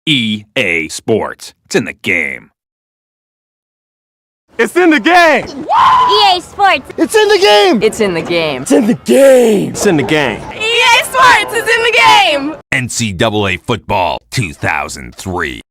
EA Sports. It's in the game. It's in the game! EA Sports. It's in the game! It's in the game. It's in the game! It's in the game! EA Sports is in the game! NCAA Football 2003.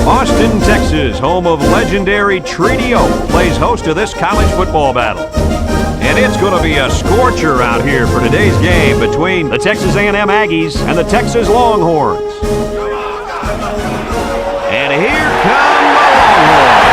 Austin, Texas, home of legendary Treaty Oak, plays host to this college football battle. And it's going to be a scorcher out here for today's game between the Texas A&M Aggies and the Texas Longhorns. And here come the Longhorns.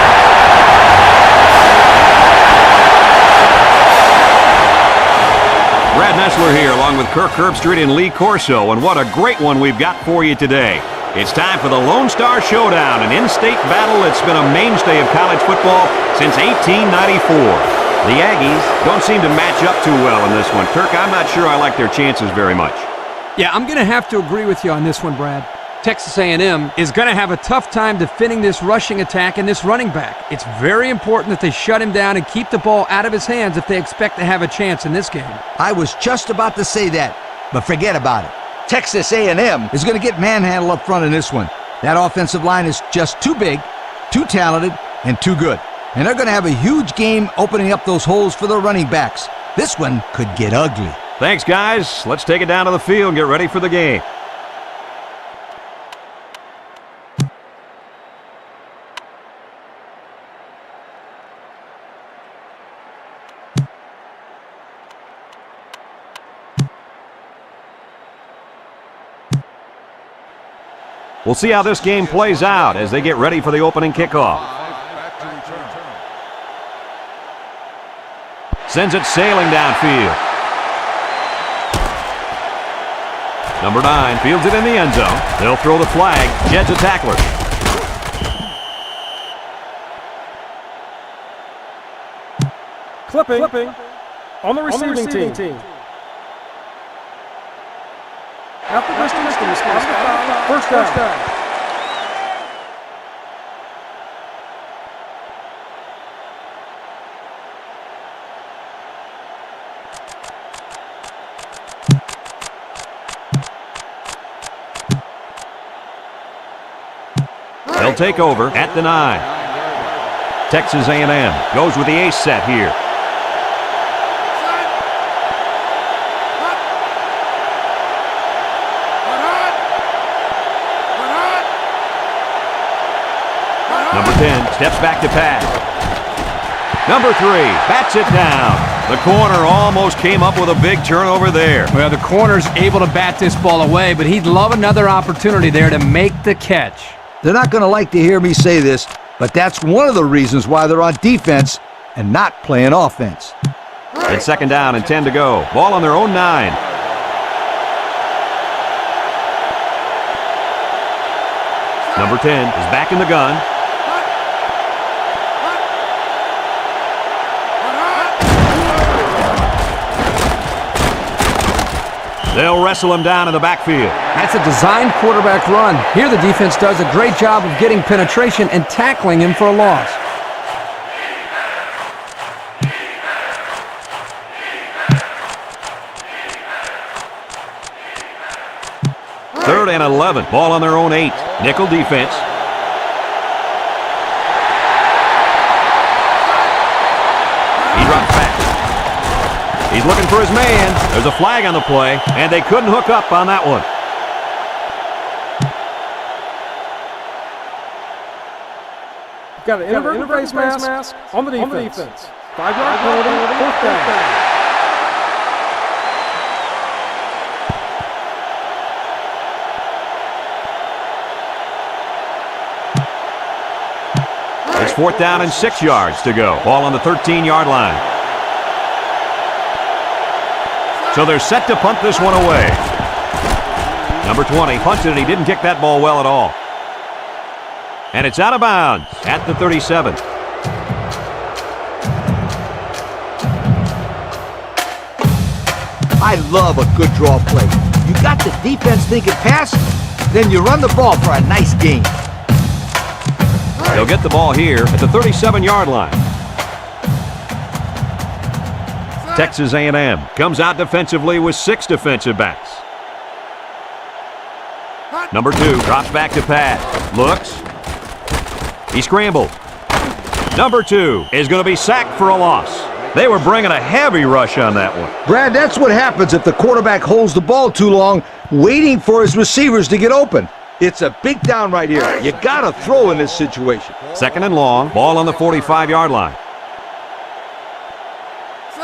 Brad Nessler here along with Kirk Herbstreit and Lee Corso, and what a great one we've got for you today. It's time for the Lone Star Showdown, an in-state battle that's been a mainstay of college football since 1894. The Aggies don't seem to match up too well in this one. Kirk, I'm not sure I like their chances very much. Yeah, I'm going to have to agree with you on this one, Brad. Texas A&M is going to have a tough time defending this rushing attack and this running back. It's very important that they shut him down and keep the ball out of his hands if they expect to have a chance in this game. I was just about to say that, but forget about it. Texas A&M is going to get manhandled up front in this one. That offensive line is just too big, too talented, and too good. And they're going to have a huge game opening up those holes for their running backs. This one could get ugly. Thanks, guys. Let's take it down to the field and get ready for the game. We'll see how this game plays out as they get ready for the opening kickoff. Sends it sailing downfield. Number 9 fields it in the end zone. They'll throw the flag. Jed's a tackler. Clipping on the receiving team. Out the distance to the spot. First down. They'll take over at the 9. Texas A&M goes with the ace set here. Number 10 steps back to pass. Number 3 bats it down. The corner almost came up with a big turnover there. Well, the corner's able to bat this ball away, but he'd love another opportunity there to make the catch. They're not going to like to hear me say this, but that's one of the reasons why they're on defense and not playing offense. It's second down and 10 to go. Ball on their own 9. Number 10 is back in the gun. They'll wrestle him down in the backfield. That's a designed quarterback run. Here the defense does a great job of getting penetration and tackling him for a loss. Third and 11. Ball on their own 8. Nickel defense. He drops back. He's looking for his man. There's a flag on the play, and they couldn't hook up on that one. Got an inverted face mask on the defense. 5-yard penalty, fourth down. It's fourth down and 6 yards to go. Ball on the 13-yard line. So they're set to punt this one away. Number 20 punts it, and he didn't kick that ball well at all. And it's out of bounds at the 37. I love a good draw play. You got the defense thinking pass, then you run the ball for a nice gain. They'll get the ball here at the 37-yard line. Texas A&M comes out defensively with 6 defensive backs. Number 2 drops back to pass. Looks. He scrambled. Number 2 is going to be sacked for a loss. They were bringing a heavy rush on that one. Brad, that's what happens if the quarterback holds the ball too long, waiting for his receivers to get open. It's a big down right here. You got to throw in this situation. Second and long. Ball on the 45-yard line.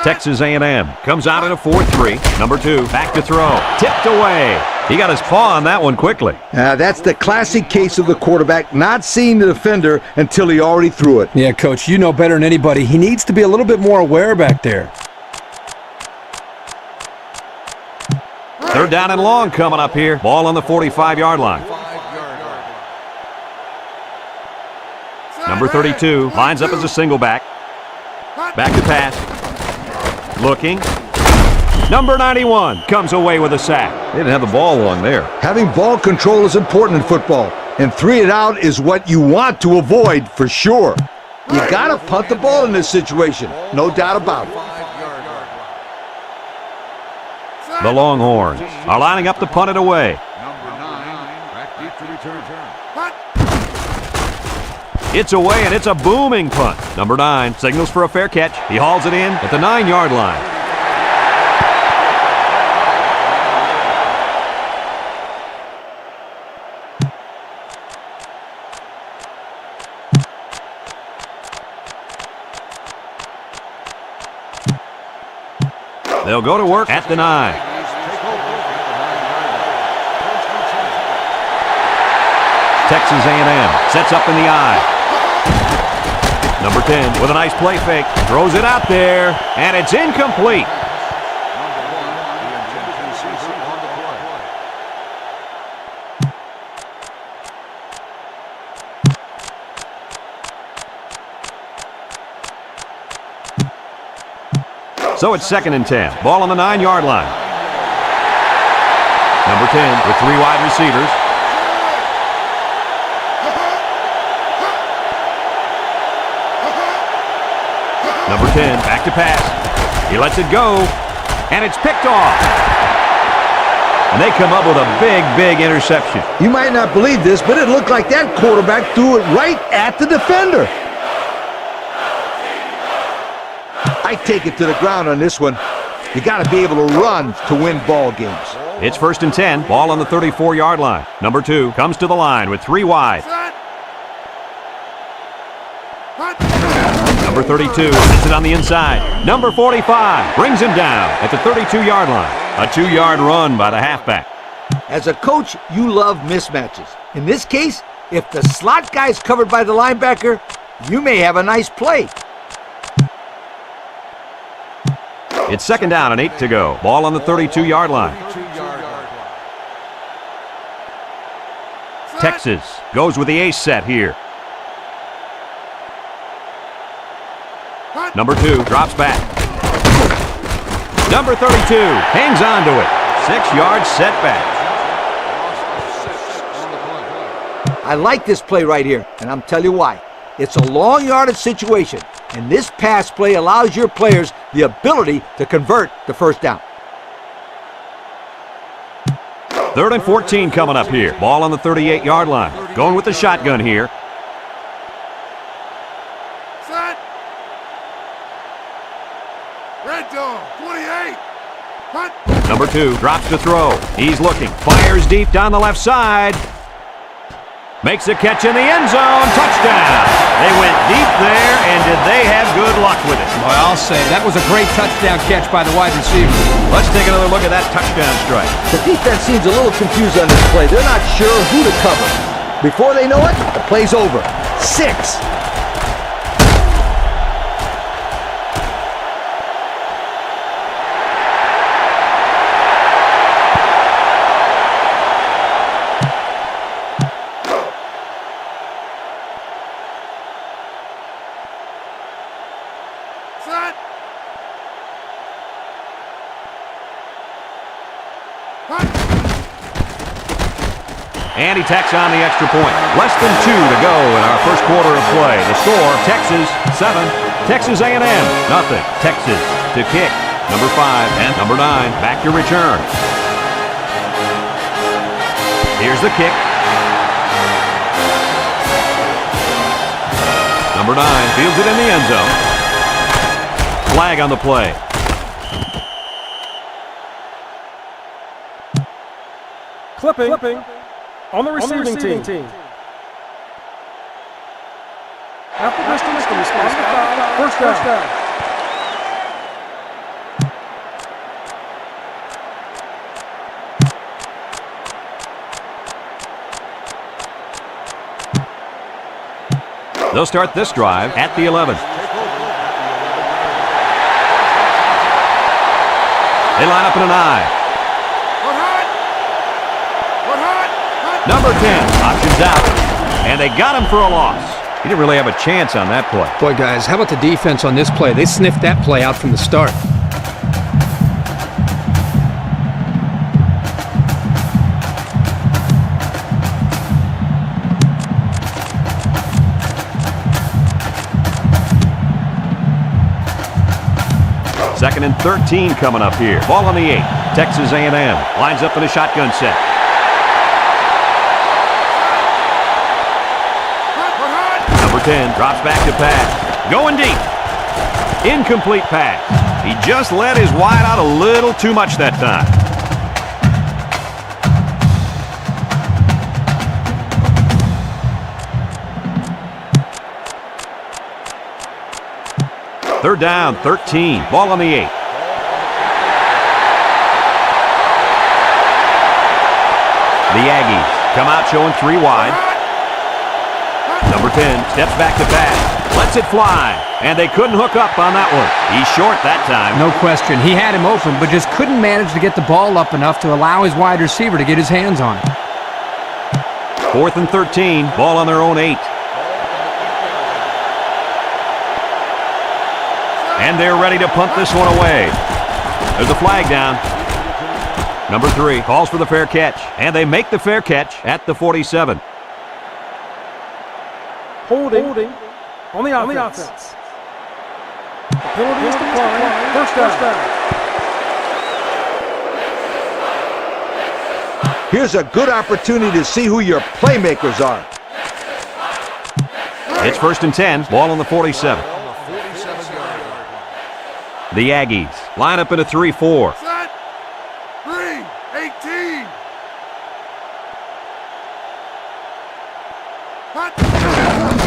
Texas A&M comes out in a 4-3. Number 2, back to throw. Tipped away. He got his paw on that one quickly. That's the classic case of the quarterback not seeing the defender until he already threw it. Yeah, Coach, you know better than anybody. He needs to be a little bit more aware back there. Third down and long coming up here. Ball on the 45-yard line. Number 32 lines up as a single back. Back to pass. Looking. Number 91 comes away with a sack. They didn't have the ball long there. Having ball control is important in football, and 3 and out is what you want to avoid for sure. You got to punt the ball in this situation, no doubt about it. The Longhorns are lining up to punt it away. It's away, and it's a booming punt. Number 9 signals for a fair catch. He hauls it in at the 9-yard line. They'll go to work at the 9. Texas A&M sets up in the I. Number 10 with a nice play fake. Throws it out there, and it's incomplete. So it's 2nd and 10. Ball on the 9-yard line. Number 10 with 3 wide receivers. Number 10, back to pass. He lets it go, and it's picked off. And they come up with a big, big interception. You might not believe this, but it looked like that quarterback threw it right at the defender. I take it to the ground on this one. You got to be able to run to win ball games. It's 1st and 10. Ball on the 34-yard line. Number 2 comes to the line with 3 wide. Number 32 sits it on the inside. Number 45 brings him down at the 32-yard line. A 2-yard run by the halfback. As a coach, you love mismatches. In this case, if the slot guy's covered by the linebacker, you may have a nice play. It's 2nd down and 8 to go. Ball on the 32-yard line. Texas goes with the ace set here. Number 2 drops back. Number 32 hangs on to it. 6-yard setback. I like this play right here, and I'm telling you why. It's a long yardage situation, and this pass play allows your players the ability to convert the first down. 3rd and 14 coming up here. Ball on the 38-yard line. Going with the shotgun here. Number 2 drops to throw. He's looking. Fires deep down the left side. Makes a catch in the end zone. Touchdown. They went deep there, and did they have good luck with it? Boy, I'll say, that was a great touchdown catch by the wide receiver. Let's take another look at that touchdown strike. The defense seems a little confused on this play. They're not sure who to cover. Before they know it, the play's over. 6. And he tacks on the extra point. Less than 2 to go in our first quarter of play. The score, Texas 7, Texas A&M nothing. Texas to kick. Number 5 and number 9 back to return. Here's the kick. Number 9 fields it in the end zone. Flag on the play. Clipping. on the receiving team. After distance from the spot of the foul, first down. They'll start this drive at the 11. They line up in an I. Number 10 options out, and they got him for a loss. He didn't really have a chance on that play. Boy, guys, how about the defense on this play? They sniffed that play out from the start. Second and 13 coming up here. Ball on the 8. Texas A&M lines up in a shotgun set. Number 10 drops back to pass. Going deep. Incomplete pass. He just let his wide out a little too much that time. Third down, 13. Ball on the 8. The Aggies come out showing 3 wide. Number 10 steps back to pass. Lets it fly. And they couldn't hook up on that one. He's short that time. No question. He had him open, but just couldn't manage to get the ball up enough to allow his wide receiver to get his hands on it. Fourth and 13. Ball on their own 8. And they're ready to punt this one away. There's a flag down. Number 3 calls for the fair catch. And they make the fair catch at the 47. Holding on the offense. The penalty is declined. First down. Here's a good opportunity to see who your playmakers are. It's first and 10. Ball on the 47. The Aggies line up in a 3-4. Set. 3, 18.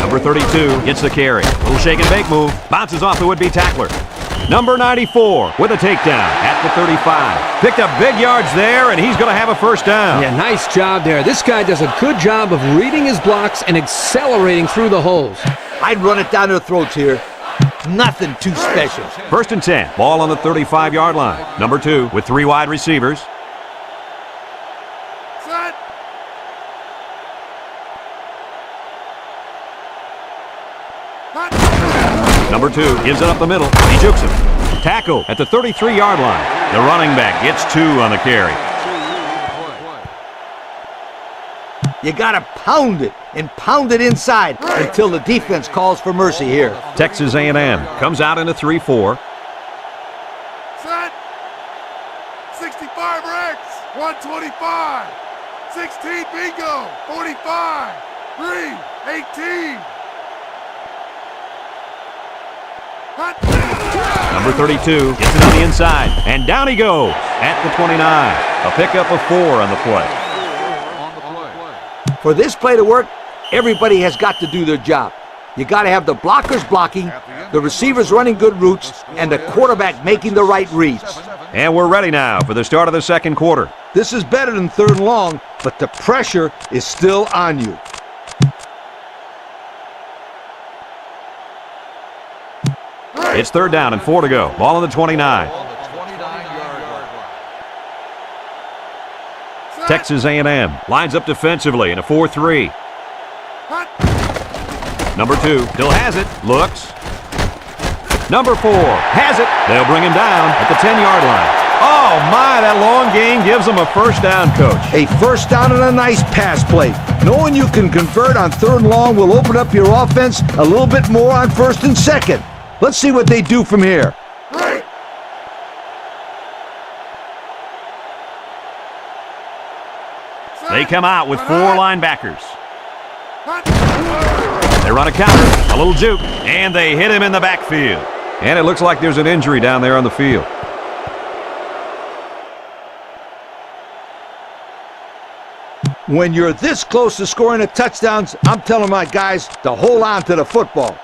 Number 32 gets the carry. Little shake and bake move. Bounces off the would-be tackler. Number 94 with a takedown at the 35. Picked up big yards there, and he's going to have a first down. Yeah, nice job there. This guy does a good job of reading his blocks and accelerating through the holes. I'd run it down their throats here. Nothing too special. First and 10. Ball on the 35-yard line. Number 2 with 3 wide receivers. Set. Number 2 gives it up the middle. He jukes him. Tackle at the 33-yard line. The running back gets 2 on the carry. You got to pound it and pound it inside until the defense calls for mercy here. Texas A&M comes out in a 3-4. Set. 65 Rex. 125. 16 bingo. 45. 3, 18. Number 32 gets it on the inside, and down he goes at the 29. A pickup of 4 on the play. For this play to work, everybody has got to do their job. You got to have the blockers blocking, the receivers running good routes, and the quarterback making the right reads. And we're ready now for the start of the second quarter. This is better than 3rd and long, but the pressure is still on you. It's 3rd down and 4 to go. Ball on the 29. Texas A&M lines up defensively in a 4-3. Number 2 still has it. Looks. Number 4 has it. They'll bring him down at the 10-yard line. Oh, my, that long gain gives them a first down, Coach. A first down and a nice pass play. Knowing you can convert on 3rd and long will open up your offense a little bit more on 1st and 2nd. Let's see what they do from here. They come out with 4 linebackers. They run a counter, a little juke, and they hit him in the backfield. And it looks like there's an injury down there on the field. When you're this close to scoring a touchdowns, I'm telling my guys to hold on to the football.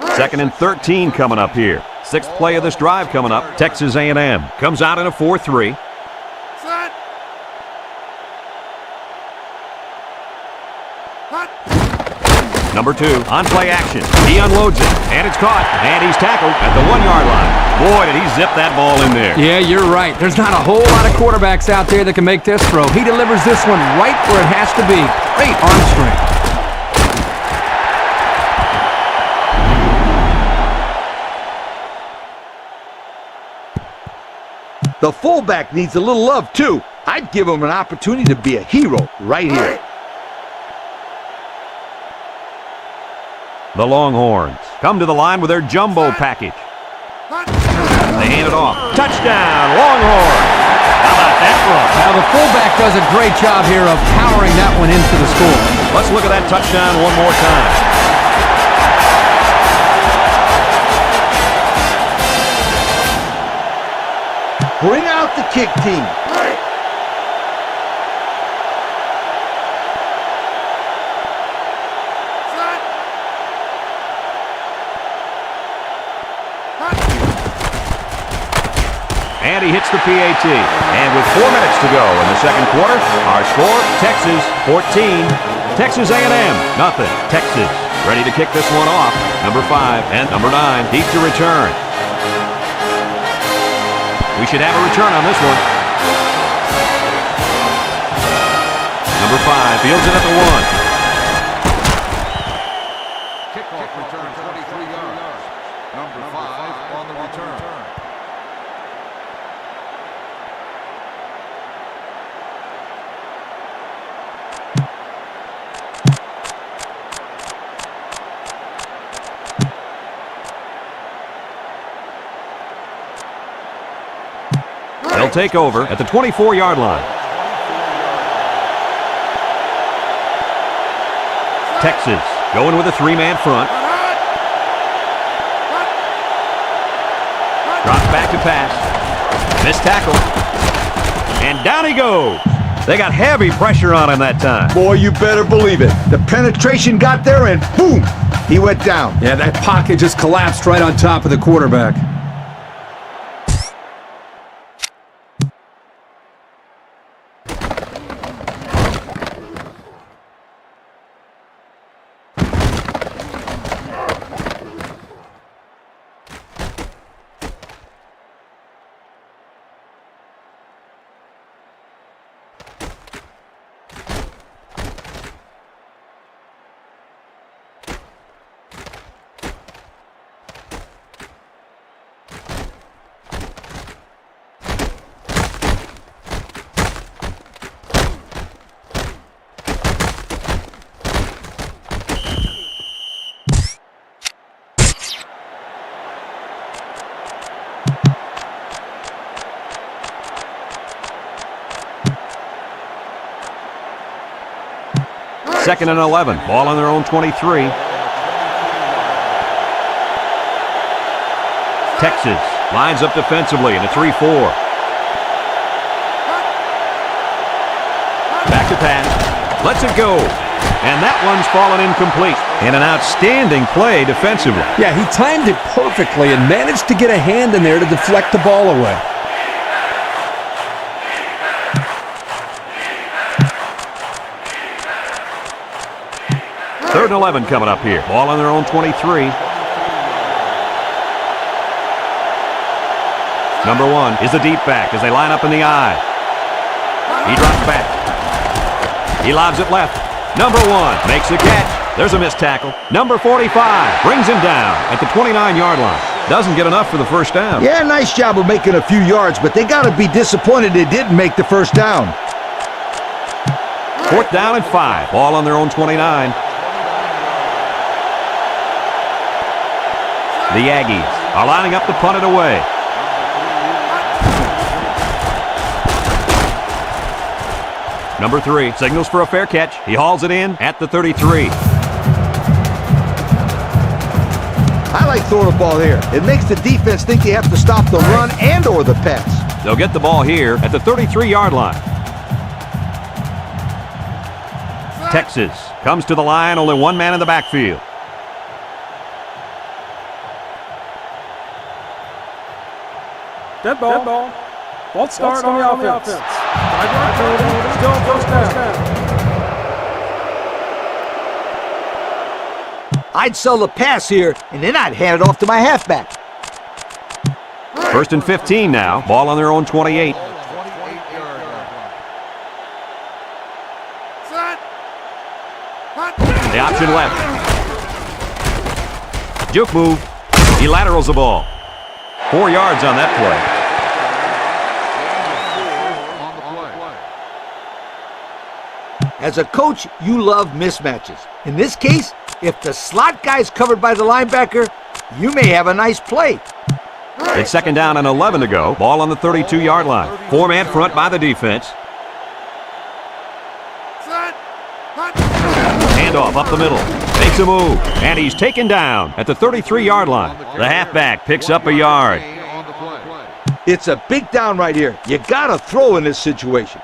2nd and 13 coming up here. 6th play of this drive coming up. Texas A&M comes out in a 4-3. Set. Hut. Number 2 on play action. He unloads it, and it's caught, and he's tackled at the 1-yard line. Boy, did he zip that ball in there. Yeah, you're right. There's not a whole lot of quarterbacks out there that can make this throw. He delivers this one right where it has to be. Great arm strength. The fullback needs a little love, too. I'd give him an opportunity to be a hero right here. The Longhorns come to the line with their jumbo package. They hand it off. Touchdown, Longhorns! How about that run? Now, the fullback does a great job here of powering that one into the score. Let's look at that touchdown one more time. Bring out the kick team. And he hits the PAT. And with 4 minutes to go in the second quarter, our score, Texas 14, Texas A&M nothing. Texas ready to kick this one off. Number 5 and number 9 deep to return. We should have a return on this one. Number 5 fields it at the 1. Kickoff return 23 yards. Number 5 on the return. They'll take over at the 24-yard line. Texas going with a 3-man front. Drops back to pass. Missed tackle. And down he goes. They got heavy pressure on him that time. Boy, you better believe it. The penetration got there and boom, he went down. Yeah, that pocket just collapsed right on top of the quarterback. Second and 11. Ball on their own 23. Texas lines up defensively in a 3-4. Back to pass. Lets it go. And that one's fallen incomplete. And an outstanding play defensively. Yeah, he timed it perfectly and managed to get a hand in there to deflect the ball away. Third and 11 coming up here. Ball on their own 23. Number 1 is the deep back as they line up in the I. He drops back. He lobs it left. Number 1 makes the catch. There's a missed tackle. Number 45 brings him down at the 29-yard line. Doesn't get enough for the first down. Yeah, nice job of making a few yards, but they got to be disappointed they didn't make the first down. Fourth down and 5. Ball on their own 29. The Aggies are lining up to punt it away. Number 3 signals for a fair catch. He hauls it in at the 33. I like throwing the ball here. It makes the defense think they have to stop the run and or the pass. They'll get the ball here at the 33-yard line. Texas comes to the line, only one man in the backfield. Dead ball. Ball start on the offense. 5-yard penalty. Still first down. I'd sell the pass here, and then I'd hand it off to my halfback. First and 15 now. Ball on their own 28. The option left. Juke move. He laterals the ball. 4 yards on that play. As a coach, you love mismatches. In this case, if the slot guy is covered by the linebacker, you may have a nice play. It's second down and 11 to go. Ball on the 32-yard line. 4-man front by the defense. Handoff up the middle. Makes a move. And he's taken down at the 33-yard line. The halfback picks up a yard. It's a big down right here. You gotta throw in this situation.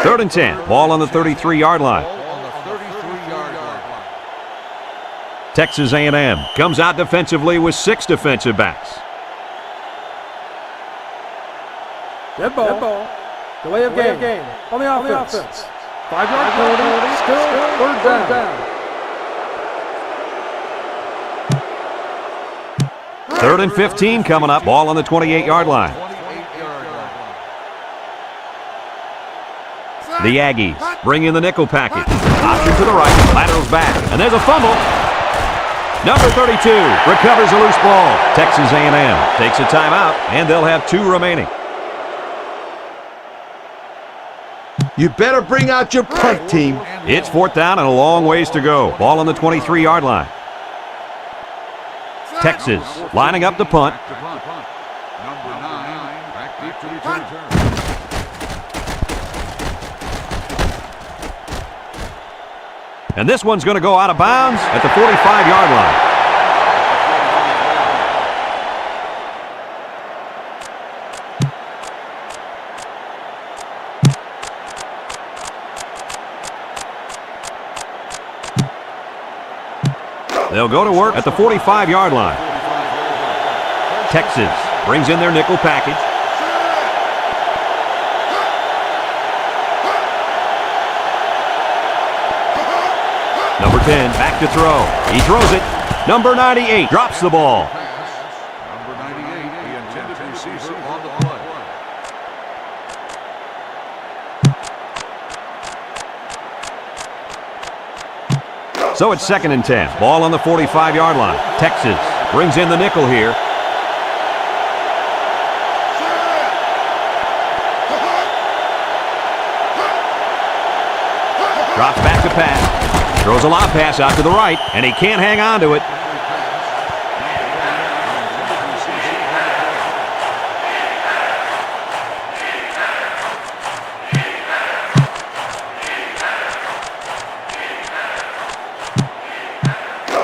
Third and 10. Ball on the 33-yard line. Texas A&M comes out defensively with 6 defensive backs. Dead ball. Delay of game. On the offense. 5-yard penalty. Still third down. Third and 15 coming up. Ball on the 28-yard line. The Aggies bring in the nickel package. Option to the right. Laterals back. And there's a fumble. Number 32 recovers a loose ball. Texas A&M takes a timeout, and they'll have 2 remaining. You better bring out your punt team. It's 4th down and a long ways to go. Ball on the 23-yard line. Texas lining up the punt. Number 9, back deep to return. And this one's going to go out of bounds at the 45-yard line. They'll go to work at the 45-yard line. Texas brings in their nickel package. Number 10 back to throw. He throws it. Number 98 drops the ball. Number 98, the intended receiver on the play. So it's second and 10. Ball on the 45-yard line. Texas brings in the nickel here. Drops back to pass. Throws a lob pass out to the right, and he can't hang on to it.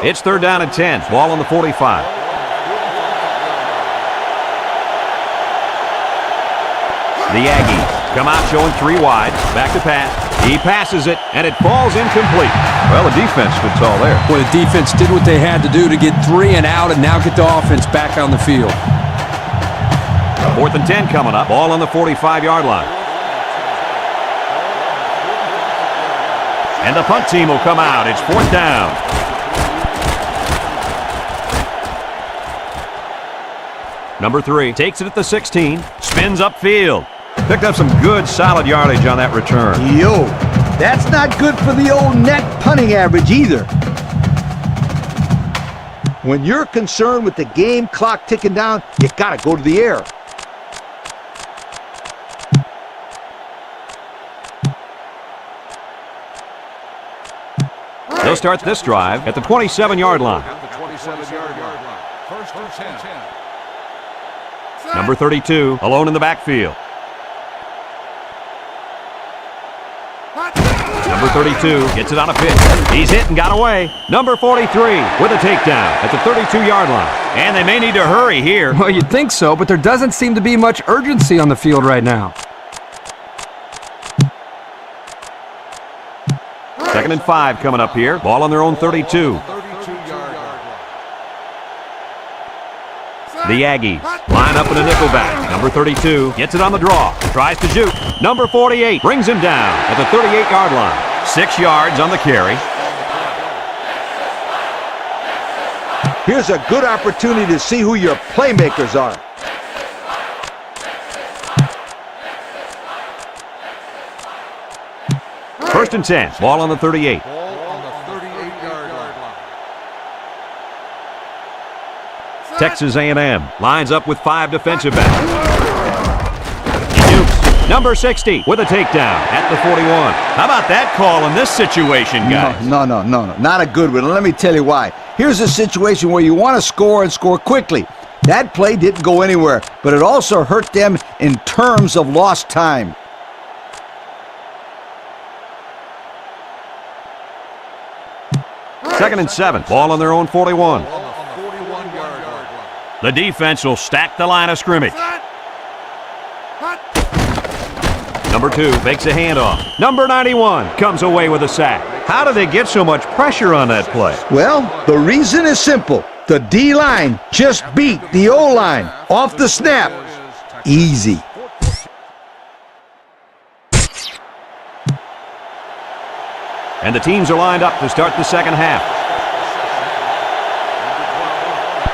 It's third down and 10. Ball on the 45. The Aggies come out showing 3 wide. Back to pass. He passes it, and it falls incomplete. Well, the defense stood tall there. Well, the defense did what they had to do to get 3 and out and now get the offense back on the field. 4th and 10 coming up. Ball on the 45-yard line. And the punt team will come out. It's 4th down. Number 3 takes it at the 16, spins upfield. Picked up some good, solid yardage on that return. Yo, that's not good for the old net punting average either. When you're concerned with the game clock ticking down, you gotta go to the air. They'll start this drive at the 27-yard line. At the 27-yard line. First and 10. Number 32, alone in the backfield. Number 32 gets it on a pitch. He's hit and got away. Number 43 with a takedown at the 32-yard line. And they may need to hurry here. Well, you'd think so, but there doesn't seem to be much urgency on the field right now. 2nd and 5 coming up here. Ball on their own 32. 32-yard line. The Aggies line up in a nickelback. Number 32 gets it on the draw. Tries to shoot. Number 48 brings him down at the 38-yard line. 6 yards on the carry. Here's a good opportunity to see who your playmakers are. First and 10. Ball on the 38. Ball on the 38-yard line. Texas A&M lines up with 5 defensive backs. Dukes, number 60 with a takedown at the 41. How about that call in this situation, guys? No. Not a good one. Let me tell you why. Here's a situation where you want to score and score quickly. That play didn't go anywhere, but it also hurt them in terms of lost time. Second and 7. Ball on their own 41. Ball on the 41-yard line. The defense will stack the line of scrimmage. Number 2 makes a handoff. Number 91 comes away with a sack. How do they get so much pressure on that play? Well, the reason is simple. The D-line just beat the O-line off the snap. Easy. And the teams are lined up to start the second half.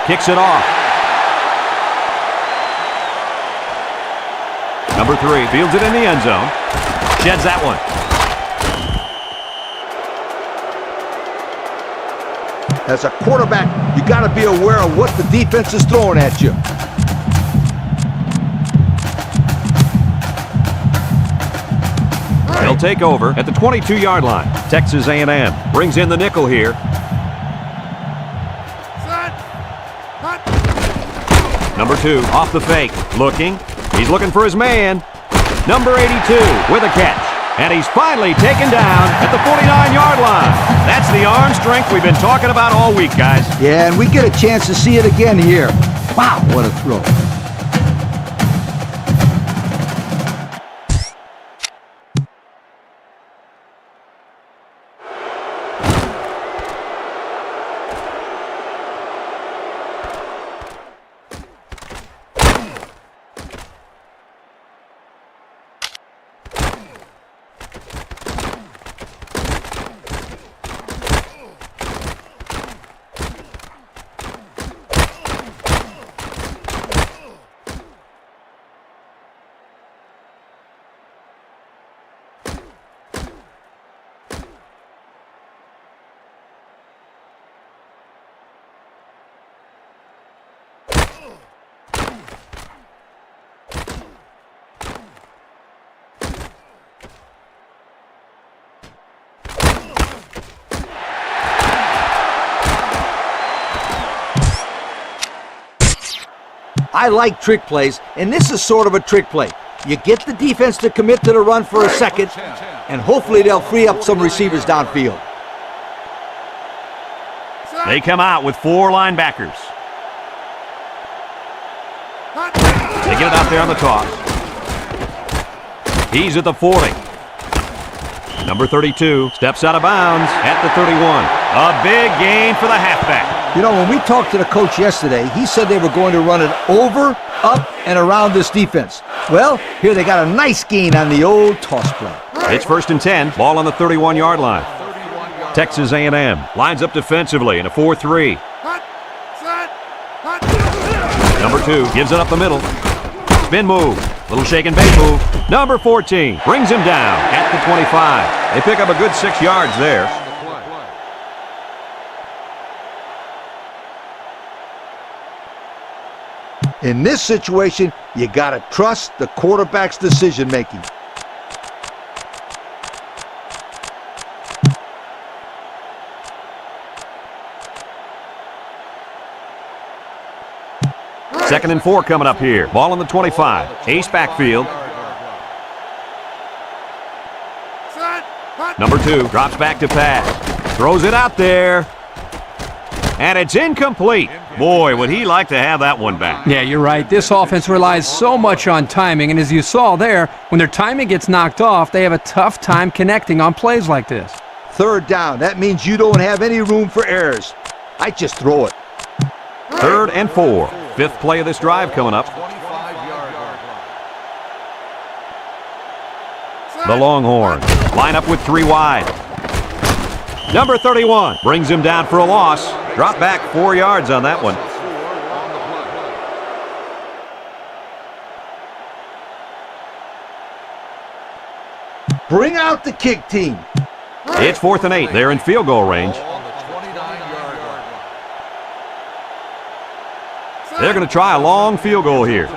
Kicks it off. Number 3 fields it in the end zone. Sheds that one. As a quarterback, you got to be aware of what the defense is throwing at you. They'll take over at the 22-yard line. Texas A&M brings in the nickel here. Number 2 off the fake. Looking. He's looking for his man. Number 82 with a catch. And he's finally taken down at the 49-yard line. That's the arm strength we've been talking about all week, guys. Yeah, and we get a chance to see it again here. Wow, what a throw. I like trick plays, and this is sort of a trick play. You get the defense to commit to the run for a second, and hopefully they'll free up some receivers downfield. They come out with 4 linebackers. They get it out there on the toss. He's at the 40. Number 32 steps out of bounds at the 31. A big gain for the halfback. You know, when we talked to the coach yesterday, he said they were going to run it over, up, and around this defense. Well, here they got a nice gain on the old toss play. It's first and 10, ball on the 31-yard line. Texas A&M lines up defensively in a 4-3. Number 2 gives it up the middle. Spin move, little shake and bake move. Number 14 brings him down at the 25. They pick up a good 6 yards there. In this situation, you got to trust the quarterback's decision-making. 2nd and 4 coming up here. Ball on the 25. Ace backfield. Number 2 drops back to pass. Throws it out there. And it's incomplete. Boy, would he like to have that one back. Yeah, you're right. This offense relies so much on timing, and as you saw there, when their timing gets knocked off, they have a tough time connecting on plays like this. 3rd down. That means you don't have any room for errors. I just throw it. 3rd and 4. 5th play of this drive coming up. 25-yard line. The Longhorns line up with 3 wide. Number 31 brings him down for a loss. Drop back 4 yards on that one. Bring out the kick team. It's 4th and 8. They're in field goal range. On the 29-yard line. They're going to try a long field goal here.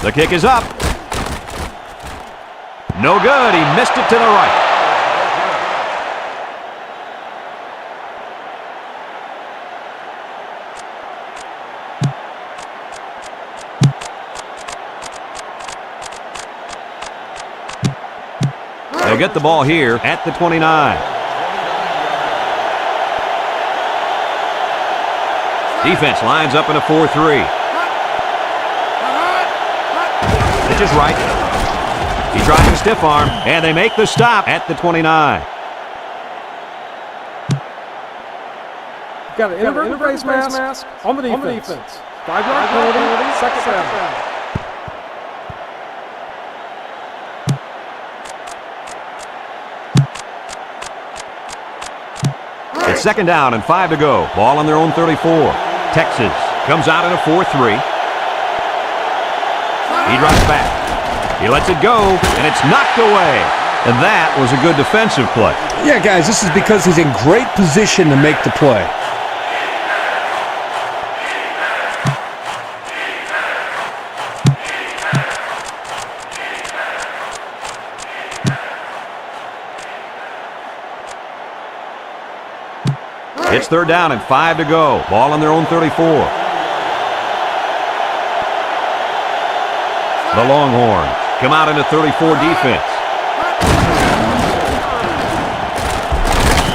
The kick is up. No good. He missed it to the right. They'll get the ball here at the 29. Defense lines up in a 4-3. Pitch is right. He tries to stiff arm, and they make the stop at the 29. Got an inadvertent face mask on the defense. 5-yard penalty, 2nd down. It's 2nd down and 5 to go. Ball on their own 34. Texas comes out in a 4-3. He drops back. He lets it go, and it's knocked away. And that was a good defensive play. Yeah, guys, this is because he's in great position to make the play. It's 3rd down and 5 to go. Ball on their own 34. The Longhorns come out in a 34 defense.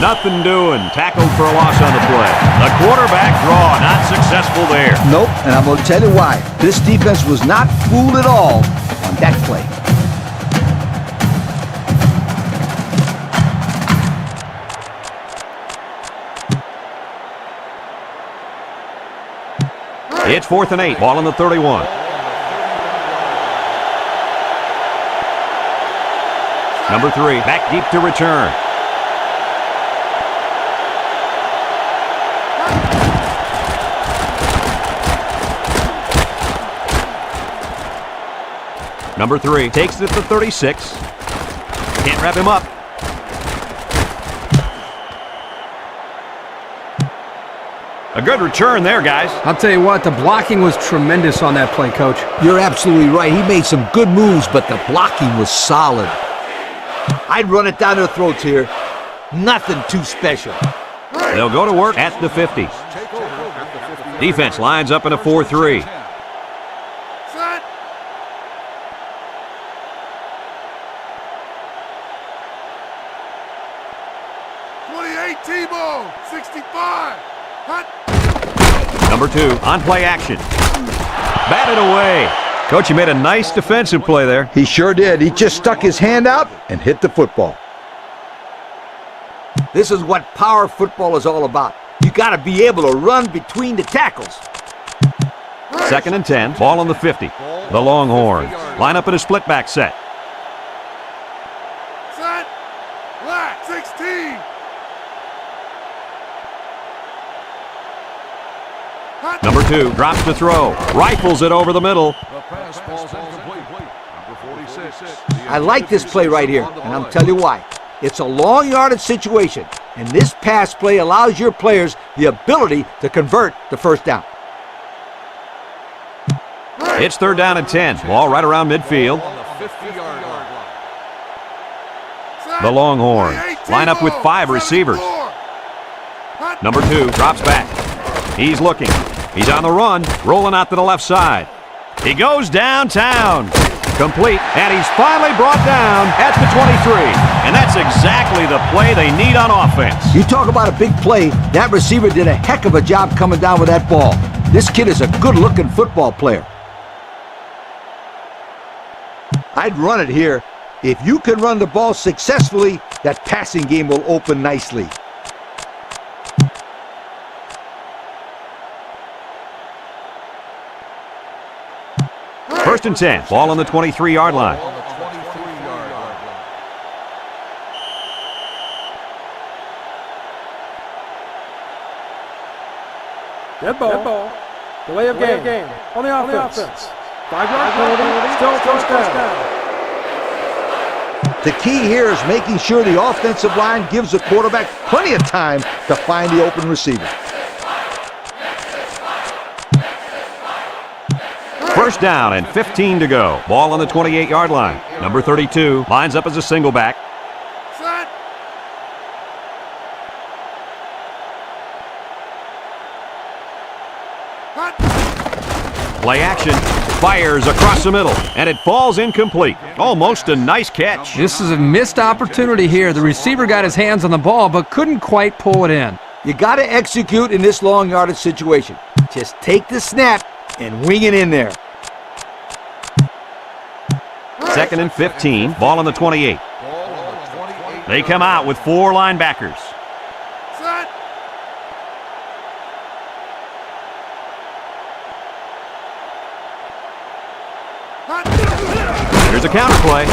Nothing doing. Tackled for a loss on the play. The quarterback draw, not successful there. Nope, and I'm going to tell you why. This defense was not fooled at all on that play. It's 4th and 8. Ball on the 31. Number 3, back deep to return. Number 3 takes it to 36. Can't wrap him up. A good return there, guys. I'll tell you what, the blocking was tremendous on that play, Coach. You're absolutely right. He made some good moves, but the blocking was solid. I'd run it down their throats here. Nothing too special. They'll go to work at the 50. Defense lines up in a 4-3. Set. T-ball, 65. Hot. Number 2, on play action. Batted away. Coach, he made a nice defensive play there. He sure did. He just stuck his hand out and hit the football. This is what power football is all about. You got to be able to run between the tackles. 2nd and 10, ball on the 50. The Longhorns line up in a split back set. Set. Black, 16. Number 2 drops to throw. Rifles it over the middle. The pass ball's incomplete. Number 46. I like this play right here, and I'll tell you why. It's a long yardage situation, and this pass play allows your players the ability to convert the first down. It's 3rd down and 10. Ball right around midfield. On the 50-yard line. The Longhorns Line up with 5 receivers. Number 2 drops back. He's looking. He's on the run, rolling out to the left side. He goes downtown. Complete, and he's finally brought down at the 23. And that's exactly the play they need on offense. You talk about a big play, that receiver did a heck of a job coming down with that ball. This kid is a good-looking football player. I'd run it here. If you can run the ball successfully, that passing game will open nicely. First and 10, ball on the 23-yard line. Dead ball. Delay of game. On the offense. 5-yard penalty. Still first down. The key here is making sure the offensive line gives the quarterback plenty of time to find the open receiver. First down and 15 to go. Ball on the 28-yard line. Number 32 lines up as a single back. Play action. Fires across the middle, and it falls incomplete. Almost a nice catch. This is a missed opportunity here. The receiver got his hands on the ball, but couldn't quite pull it in. You got to execute in this long yardage situation. Just take the snap and wing it in there. Second and 15. Ball on the 28. They come out with 4 linebackers. Here's a counter play.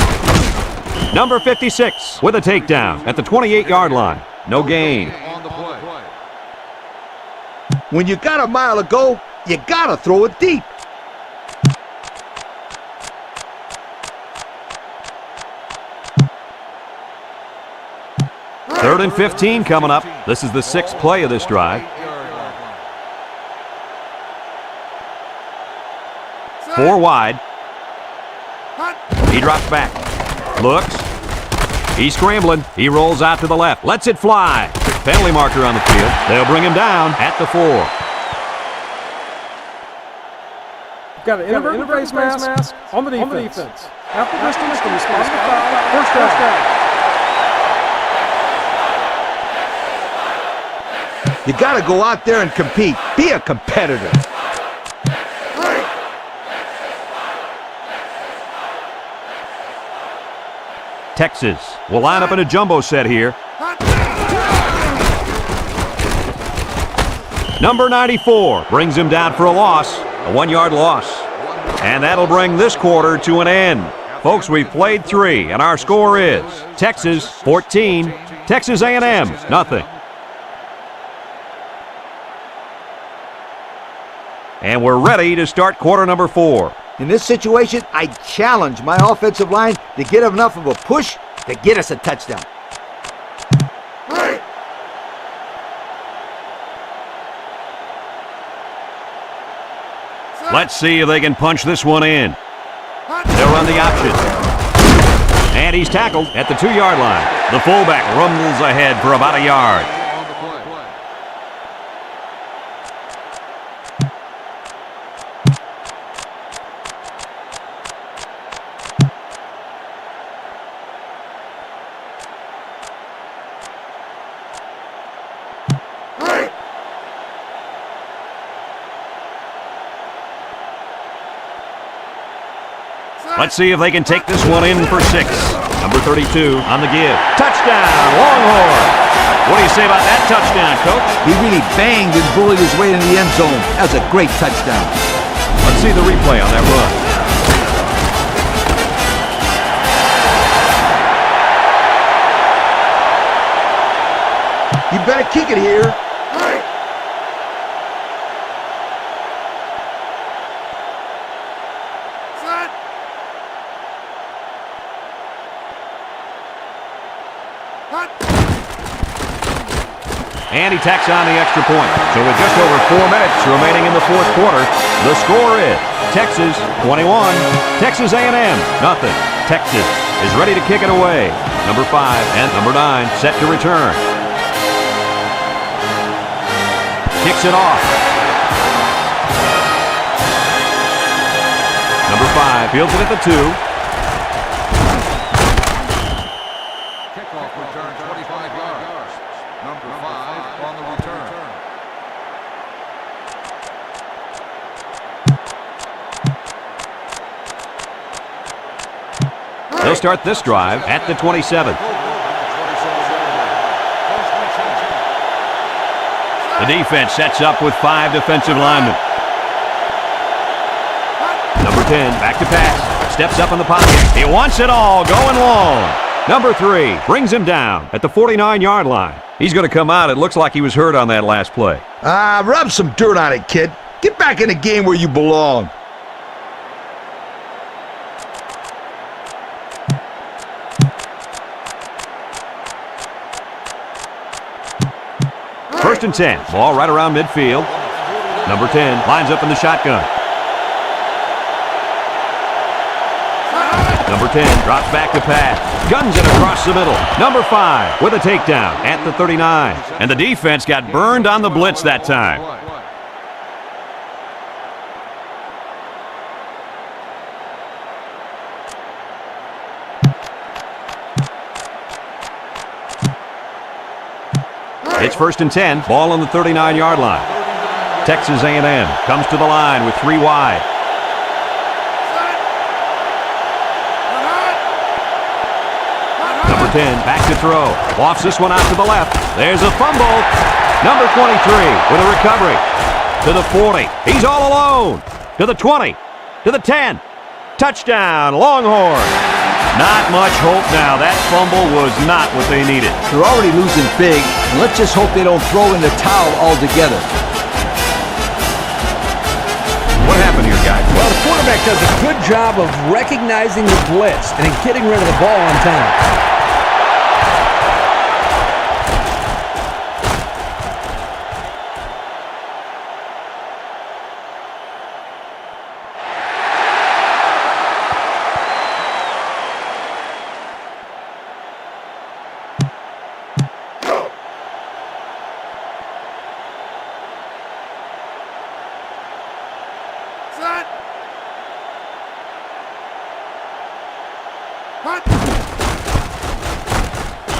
Number 56 with a takedown at the 28-yard line. No gain. When you got a mile to go, you got to throw it deep. Third and 15 coming up. This is the 6th play of this drive. 4 wide. He drops back. Looks. He's scrambling. He rolls out to the left. Lets it fly. Penalty marker on the field. They'll bring him down at the 4. Got an inverted face mask on the defense. Half the distance to respond to the foul. First down. You got to go out there and compete. Be a competitor. Texas will line up in a jumbo set here. Number 94 brings him down for a loss, a 1-yard loss. And that'll bring this quarter to an end. Folks, we've played 3, and our score is Texas 14, Texas A&M nothing. And we're ready to start quarter number 4. In this situation, I challenge my offensive line to get enough of a push to get us a touchdown. Let's see if they can punch this one in. They'll run the option. And he's tackled at the 2-yard line. The fullback rumbles ahead for about a yard. Let's see if they can take this one in for 6. Number 32 on the give. Touchdown, Longhorn. What do you say about that touchdown, Coach? He really banged and bullied his way into the end zone. That was a great touchdown. Let's see the replay on that run. You better kick it here. And he tacks on the extra point. So with just over 4 minutes remaining in the 4th quarter, the score is Texas 21, Texas A&M nothing. Texas is ready to kick it away. Number 5 and number 9 set to return. Kicks it off. Number 5 fields it at the 2. Kickoff return 25 yards. Number 5 on the return. They'll start this drive at the 27. The defense sets up with 5 defensive linemen. Number 10, back to pass. Steps up in the pocket. He wants it all, going long. Number 3 brings him down at the 49-yard line. He's going to come out. It looks like he was hurt on that last play. Rub some dirt on it, kid. Get back in the game where you belong. First and 10. Ball right around midfield. Number 10 lines up in the shotgun. Number 10 drops back to pass. Guns it across the middle. Number 5 with a takedown at the 39. And the defense got burned on the blitz that time. It's first and 10. Ball on the 39-yard line. Texas A&M comes to the line with 3 wide. Number 10 back to throw. Lofts this one out to the left. There's a fumble. Number 23 with a recovery. To the 40. He's all alone. To the 20. To the 10. Touchdown, Longhorn. Not much hope now. That fumble was not what they needed. They're already losing big, and let's just hope they don't throw in the towel altogether. What happened here, guys? Well, the quarterback does a good job of recognizing the blitz and then getting rid of the ball on time.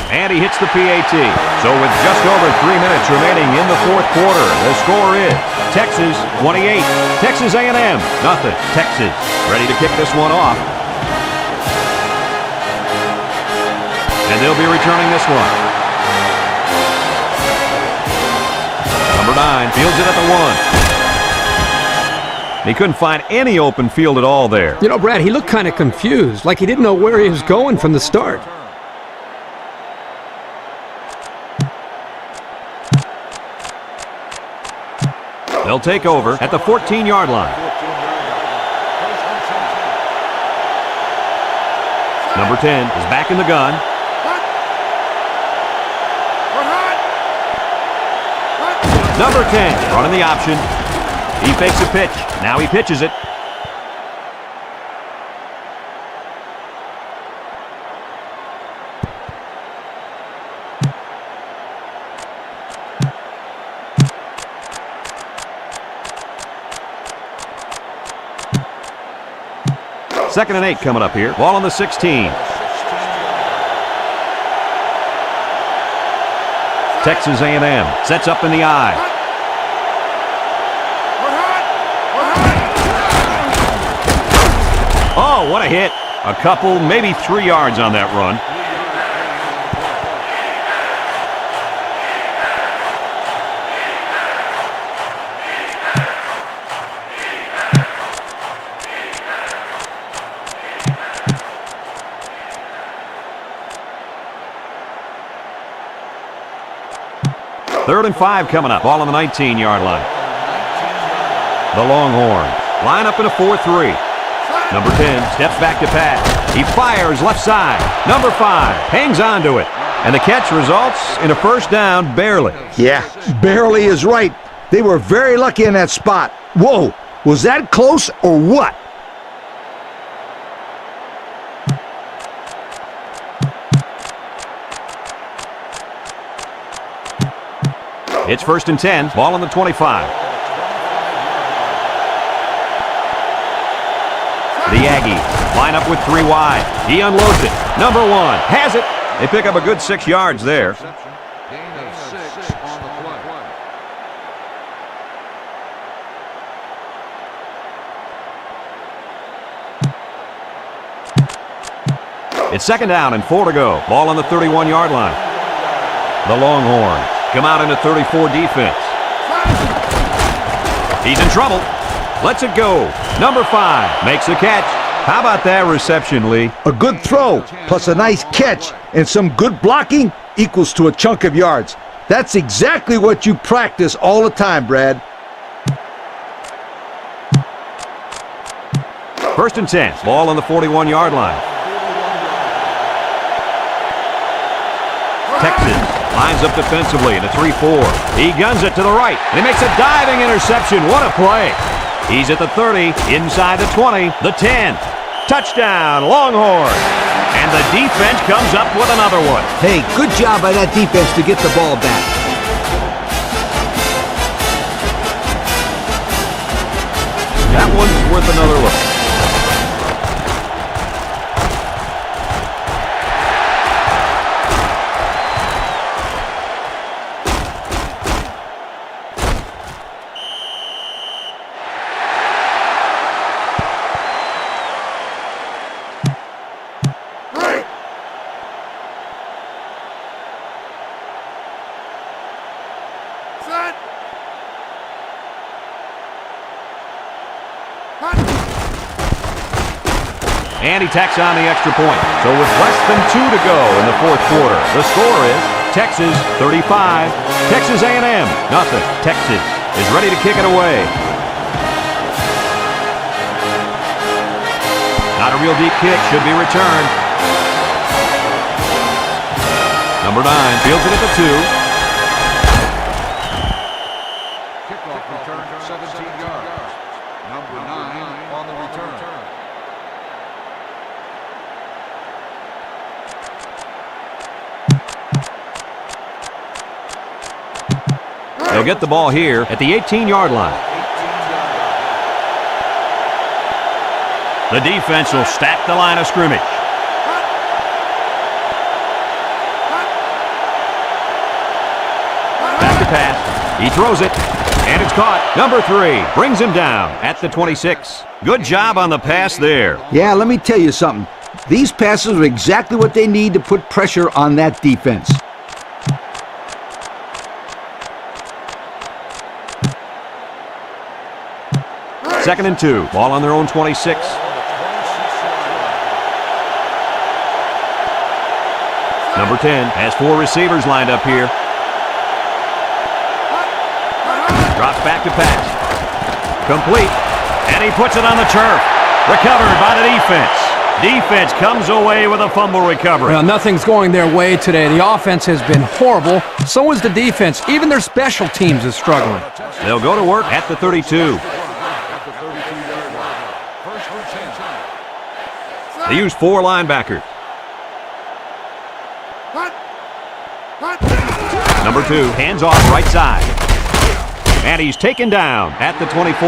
And he hits the PAT. So with just over 3 minutes remaining in the fourth quarter, the score is Texas 28, Texas A&M nothing. Texas ready to kick this one off. And they'll be returning this one. Number 9 fields it at the 1. He couldn't find any open field at all there. You know, Brad, he looked kind of confused, like he didn't know where he was going from the start. They'll take over at the 14-yard line. Number 10 is back in the gun. Number 10 running the option. He fakes a pitch. Now he pitches it. Second and 8 coming up here. Ball on the 16. Texas A&M sets up in the I. Oh, what a hit. A couple, maybe 3 yards on that run. Third and 5 coming up. Ball on the 19-yard line. The Longhorns line up in a 4-3. Number 10 steps back to pass. He fires left side. Number 5 hangs on to it. And the catch results in a first down barely. Yeah, barely is right. They were very lucky in that spot. Whoa, was that close or what? It's 1st and 10. Ball on the 25. The Aggies line up with 3 wide. He unloads it. Number 1 has it. They pick up a good 6 yards there. Gain of 6 on the play. It's 2nd down and 4 to go. Ball on the 31-yard line. The Longhorns come out into 34 defense. He's in trouble. Lets it go. Number 5 makes the catch. How about that reception, Lee? A good throw plus a nice catch and some good blocking equals to a chunk of yards. That's exactly what you practice all the time, Brad. 1st and 10. Ball on the 41-yard line. Texas lines up defensively in a 3-4. He guns it to the right, and he makes a diving interception. What a play. He's at the 30, inside the 20, the 10. Touchdown, Longhorns. And the defense comes up with another one. Hey, good job by that defense to get the ball back. That one's worth another look. And he tacks on the extra point. So with less than 2 to go in the 4th quarter, the score is Texas 35, Texas A&M nothing. Texas is ready to kick it away. Not a real deep kick, should be returned. Number 9 fields it at the 2. Kickoff return, 17 yards. Number 9 on the return. They'll get the ball here at the 18-yard line. The defense will stack the line of scrimmage. Back to pass. He throws it, and it's caught. Number 3 brings him down at the 26. Good job on the pass there. Yeah, let me tell you something. These passes are exactly what they need to put pressure on that defense. Second and 2. Ball on their own 26. Number 10 has 4 receivers lined up here. Drops back to pass. Complete. And he puts it on the turf. Recovered by the defense. Defense comes away with a fumble recovery. Well, nothing's going their way today. The offense has been horrible. So is the defense. Even their special teams is struggling. They'll go to work at the 32. They use 4 linebackers. Number 2, hands off right side. And he's taken down at the 24.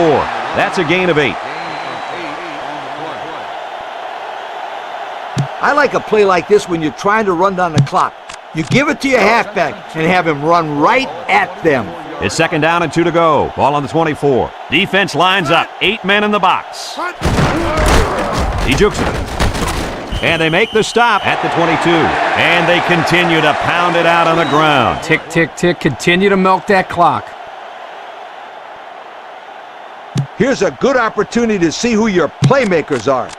That's a gain of 8. I like a play like this when you're trying to run down the clock. You give it to your halfback and have him run right at them. It's 2nd down and 2 to go. Ball on the 24. Defense lines up. 8 men in the box. He jukes it. And they make the stop at the 22. And they continue to pound it out on the ground. Tick, tick, tick. Continue to milk that clock. Here's a good opportunity to see who your playmakers are.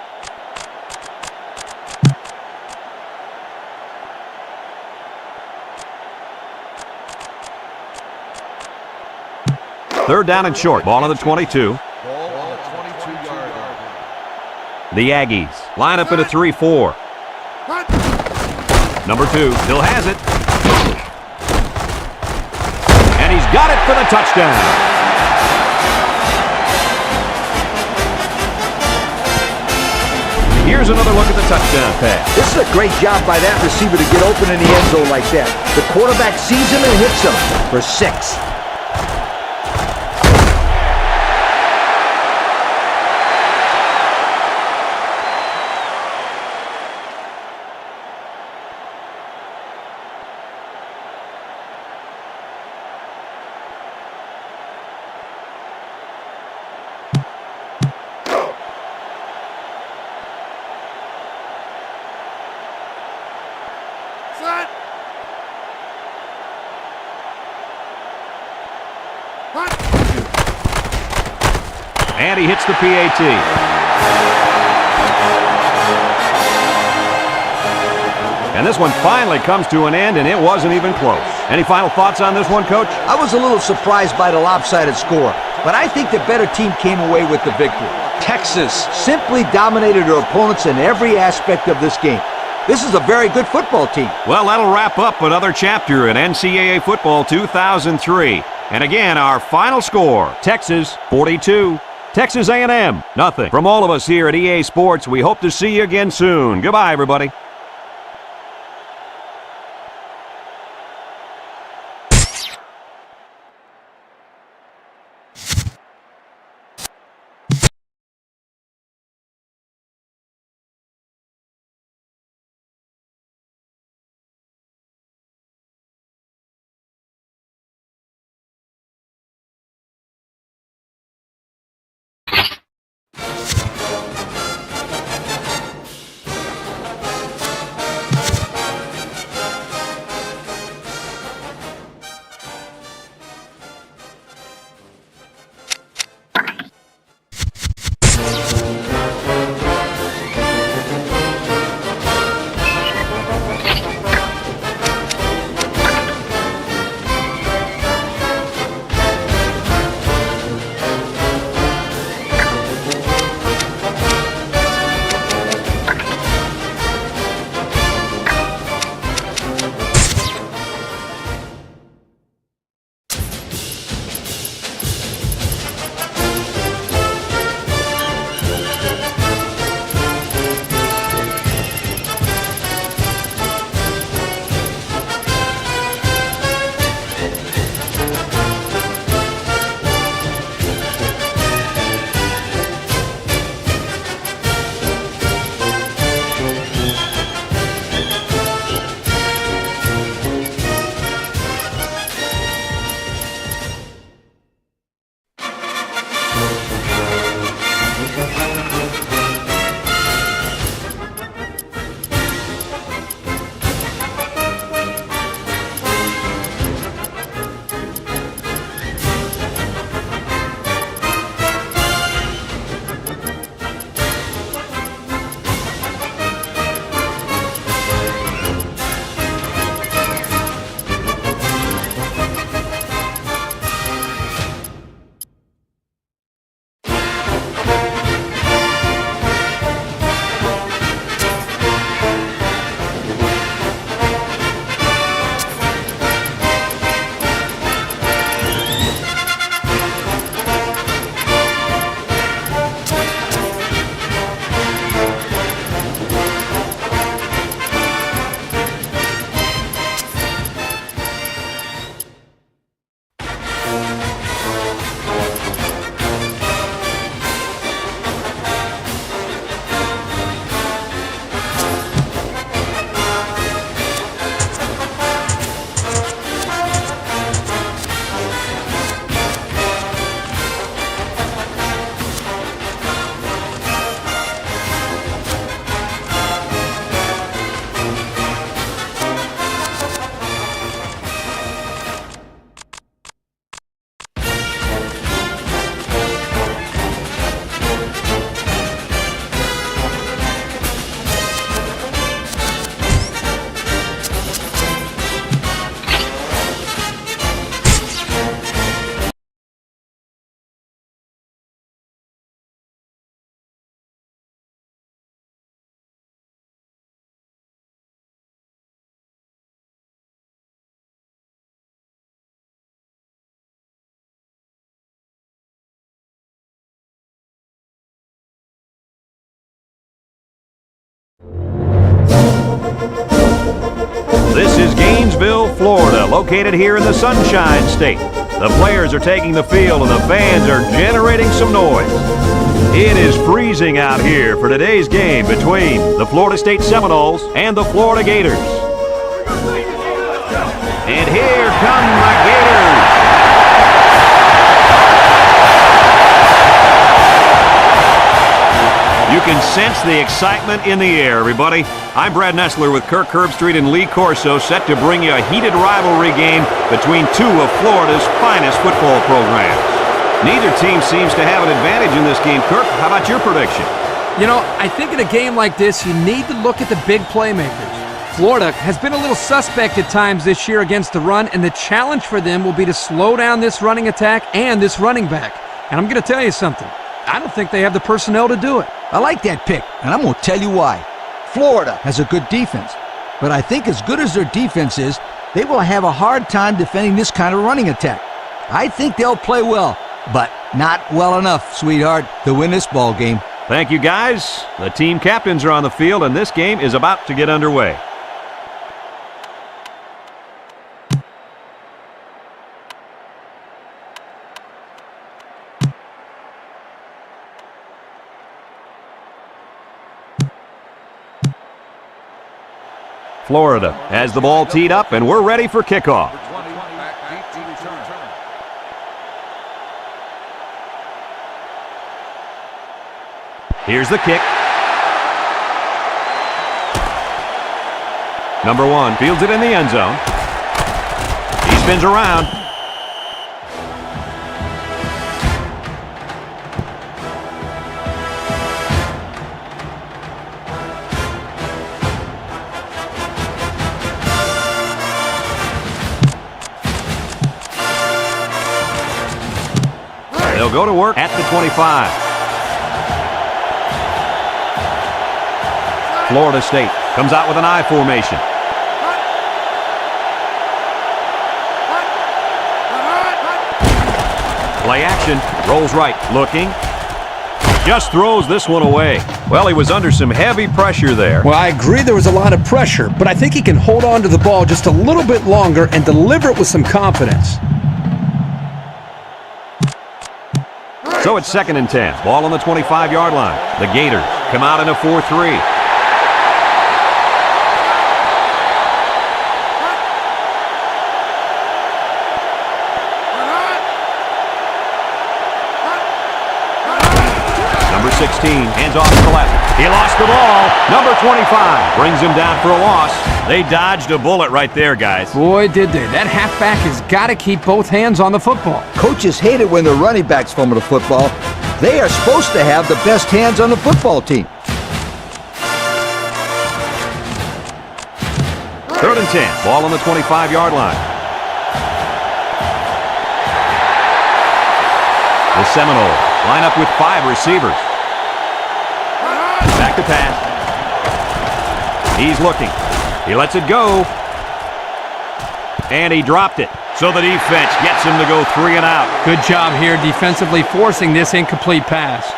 Third down and short. Ball on the 22. The Aggies line up in a 3-4. Number 2 still has it. And he's got it for the touchdown. Here's another look at the touchdown pass. This is a great job by that receiver to get open in the end zone like that. The quarterback sees him and hits him for 6. And he hits the PAT. And this one finally comes to an end, and it wasn't even close. Any final thoughts on this one, Coach? I was a little surprised by the lopsided score, but I think the better team came away with the victory. Texas simply dominated their opponents in every aspect of this game. This is a very good football team. Well, that'll wrap up another chapter in NCAA Football 2003. And again, our final score, Texas 42, Texas A&M nothing. From all of us here at EA Sports, we hope to see you again soon. Goodbye, everybody. This is Gainesville, Florida, located here in the Sunshine State. The players are taking the field and the fans are generating some noise. It is freezing out here for today's game between the Florida State Seminoles and the Florida Gators. And here come the Gators. You can sense the excitement in the air, everybody. I'm Brad Nessler with Kirk Herbstreit and Lee Corso, set to bring you a heated rivalry game between two of Florida's finest football programs. Neither team seems to have an advantage in this game. Kirk, how about your prediction? You know, I think in a game like this, you need to look at the big playmakers. Florida has been a little suspect at times this year against the run, and the challenge for them will be to slow down this running attack and this running back. And I'm going to tell you something. I don't think they have the personnel to do it. I like that pick, and I'm going to tell you why. Florida has a good defense, but I think as good as their defense is, they will have a hard time defending this kind of running attack. I think they'll play well, but not well enough, sweetheart, to win this ball game. Thank you, guys. The team captains are on the field, and this game is about to get underway. Florida has the ball teed up, and we're ready for kickoff. Here's the kick. Number 1 fields it in the end zone. He spins around. They'll go to work at the 25. Florida State comes out with an I formation. Play action, rolls right, looking. Just throws this one away. Well, he was under some heavy pressure there. Well, I agree there was a lot of pressure, but I think he can hold on to the ball just a little bit longer and deliver it with some confidence. So it's 2nd and 10. Ball on the 25-yard line. The Gators come out in a 4-3. Number 16 hands off to the left. He lost the ball. Number 25 brings him down for a loss. They dodged a bullet right there, guys. Boy, did they. That halfback has got to keep both hands on the football. Coaches hate it when the running backs fumble the football. They are supposed to have the best hands on the football team. 3rd and 10. Ball on the 25-yard line. The Seminoles line up with 5 receivers. Back to pass. He's looking. He lets it go. And he dropped it. So the defense gets him to go 3 and out. Good job here defensively forcing this incomplete pass.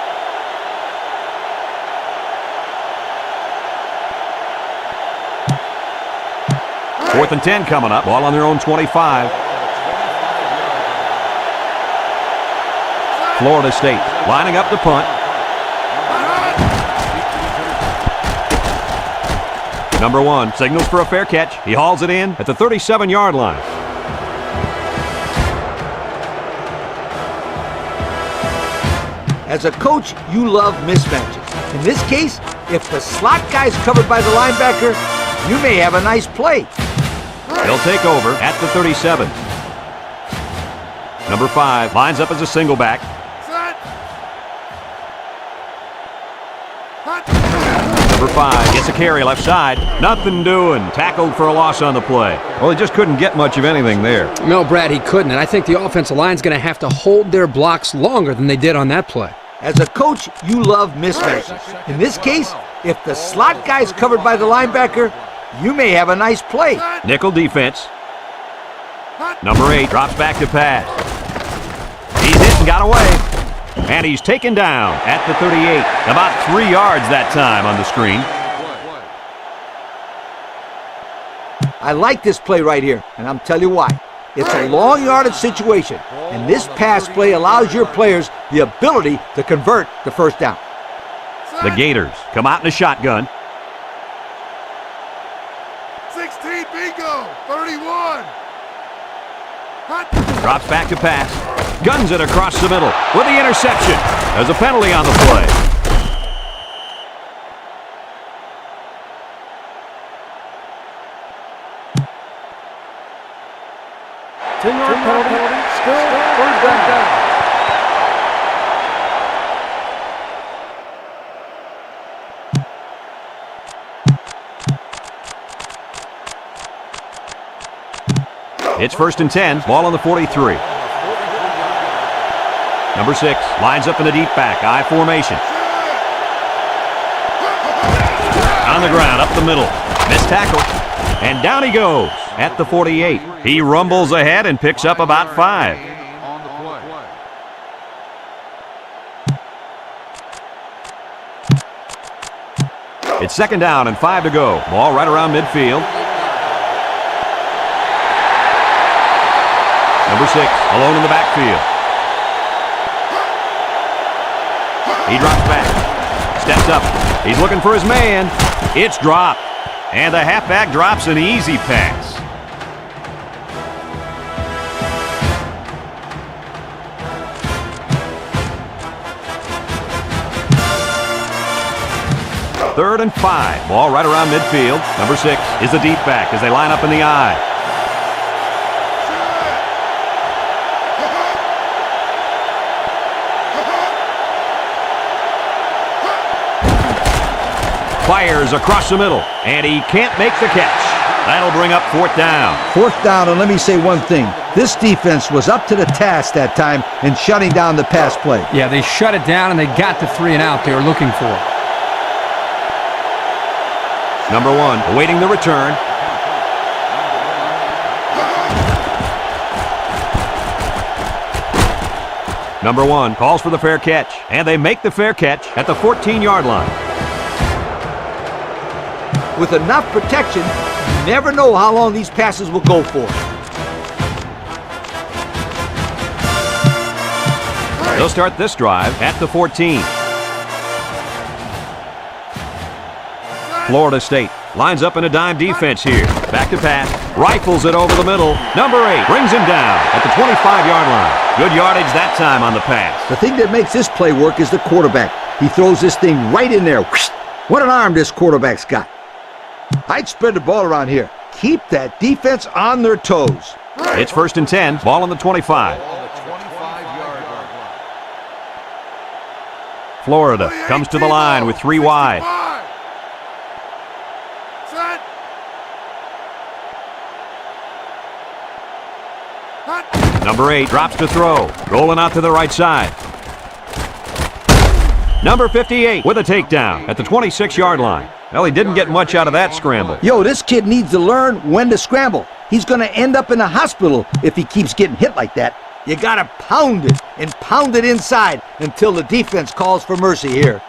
Fourth and 10 coming up. Ball on their own 25. Florida State lining up the punt. Number 1 signals for a fair catch. He hauls it in at the 37-yard line. As a coach, you love mismatches. In this case, if the slot guy's covered by the linebacker, you may have a nice play. They'll take over at the 37. Number 5 lines up as a single back. Number 5 gets a carry left side. Nothing doing. Tackled for a loss on the play. Well, he just couldn't get much of anything there. No, Brad, he couldn't. And I think the offensive line's going to have to hold their blocks longer than they did on that play. As a coach, you love mismatches. In this case, if the slot guy's covered by the linebacker, you may have a nice play. Nickel defense. Number 8 drops back to pass. He's hit and got away. And he's taken down at the 38. About 3 yards that time on the screen. I like this play right here, and I'm telling you why. It's a long yardage situation, and this pass play allows your players the ability to convert the first down. The Gators come out in a shotgun. 16, bingo, 31. Drops back to pass. Guns it across the middle with the interception. There's a penalty on the play. Ten-yard penalty, still 3rd down. It's 1st and 10, ball on the 43. Number 6 lines up in the deep back, I formation. On the ground, up the middle. Missed tackle. And down he goes at the 48. He rumbles ahead and picks up about 5. On the play. It's 2nd down and 5 to go. Ball right around midfield. Number 6 alone in the backfield. He drops back. Steps up. He's looking for his man. It's dropped. And the halfback drops an easy pass. Third and 5. Ball right around midfield. Number 6 is the deep back as they line up in the I. Fires across the middle, and he can't make the catch. That'll bring up 4th down. 4th down, and let me say one thing. This defense was up to the task that time in shutting down the pass play. Yeah, they shut it down, and they got the 3 and out they were looking for. Number 1 awaiting the return. Number 1 calls for the fair catch, and they make the fair catch at the 14-yard line. With enough protection, you never know how long these passes will go for. They'll start this drive at the 14. Florida State lines up in a dime defense here. Back to pass. Rifles it over the middle. Number 8 brings him down at the 25-yard line. Good yardage that time on the pass. The thing that makes this play work is the quarterback. He throws this thing right in there. What an arm this quarterback's got. I'd spread the ball around here. Keep that defense on their toes. It's 1st and 10. Ball on the 25. Florida comes to the line with 3 wide. Number 8 drops to throw. Rolling out to the right side. Number 58 with a takedown at the 26-yard line. Well, he didn't get much out of that scramble. Yo, this kid needs to learn when to scramble. He's going to end up in the hospital if he keeps getting hit like that. You got to pound it and pound it inside until the defense calls for mercy here.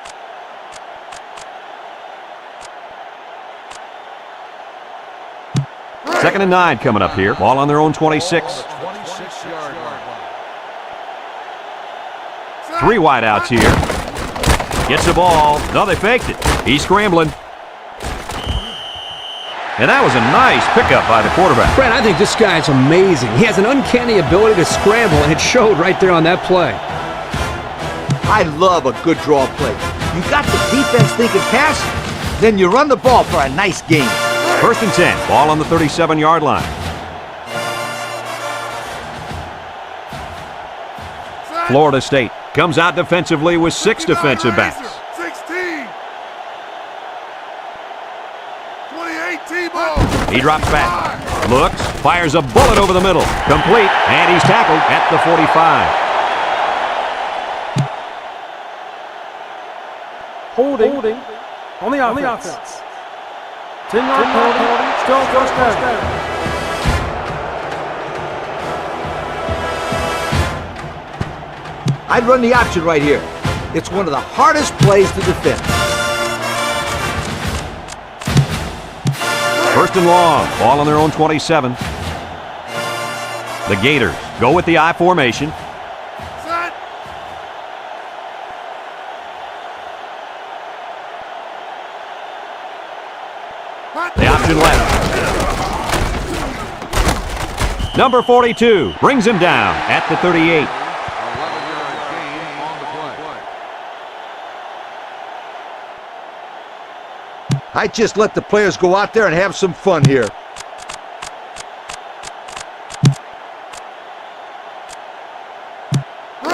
Second and 9 coming up here. Ball on their own 26. 26-yard line. 3 wide outs here. Gets the ball. No, they faked it. He's scrambling. And that was a nice pickup by the quarterback. Brad, I think this guy's amazing. He has an uncanny ability to scramble, and it showed right there on that play. I love a good draw play. You got the defense thinking pass, then you run the ball for a nice gain. 1st and 10. Ball on the 37-yard line. Florida State comes out defensively with 6 defensive backs. 16. 28 T-ball. He drops back, looks, fires a bullet over the middle, complete, and he's tackled at the 45. Holding on the offense. 10-yard penalty, still 1st down. I'd run the option right here. It's one of the hardest plays to defend. 1st and long, ball on their own 27. The Gators go with the I formation. Set. The option left. Number 42 brings him down at the 38. 11-yard gain on the play. I just let the players go out there and have some fun here.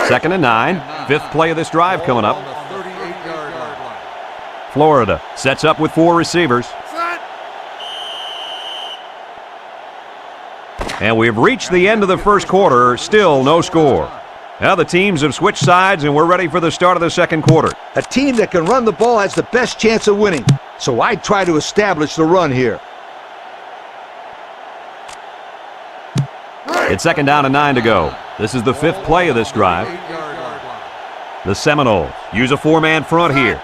Second and 9. 5th play of this drive coming up. On the 38-yard line. Florida sets up with 4 receivers. Set. And we've reached the end of the first quarter, still no score. Now the teams have switched sides, and we're ready for the start of the second quarter. A team that can run the ball has the best chance of winning, so I try to establish the run here. It's 2nd down and 9 to go. This is the 5th play of this drive. The Seminoles use a 4-man front here.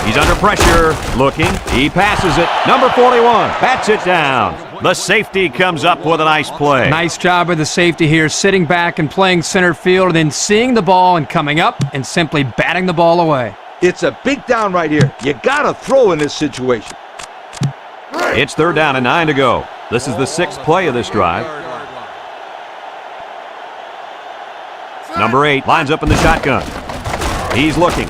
He's under pressure, looking, he passes it, number 41, bats it down. The safety comes up with a nice play. Nice job of the safety here, sitting back and playing center field, and then seeing the ball and coming up and simply batting the ball away. It's a big down right here. You gotta throw in this situation. It's 3rd down and 9 to go. This is the 6th play of this drive. Number 8 lines up in the shotgun. He's looking.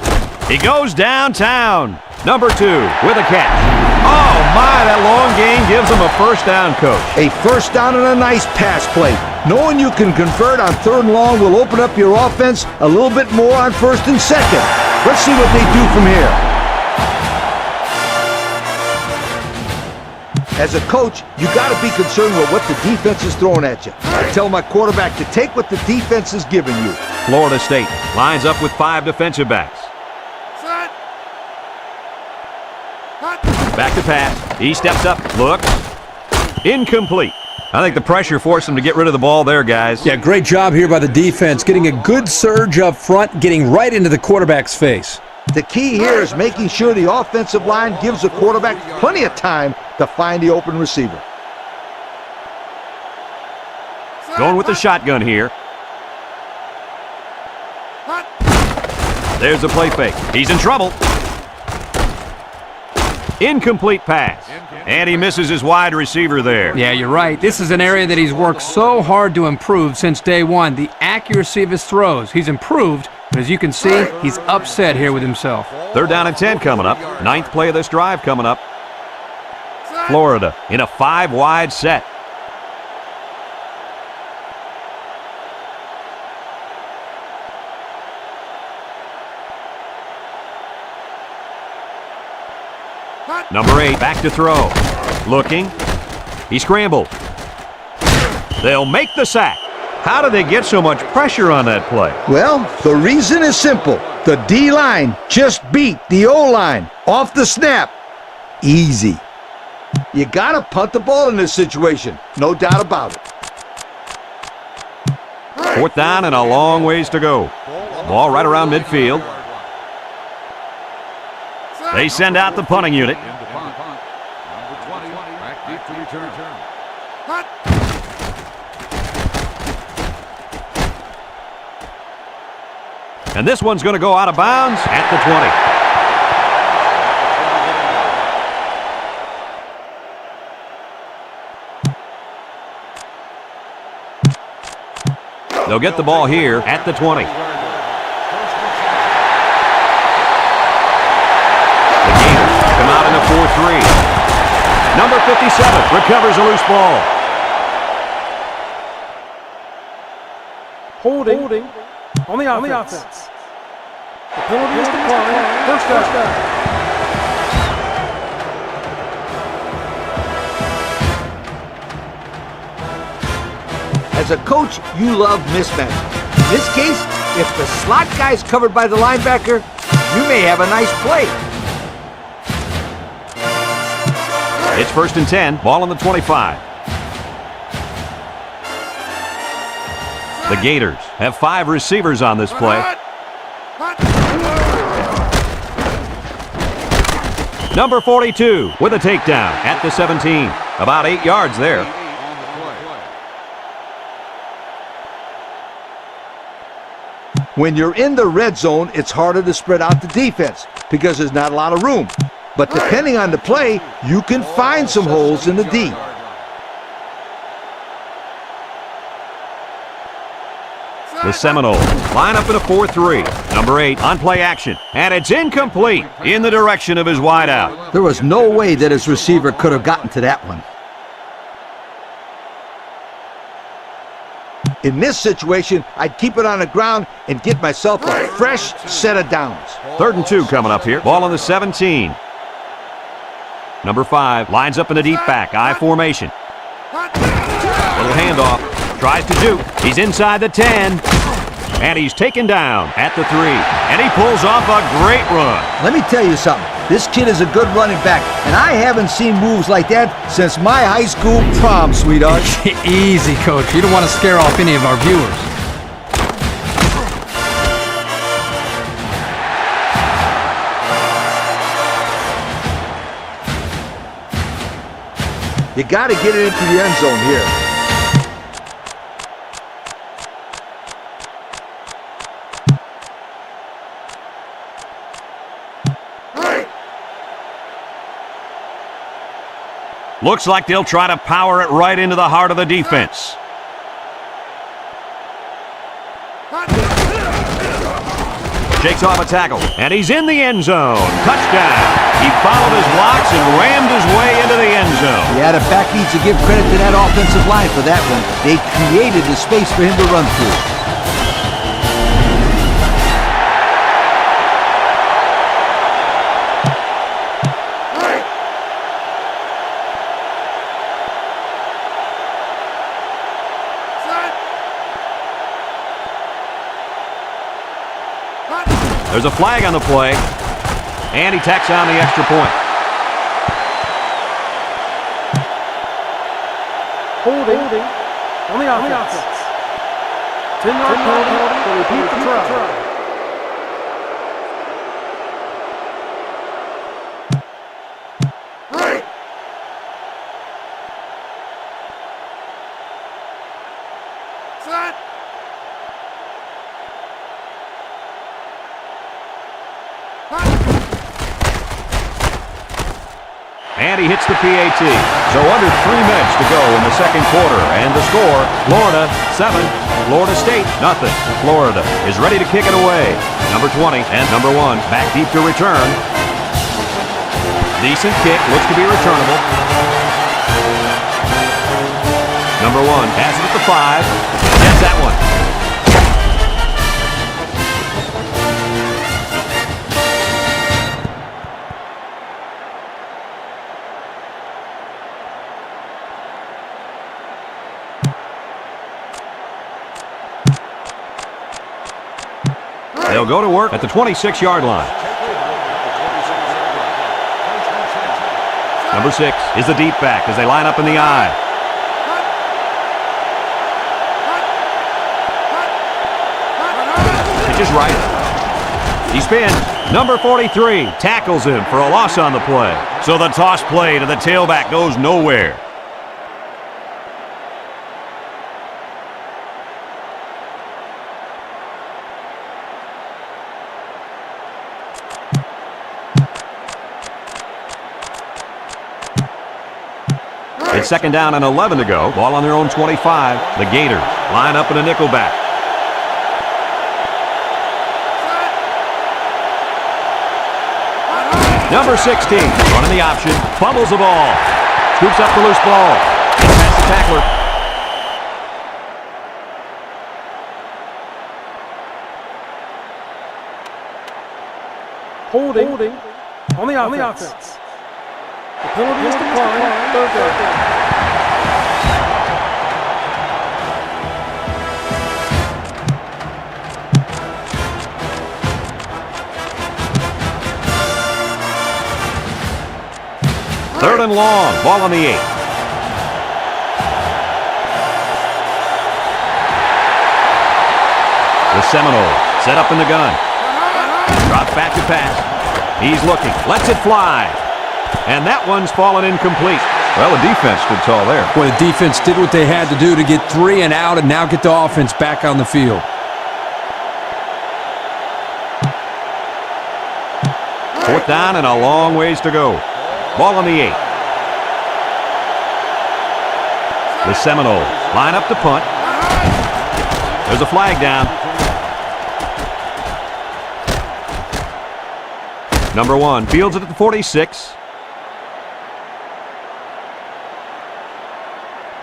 He goes downtown. Number 2 with a catch. Oh, my, that long gain gives him a first down, Coach. A first down and a nice pass play. Knowing you can convert on 3rd and long will open up your offense a little bit more on 1st and 2nd. Let's see what they do from here. As a coach, you got to be concerned with what the defense is throwing at you. I tell my quarterback to take what the defense is giving you. Florida State lines up with 5 defensive backs. Back to pass. He steps up. Look. Incomplete. I think the pressure forced him to get rid of the ball there, guys. Yeah, great job here by the defense, getting a good surge up front, getting right into the quarterback's face. The key here is making sure the offensive line gives the quarterback plenty of time to find the open receiver. Going with the shotgun here. There's the play fake. He's in trouble. Incomplete pass. And he misses his wide receiver there. Yeah, you're right. This is an area that he's worked so hard to improve since day one. The accuracy of his throws. He's improved, but as you can see, he's upset here with himself. 3rd down and 10 coming up. 9th play of this drive coming up. Florida in a 5-wide set. Number 8 back to throw. Looking. He scrambled. They'll make the sack. How did they get so much pressure on that play? Well, the reason is simple. The D-line just beat the O-line off the snap. Easy. You got to punt the ball in this situation. No doubt about it. 4th down and a long ways to go. Ball right around midfield. They send out the punting unit. Number 20, back deep to return. And this one's going to go out of bounds at the 20. They'll get the ball here at the 20. The Gators come out in a 4-3. Number 57 recovers a loose ball. Holding on the offense. The penalty is declined. First down. As a coach, you love mismatches. In this case, if the slot guy is covered by the linebacker, you may have a nice play. It's 1st and 10, ball on the 25. The Gators have 5 receivers on this play. Number 42 with a takedown at the 17. About 8 yards there. When you're in the red zone, it's harder to spread out the defense because there's not a lot of room. But depending on the play, you can find some holes in the D. The Seminoles line up in a 4-3. Number 8 on play action. And it's incomplete in the direction of his wideout. There was no way that his receiver could have gotten to that one. In this situation, I'd keep it on the ground and get myself a fresh set of downs. 3rd and 2 coming up here. Ball on the 17. Number 5 lines up in a deep back, I formation. Little handoff. Tries to juke. He's inside the 10. And he's taken down at the 3. And he pulls off a great run. Let me tell you something. This kid is a good running back, and I haven't seen moves like that since my high school prom, sweetheart. Easy, Coach. You don't want to scare off any of our viewers. You got to get it into the end zone here. Looks like they'll try to power it right into the heart of the defense. Shakes off a tackle, and he's in the end zone. Touchdown. He followed his blocks and rammed his way into the end zone. Yeah, the back needs to give credit to that offensive line for that one. They created the space for him to run through. There's a flag on the play, and he tacks on the extra point. Holding on the offense. 10-yard penalty to repeat the try. And he hits the PAT. So under 3 minutes to go in the second quarter. And the score, Florida 7, Florida State nothing. Florida is ready to kick it away. Number 20 and number 1 back deep to return. Decent kick, looks to be returnable. Number 1 has it at the 5. Gets that one. They'll go to work at the 26-yard line. Number 6 is the deep back as they line up in the I. Pitch is right. He spins. Number 43 tackles him for a loss on the play. So the toss play to the tailback goes nowhere. It's second down and 11 to go. Ball on their own 25. The Gators line up in a nickel back. Number 16 running the option. Fumbles the ball. Scoops up the loose ball. Gets past the tackler. Holding on the offense. The penalty is declined. Third down. Third and long. Ball on the 8. The Seminoles set up in the gun. Drops back to pass. He's looking. Lets it fly. And that one's fallen incomplete. Well, the defense stood tall there. Well, the defense did what they had to do to get 3 and out and now get the offense back on the field. Fourth down and a long ways to go. Ball on the 8. The Seminoles line up to punt. There's a flag down. Number 1 fields it at the 46.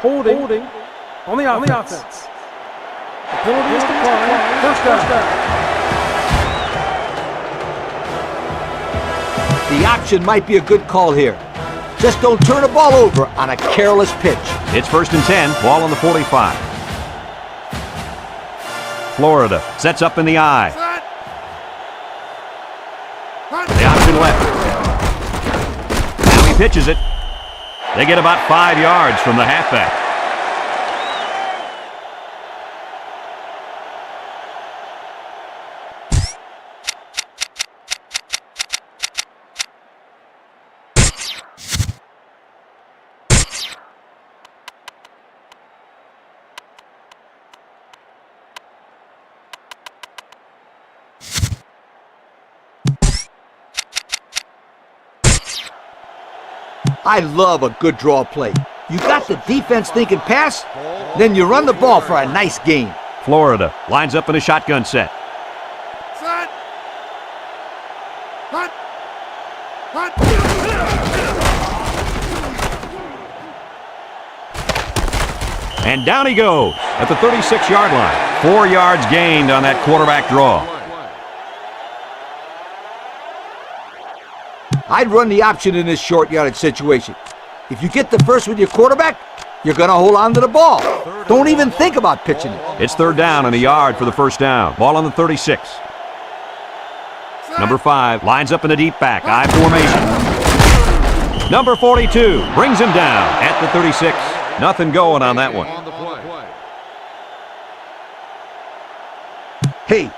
Holding on the offense. The penalty is declined. First down. The option might be a good call here. Just don't turn the ball over on a careless pitch. It's 1st and 10, ball on the 45. Florida sets up in the I. The option left. Now he pitches it. They get about 5 yards from the halfback. I love a good draw play. You got the defense thinking pass, then you run the ball for a nice gain. Florida lines up in a shotgun set. Set. Hut. Hut. And down he goes at the 36-yard line. 4 yards gained on that quarterback draw. I'd run the option in this short yardage situation. If you get the first with your quarterback, you're going to hold on to the ball. Don't even think about pitching it. It's 3rd down and a yard for the first down. Ball on the 36. Number 5 lines up in the deep back. I formation. Number 42 brings him down at the 36. Nothing going on that one. Hey,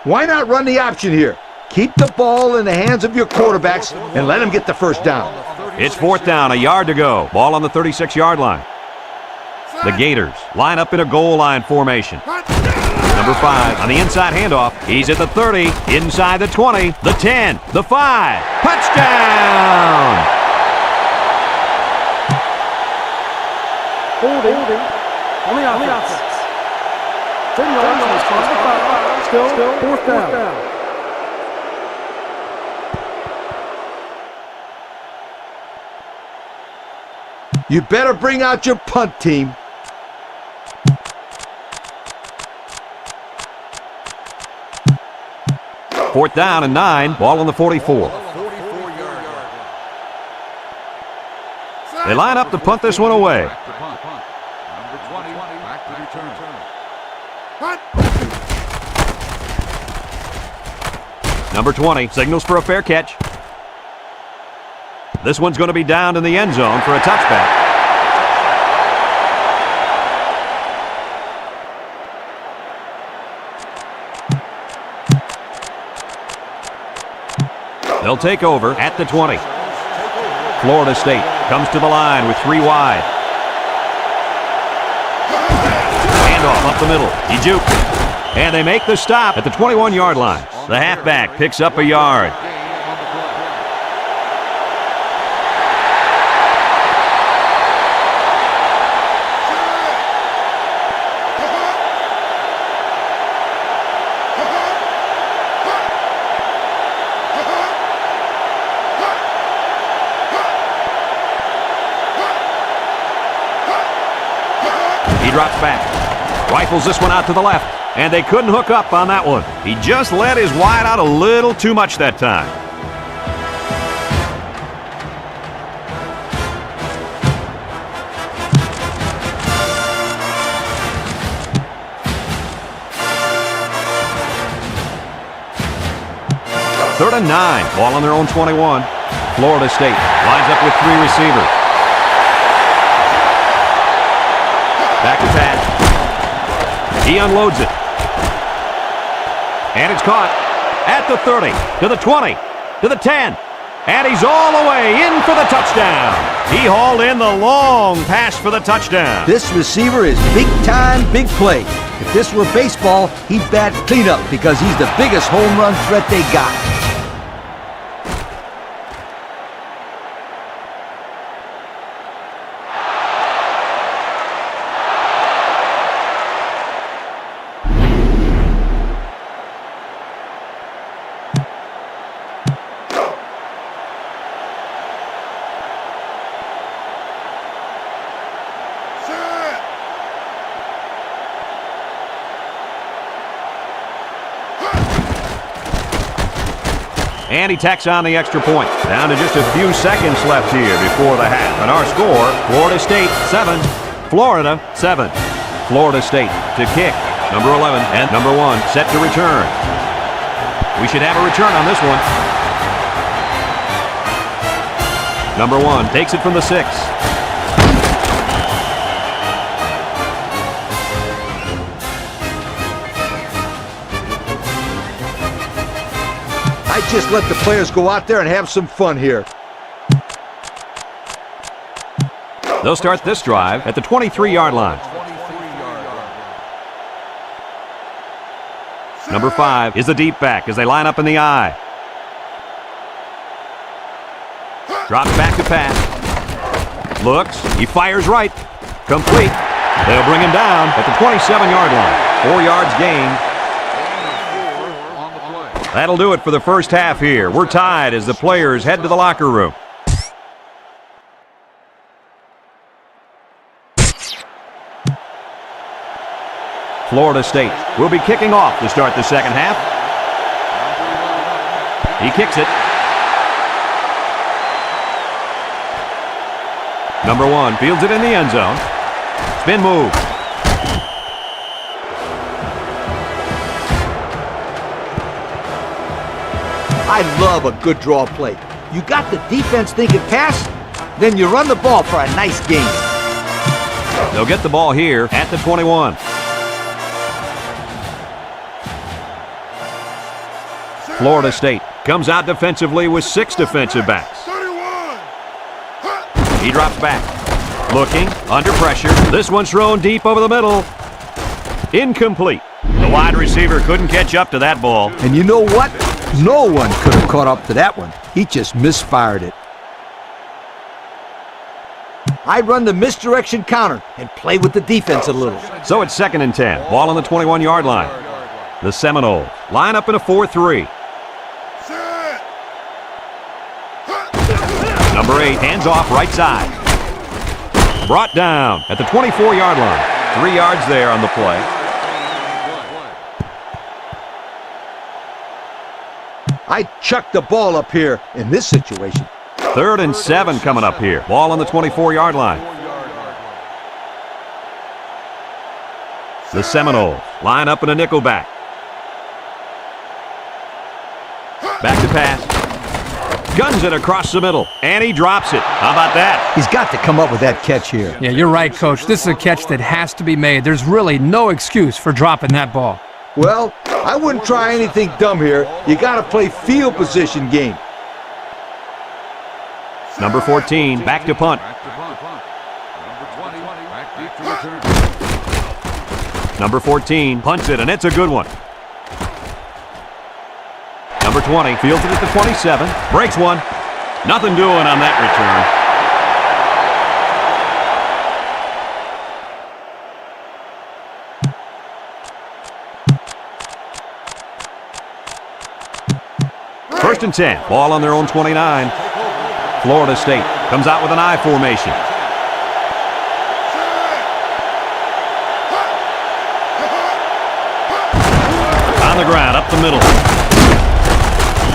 why not run the option here? Keep the ball in the hands of your quarterbacks and let them get the first down. It's 4th down, a yard to go. Ball on the 36-yard line. The Gators line up in a goal line formation. Number 5 on the inside handoff. He's at the 30, inside the 20, the 10, the 5. Touchdown! Holding. On the offense. 10 yards. Still 4th down. You better bring out your punt team. Fourth down and 9. Ball on the 44. They line up to punt this one away. Number 20, back to return. Number 20 signals for a fair catch. This one's going to be down in the end zone for a touchback. They'll take over at the 20. Florida State comes to the line with 3 wide. Handoff up the middle. He juked. And they make the stop at the 21-yard line. The halfback picks up a yard. He drops back, rifles this one out to the left, and they couldn't hook up on that one. He just let his wide out a little too much that time. Third and 9, ball on their own 21. Florida State lines up with 3 receivers. Back to Pat. He unloads it. And it's caught at the 30, to the 20, to the 10. And he's all the way in for the touchdown. He hauled in the long pass for the touchdown. This receiver is big time, big play. If this were baseball, he'd bat cleanup because he's the biggest home run threat they got. And he tacks on the extra point. Down to just a few seconds left here before the half. And our score, Florida State 7, Florida, 7. Florida State to kick. Number 11 and number 1 set to return. We should have a return on this one. Number 1 takes it from the 6. I just let the players go out there and have some fun here. They'll start this drive at the 23-yard line. Number 5 is the deep back as they line up in the I. Drops back to pass. Looks. He fires right. Complete. They'll bring him down at the 27-yard line. 4 yards gained. That'll do it for the first half here. We're tied as the players head to the locker room. Florida State will be kicking off to start the second half. He kicks it. Number 1 fields it in the end zone. Spin move. I love a good draw play. You got the defense thinking pass, then you run the ball for a nice gain. They'll get the ball here at the 21. Florida State comes out defensively with 6 defensive backs. He drops back. Looking, under pressure. This one's thrown deep over the middle. Incomplete. The wide receiver couldn't catch up to that ball. And you know what? No one could have caught up to that one. He just misfired it. I run the misdirection counter and play with the defense a little. So it's 2nd and 10. Ball on the 21-yard line. The Seminoles line up in a 4-3. Number 8 hands off right side. Brought down at the 24-yard line. 3 yards there on the play. I chucked the ball up here in this situation. 3rd and 7 coming up here. Ball on the 24-yard line. The Seminoles line up in a nickel back. Back to pass. Guns it across the middle, and he drops it. How about that? He's got to come up with that catch here. Yeah, you're right, Coach. This is a catch that has to be made. There's really no excuse for dropping that ball. Well, I wouldn't try anything dumb here. You got to play field position game. Number 14, back to punt. Number 14 punts it, and it's a good one. Number 20 fields it at the 27. Breaks one. Nothing doing on that return. 1st and 10. Ball on their own 29. Florida State comes out with an I formation. On the ground, up the middle.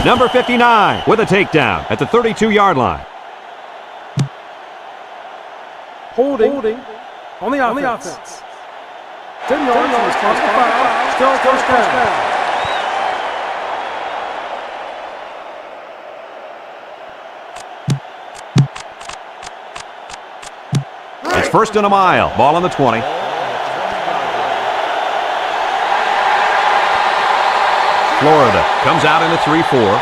Number 59 with a takedown at the 32-yard line. Holding on the offense. 10 yards on responsible foul. Still first down. It's 1st and a mile. Ball on the 20. Florida comes out in a 3-4.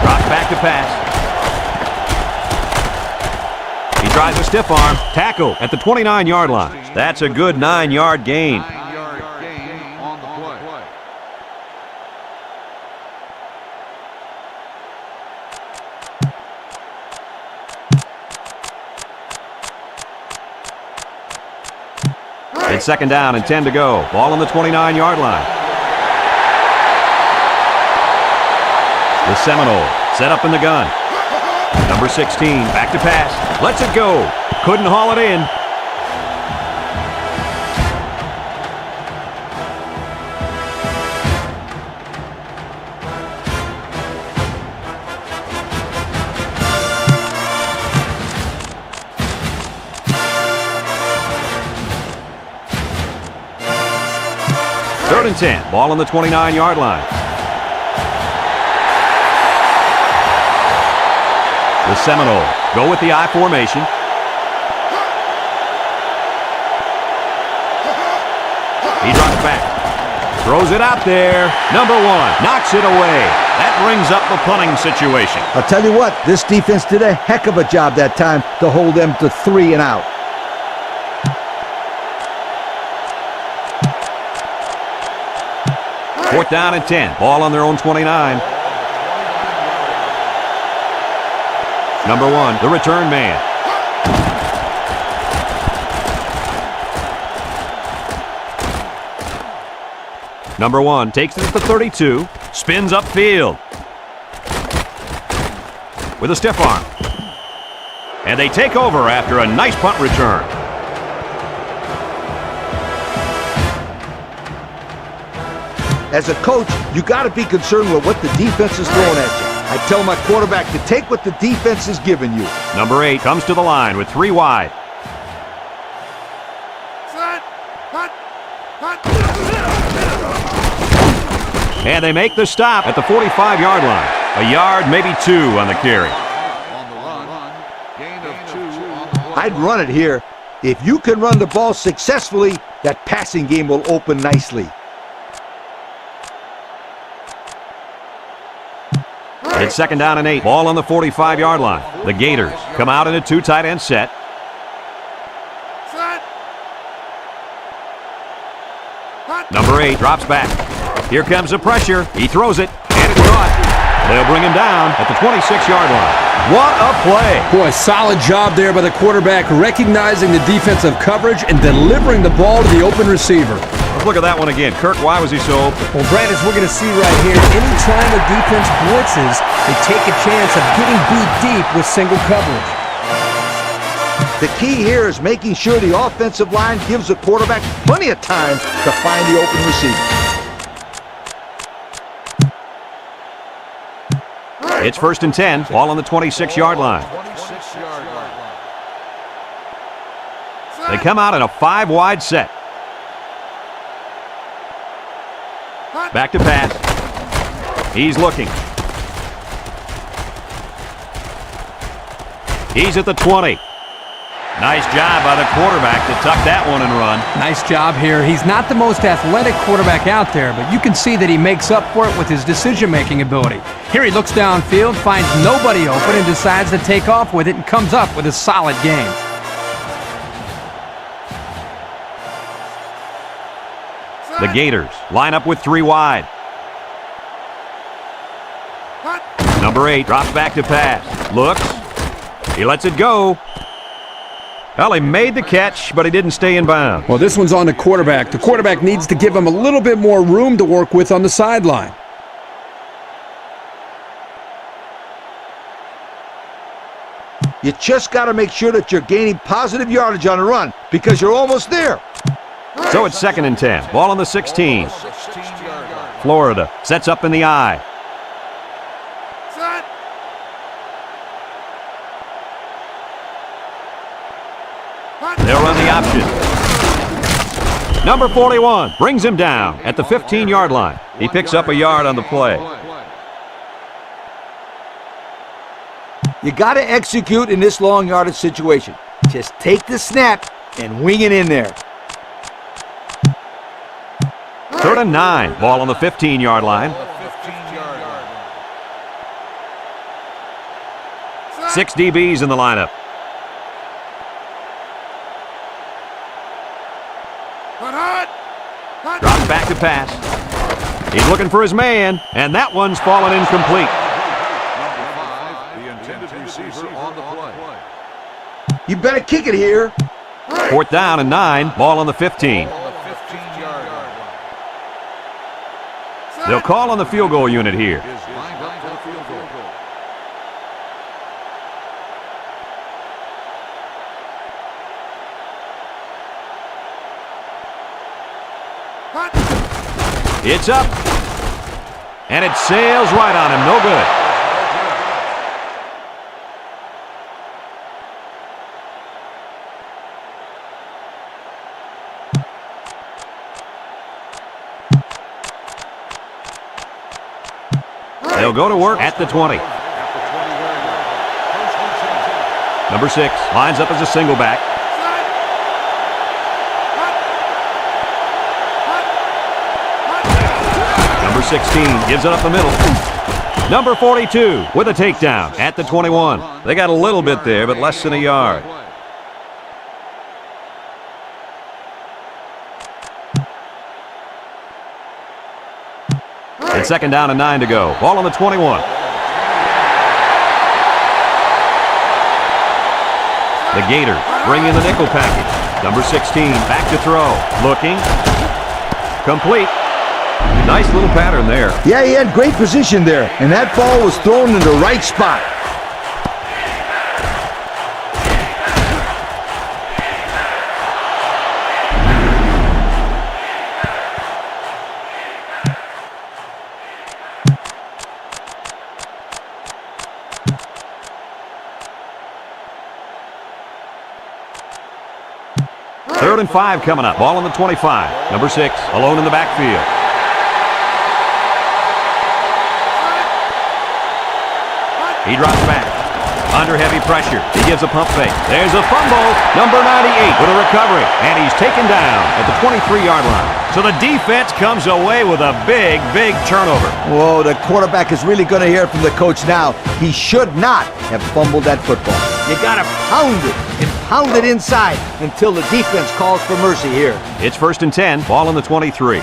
Drops back to pass. He tries a stiff arm. Tackle at the 29-yard line. That's a good 9-yard gain. On the play. It's 2nd down and 10 to go. Ball on the 29-yard line. The Seminoles set up in the gun. Number 16 back to pass. Lets it go. Couldn't haul it in. 3rd and 10. Ball on the 29-yard line. The Seminoles go with the I formation. He drops back. Throws it out there. Number 1 knocks it away. That brings up the punting situation. I'll tell you what, this defense did a heck of a job that time to hold them to 3 and out. Fourth down and 10. Ball on their own 29. Number 1, the return man. Number 1 takes it at the 32, spins upfield with a stiff arm. And they take over after a nice punt return. As a coach, you got to be concerned with what the defense is throwing at you. I tell my quarterback to take what the defense is giving you. Number 8 comes to the line with 3 wide. And they make the stop at the 45-yard line. A yard, maybe 2 on the carry. On the run, gain of 2 on the play. I'd run it here. If you can run the ball successfully, that passing game will open nicely. It's 2nd down and 8. Ball on the 45-yard line. The Gators come out in a 2 tight end set. Number 8 drops back. Here comes the pressure. He throws it, and it's caught. They'll bring him down at the 26-yard line. What a play. Boy, solid job there by the quarterback, recognizing the defensive coverage and delivering the ball to the open receiver. Let's look at that one again. Kirk, why was he so open? Well, Brad, as we're going to see right here, anytime a defense blitzes, they take a chance of getting beat deep with single coverage. The key here is making sure the offensive line gives the quarterback plenty of time to find the open receiver. It's 1st and 10. Ball on the 26-yard line. 26-yard line. They come out in a 5 wide set. Back to pass. He's looking. He's at the 20. Nice job by the quarterback to tuck that one and run. Nice job here. He's not the most athletic quarterback out there, but you can see that he makes up for it with his decision-making ability. Here he looks downfield, finds nobody open, and decides to take off with it and comes up with a solid game. The Gators line up with 3 wide. Number 8 drops back to pass. Looks. He lets it go. Well, he made the catch, but he didn't stay in bounds. Well, this one's on the quarterback. The quarterback needs to give him a little bit more room to work with on the sideline. You just got to make sure that you're gaining positive yardage on the run because you're almost there. So it's 2nd and 10. Ball on the 16. Florida sets up in the I. They'll run the option. Number 41 brings him down at the 15-yard line. He picks up a yard on the play. You got to execute in this long yardage situation. Just take the snap and wing it in there. 3rd and 9. Ball on the 15-yard line. 6 DBs in the lineup. Drops back to pass. He's looking for his man, and that one's fallen incomplete. The intended receiver on the play. You better kick it here. 4th down and 9. Ball on the 15. They'll call on the field goal unit here. Is lined up for the field goal. It's up. And it sails right on him. No good. They'll go to work at the 20. Number 6 lines up as a single back. Number 16 gives it up the middle. Number 42 with a takedown at the 21. They got a little bit there, but less than a yard. It's second down and 9 to go. Ball on the 21. The Gators bring in the nickel package. Number 16 back to throw. Looking. Complete. Nice little pattern there. Yeah, he had great position there, and that ball was thrown in the right spot. Third and 5 coming up. Ball on the 25. Number 6 alone in the backfield. He drops back. Under heavy pressure. He gives a pump fake. There's a fumble. Number 98 with a recovery. And he's taken down at the 23-yard line. So the defense comes away with a big, big turnover. Whoa, the quarterback is really going to hear from the coach now. He should not have fumbled that football. You got to pound it and pound it inside until the defense calls for mercy here. It's first and 10. Ball on the 23.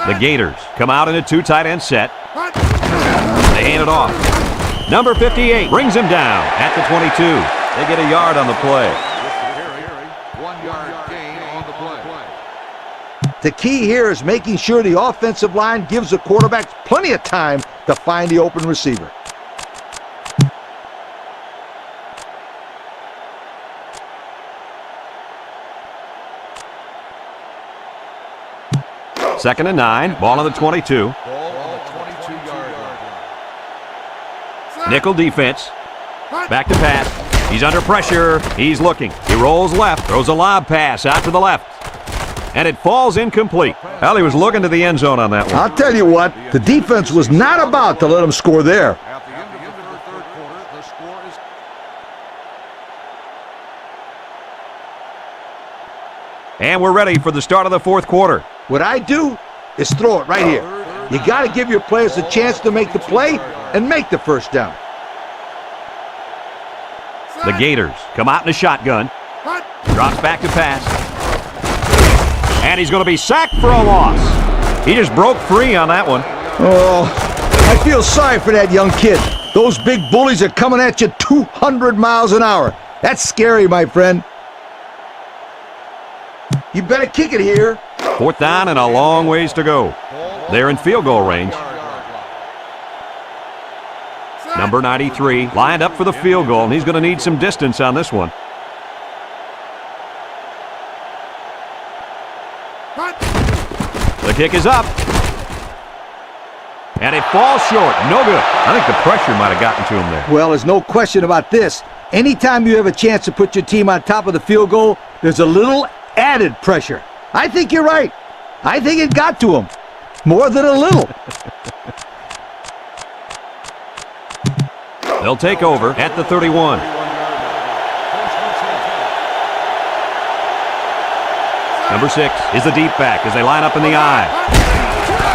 The Gators come out in a 2 tight end set. They hand it off. Number 58 brings him down at the 22. They get a yard on the play. 1 yard gain on the play. The key here is making sure the offensive line gives the quarterback plenty of time to find the open receiver. Second and 9. Ball on the 22. Nickel defense. Back to pass. He's under pressure. He's looking. He rolls left. Throws a lob pass out to the left. And it falls incomplete. Well, he was looking to the end zone on that one. I'll tell you what, the defense was not about to let him score there. At the end of the third quarter, the score is... And we're ready for the start of the fourth quarter. What I do is throw it right here. You got to give your players a chance to make the play and make the first down. The Gators come out in a shotgun. Drops back to pass. And he's going to be sacked for a loss. He just broke free on that one. Oh, I feel sorry for that young kid. Those big bullies are coming at you 200 miles an hour. That's scary, my friend. You better kick it here. Fourth down and a long ways to go. They're in field goal range. Number 93 lined up for the field goal, and he's going to need some distance on this one. The kick is up. And it falls short. No good. I think the pressure might have gotten to him there. Well, there's no question about this. Anytime you have a chance to put your team on top of the field goal, there's a little added pressure. I think you're right. I think it got to him. More than a little. They'll take over at the 31. Number 6 is the deep back as they line up in the I.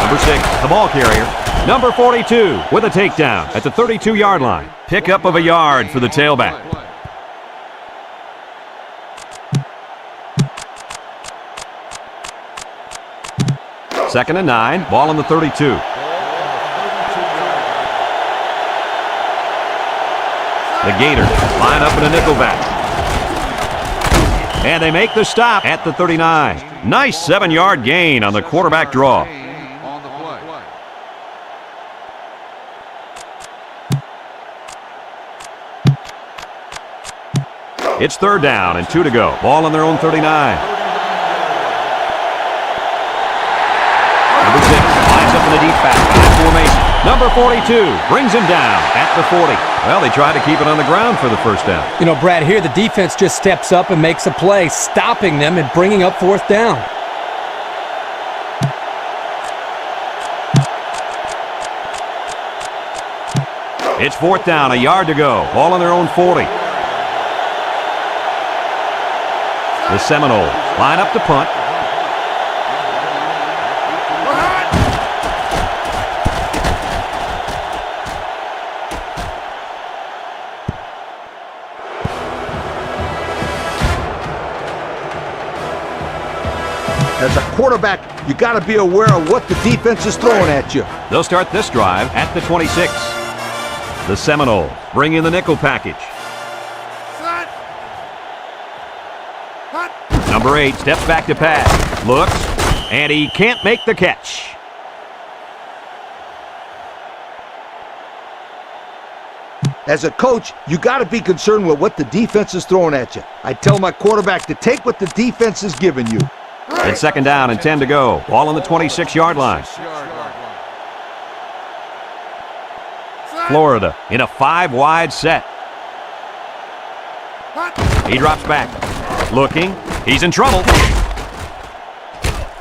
Number 6, the ball carrier. Number 42 with a takedown at the 32-yard line. Pickup of a yard for the tailback. Second and 9, ball on the 32. The Gators line up in a nickel back. And they make the stop at the 39. Nice 7-yard gain on the quarterback draw. It's third down and 2 to go. Ball on their own 39. Number 6 lines up in the deep back. Formation. Number 42 brings him down at the 40. Well, they tried to keep it on the ground for the first down. You know, Brad, here the defense just steps up and makes a play, stopping them and bringing up fourth down. It's 4th down, a yard to go. Ball on their own 40. The Seminoles line up to punt. As a quarterback, you got to be aware of what the defense is throwing at you. They'll start this drive at the 26. The Seminoles bring in the nickel package. Number 8 steps back to pass. Looks, and he can't make the catch. As a coach, you got to be concerned with what the defense is throwing at you. I tell my quarterback to take what the defense is giving you. It's 2nd down and 10 to go. Ball on the 26-yard line. Florida in a 5-wide set. He drops back. Looking. He's in trouble.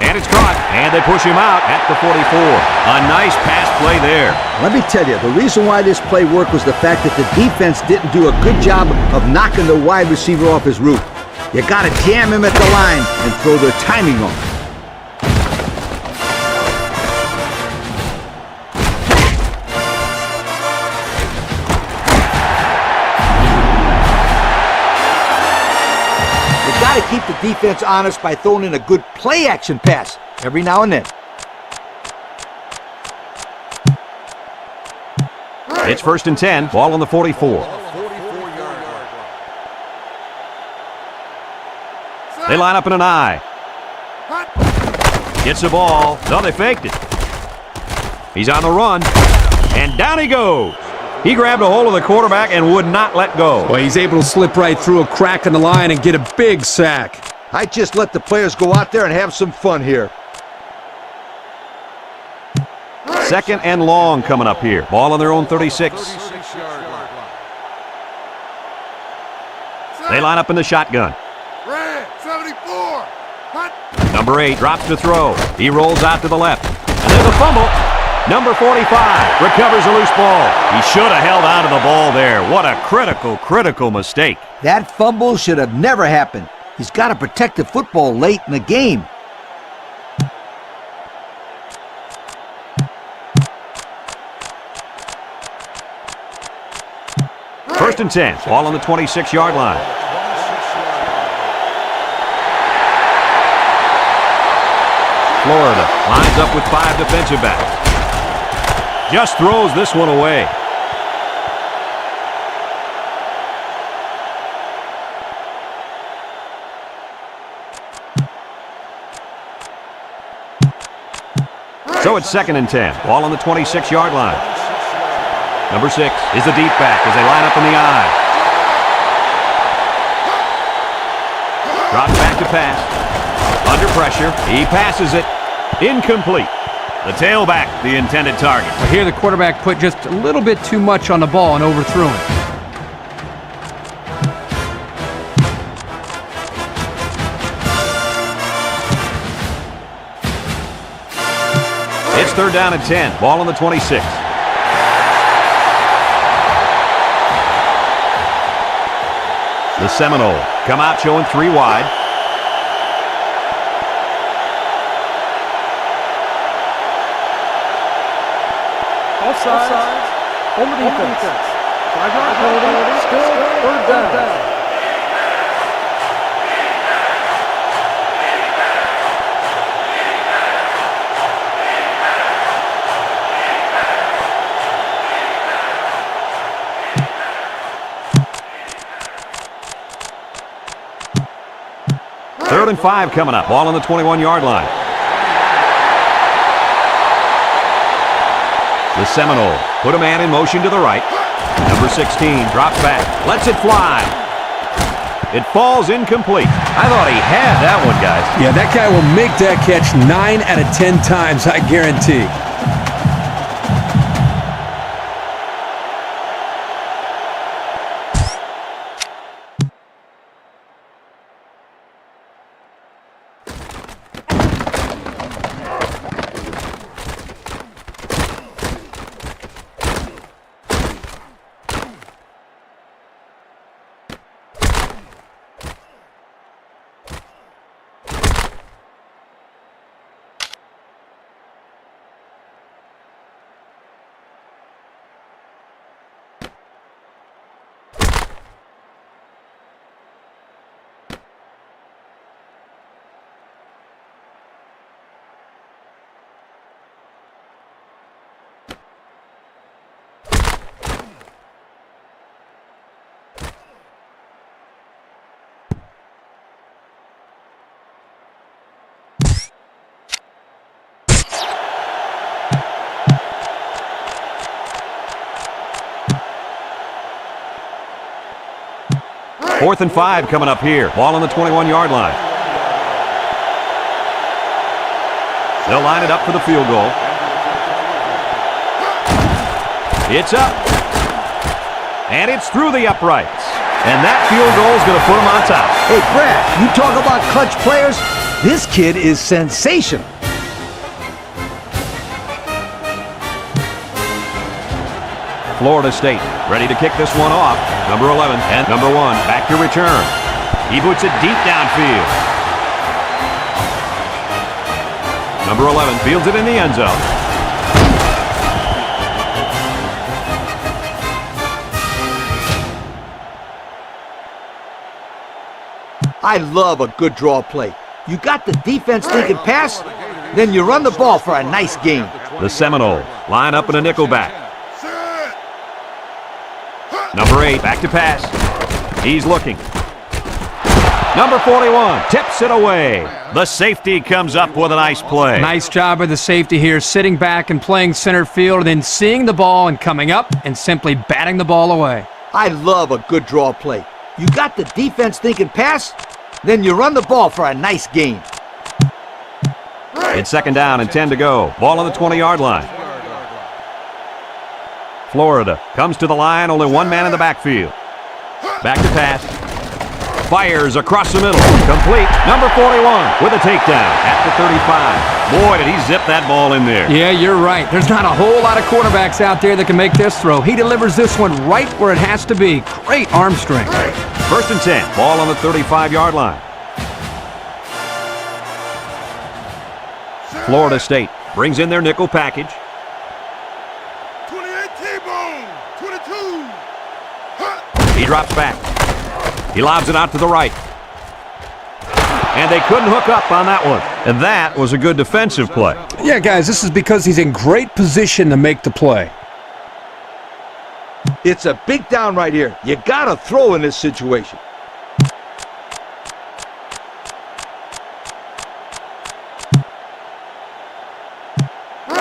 And it's caught. And they push him out at the 44. A nice pass play there. Let me tell you, the reason why this play worked was the fact that the defense didn't do a good job of knocking the wide receiver off his route. You got to jam him at the line and throw their timing off. You got to keep the defense honest by throwing in a good play-action pass every now and then. It's 1st and 10. Ball on the 44. They line up in an I. Gets the ball. No, they faked it. He's on the run. And down he goes. He grabbed a hold of the quarterback and would not let go. Well, he's able to slip right through a crack in the line and get a big sack. I just let the players go out there and have some fun here. 2nd and long coming up here. Ball on their own 36. They line up in the shotgun. Number 8 drops to throw. He rolls out to the left. And there's a fumble. Number 45 recovers a loose ball. He should have held on to the ball there. What a critical mistake. That fumble should have never happened. He's got to protect the football late in the game. First and 10. Ball on the 26-yard line. Florida lines up with 5 defensive backs. Just throws this one away. So it's 2nd and 10. Ball on the 26-yard line. Number 6 is the deep back as they line up in the I. Drops back to pass. Under pressure. He passes it. Incomplete. The tailback, the intended target. Well, here the quarterback put just a little bit too much on the ball and overthrew him. It's 3rd down and 10. Ball on the 26. The Seminoles come out showing 3 wide. Offsides. Home defense. 5-yard penalty. Still 3rd down. Third and 5 coming up. Ball on the 21-yard line. The Seminoles put a man in motion to the right. Number 16 drops back, lets it fly. It falls incomplete. I thought he had that one, guys. Yeah, that guy will make that catch 9 out of 10 times, I guarantee. 4th and 5 coming up here. Ball on the 21-yard line. They'll line it up for the field goal. It's up. And it's through the uprights. And that field goal is going to put them on top. Hey, Brad, you talk about clutch players? This kid is sensational. Florida State ready to kick this one off. Number 11 and number 1 back to return. He boots it deep downfield. Number 11 fields it in the end zone. I love a good draw play. You got the defense thinking pass, then you run the ball for a nice gain. The Seminoles line up in a nickel back. Number 8 back to pass. He's looking. Number 41 tips it away. The safety comes up with a nice play. Nice job of the safety here, sitting back and playing center field, and then seeing the ball and coming up and simply batting the ball away. I love a good draw play. You got the defense thinking pass, then you run the ball for a nice gain. It's 2nd down and 10 to go. Ball on the 20-yard line. Florida comes to the line, only one man in the backfield. Back to pass. Fires across the middle. Complete. Number 41 with a takedown at the 35. Boy, did he zip that ball in there. Yeah, you're right. There's not a whole lot of quarterbacks out there that can make this throw. He delivers this one right where it has to be. Great arm strength. 1st and 10. Ball on the 35-yard line. Florida State brings in their nickel package. 28 T-bone, 22. He drops back. He lobs it out to the right. And they couldn't hook up on that one. And that was a good defensive play. Yeah, guys, this is because he's in great position to make the play. It's a big down right here. You got to throw in this situation.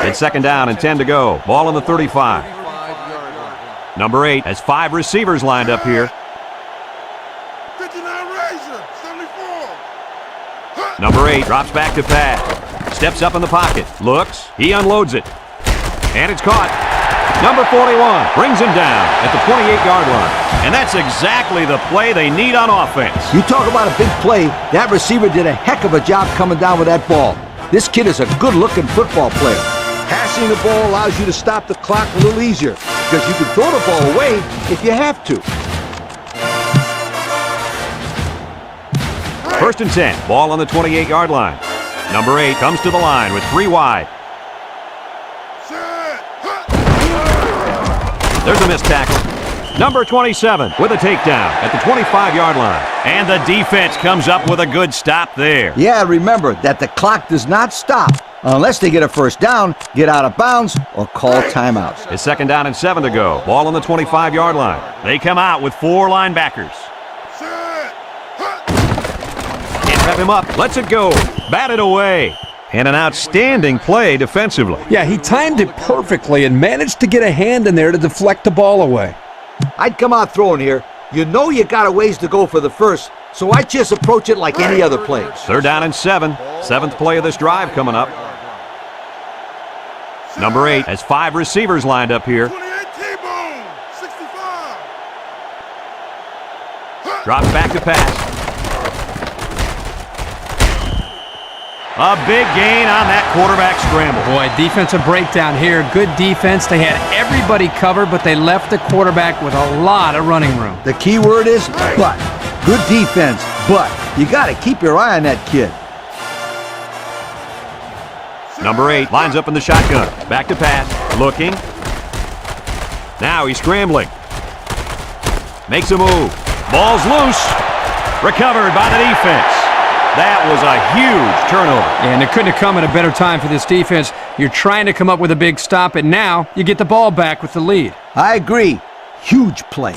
It's 2nd down and 10 to go. Ball on the 35. Number 8 has 5 receivers lined up here. 59 Razor, 74. Number 8 drops back to pass. Steps up in the pocket. Looks. He unloads it. And it's caught. Number 41 brings him down at the 28-yard line. And that's exactly the play they need on offense. You talk about a big play. That receiver did a heck of a job coming down with that ball. This kid is a good-looking football player. Passing the ball allows you to stop the clock a little easier because you can throw the ball away if you have to. 1st and 10. Ball on the 28-yard line. Number 8 comes to the line with 3 wide. There's a missed tackle. Number 27 with a takedown at the 25-yard line. And the defense comes up with a good stop there. Yeah, remember that the clock does not stop unless they get a first down, get out of bounds, or call timeouts. It's 2nd down and 7 to go. Ball on the 25-yard line. They come out with 4 linebackers. Can't wrap him up. Lets it go. Batted away. And an outstanding play defensively. Yeah, he timed it perfectly and managed to get a hand in there to deflect the ball away. I'd come out throwing here. You know you got a ways to go for the first, so I just approach it like any other play. 3rd down and 7. 7th play of this drive coming up. Number 8 has 5 receivers lined up here. 28 T-bone, 65. Drops back to pass. A big gain on that quarterback scramble. Boy, defensive breakdown here. Good defense. They had everybody covered, but they left the quarterback with a lot of running room. The key word is but. Good defense, but you got to keep your eye on that kid. Number 8 lines up in the shotgun. Back to pass. Looking. Now he's scrambling. Makes a move. Ball's loose. Recovered by the defense. That was a huge turnover. And it couldn't have come at a better time for this defense. You're trying to come up with a big stop, and now you get the ball back with the lead. I agree. Huge play.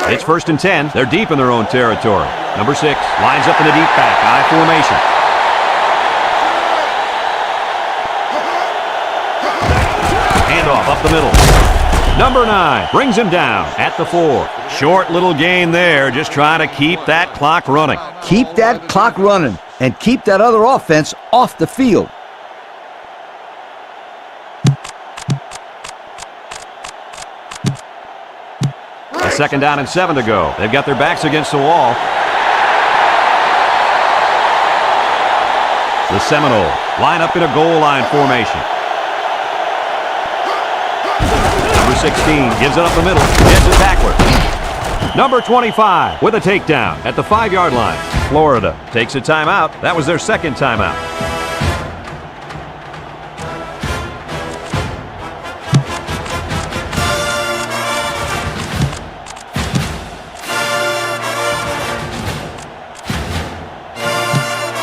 It's 1st and 10. They're deep in their own territory. Number 6 lines up in the deep back. I formation. up the middle. Number 9 brings him down at the 4. Short little gain there, just trying to keep that clock running. Keep that clock running and keep that other offense off the field. A 2nd down and 7 to go. They've got their backs against the wall. The Seminoles line up in a goal line formation. Number 16 gives it up the middle. Gets it backward. Number 25 with a takedown at the 5-yard line. Florida takes a timeout. That was their 2nd timeout.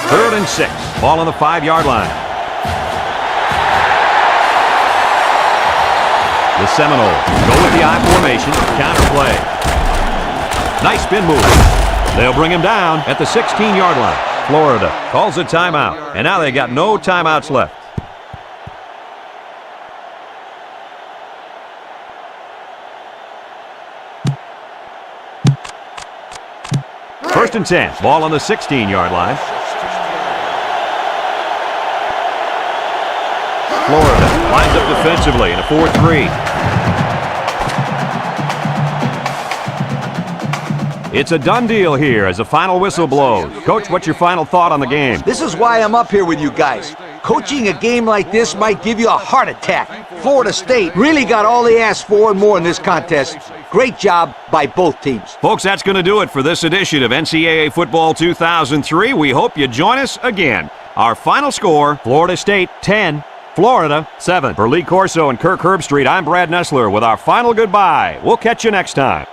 Third and 6. Ball on the 5-yard line. The Seminoles go with the I formation. Counter play. Nice spin move. They'll bring him down at the 16-yard line. Florida calls a timeout. And now they got no timeouts left. First and 10. Ball on the 16-yard line. Florida lines up defensively in a 4-3. It's a done deal here as the final whistle blows. Coach, what's your final thought on the game? This is why I'm up here with you guys. Coaching a game like this might give you a heart attack. Florida State really got all they asked for and more in this contest. Great job by both teams. Folks, that's going to do it for this edition of NCAA Football 2003. We hope you join us again. Our final score, Florida State 10, Florida 7. For Lee Corso and Kirk Herbstreit, I'm Brad Nessler with our final goodbye. We'll catch you next time.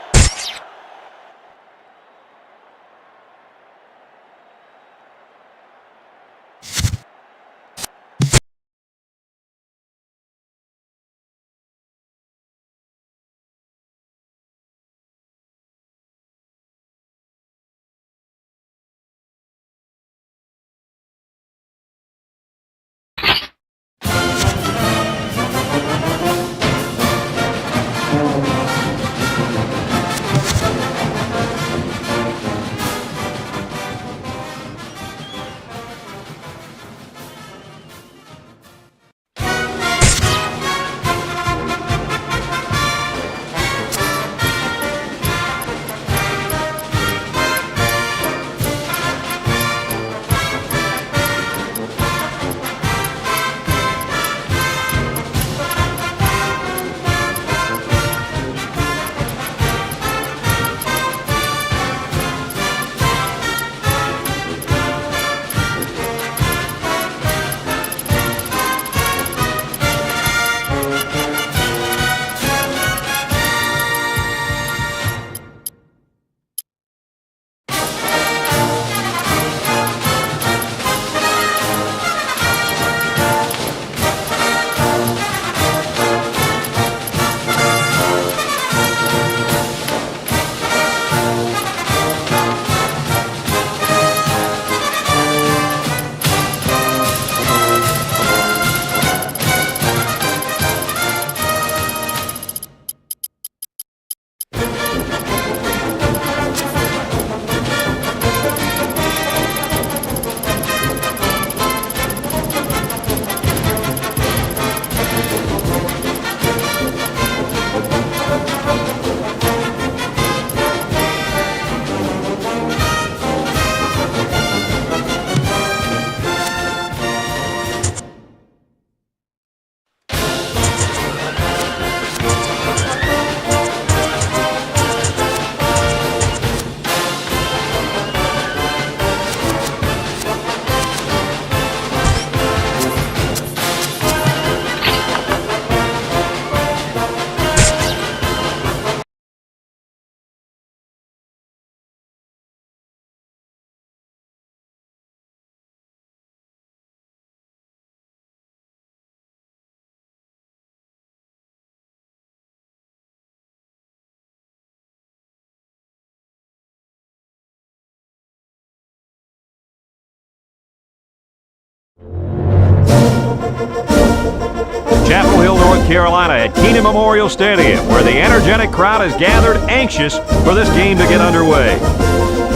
Carolina at Kenan Memorial Stadium, where the energetic crowd has gathered anxious for this game to get underway.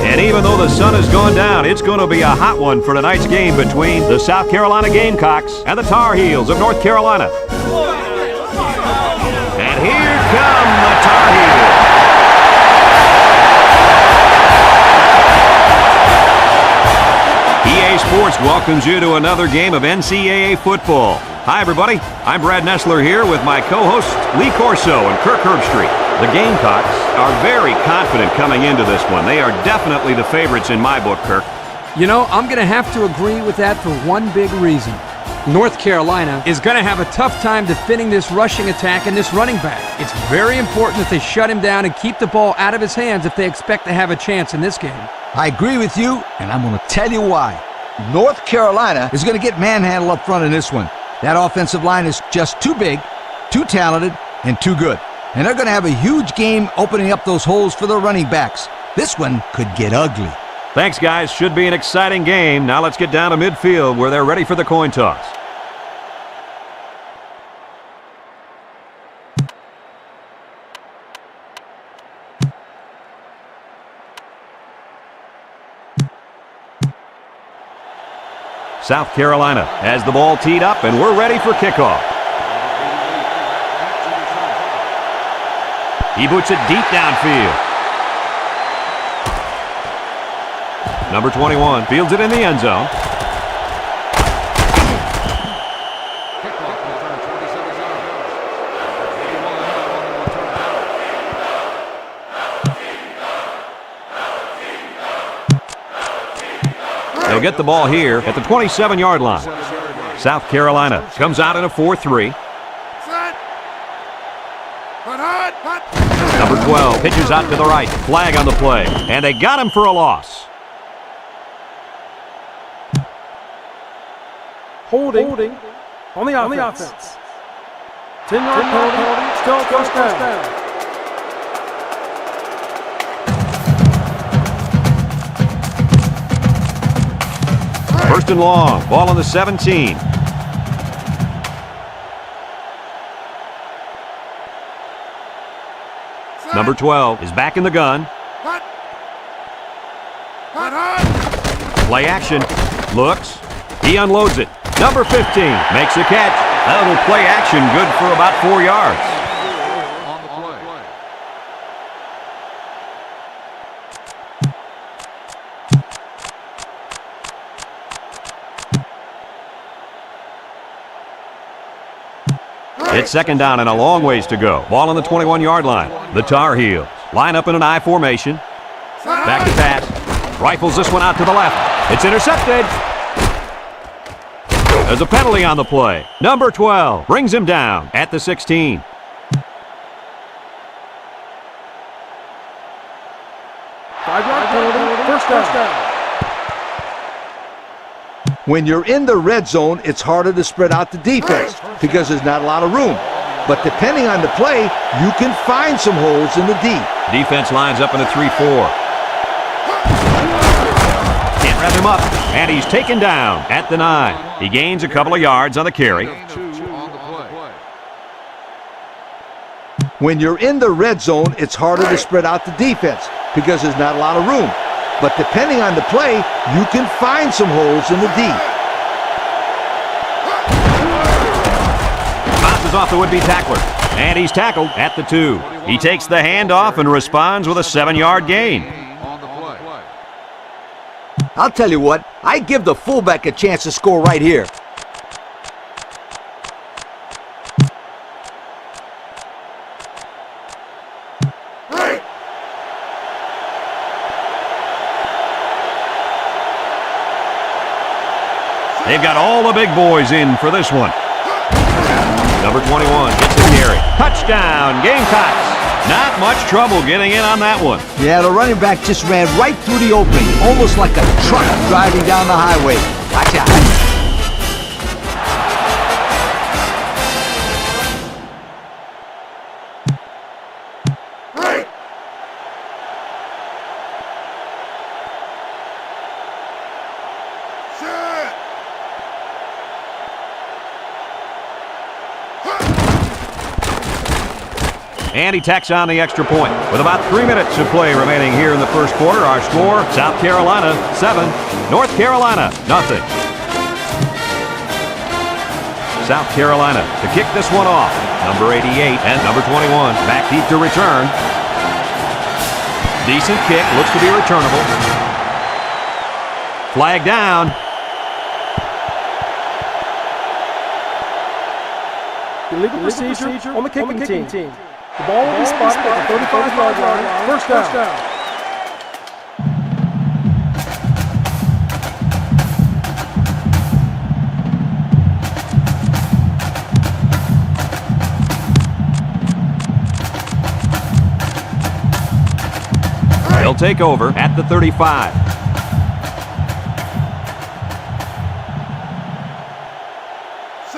And even though the sun has gone down, it's going to be a hot one for tonight's game between the South Carolina Gamecocks and the Tar Heels of North Carolina. And here come the Tar Heels. EA Sports welcomes you to another game of NCAA football. Hi, everybody. I'm Brad Nessler here with my co-hosts Lee Corso and Kirk Herbstreit. The Gamecocks are very confident coming into this one. They are definitely the favorites in my book, Kirk. You know, I'm going to have to agree with that for one big reason. North Carolina is going to have a tough time defending this rushing attack and this running back. It's very important that they shut him down and keep the ball out of his hands if they expect to have a chance in this game. I agree with you, and I'm going to tell you why. North Carolina is going to get manhandled up front in this one. That offensive line is just too big, too talented, and too good. And they're going to have a huge game opening up those holes for the running backs. This one could get ugly. Thanks, guys. Should be an exciting game. Now let's get down to midfield where they're ready for the coin toss. South Carolina has the ball teed up, and we're ready for kickoff. He boots it deep downfield. Number 21 fields it in the end zone. Kickoff return 27 yards. They'll get the ball here at the 27-yard line. South Carolina comes out in a 4-3. Number 12 pitches out to the right. Flag on the play. And they got him for a loss. Holding on the offense. 10-yard penalty, still first down. First and long. Ball on the 17. Number 12 is back in the gun. Play action. Looks. He unloads it. Number 15 makes the catch. That little play action good for about 4 yards. On the play. It's second down and a long ways to go. Ball on the 21-yard line. The Tar Heels line up in an I formation. Back to pass. Rifles this one out to the left. It's intercepted. There's a penalty on the play. Number 12 brings him down at the 16. Five-yard penalty, first down. When you're in the red zone, it's harder to spread out the defense because there's not a lot of room. But depending on the play, you can find some holes in the D. Defense lines up in a 3-4. Can't wrap him up, and he's taken down at the 9. He gains a couple of yards on the carry. Gain of 2 on the play. When you're in the red zone, it's harder to spread out the defense because there's not a lot of room. But depending on the play, you can find some holes in the D. Bounces off the would-be tackler, and he's tackled at the 2. He takes the handoff and responds with a 7-yard gain. On the play. I'll tell you what, I give the fullback a chance to score right here. They've got all the big boys in for this one. Number 21 gets the carry. Touchdown, Gamecocks. Not much trouble getting in on that one. Yeah, the running back just ran right through the opening, almost like a truck driving down the highway. Watch out. And he tacks on the extra point. With about 3 minutes of play remaining here in the first quarter, our score, South Carolina 7, North Carolina nothing. South Carolina to kick this one off. Number 88 and number 21 back deep to return. Decent kick, looks to be returnable. Flag down. Illegal procedure on the kicking team. The ball will be spotted at the 35-yard line. First down. They'll take over at the 35.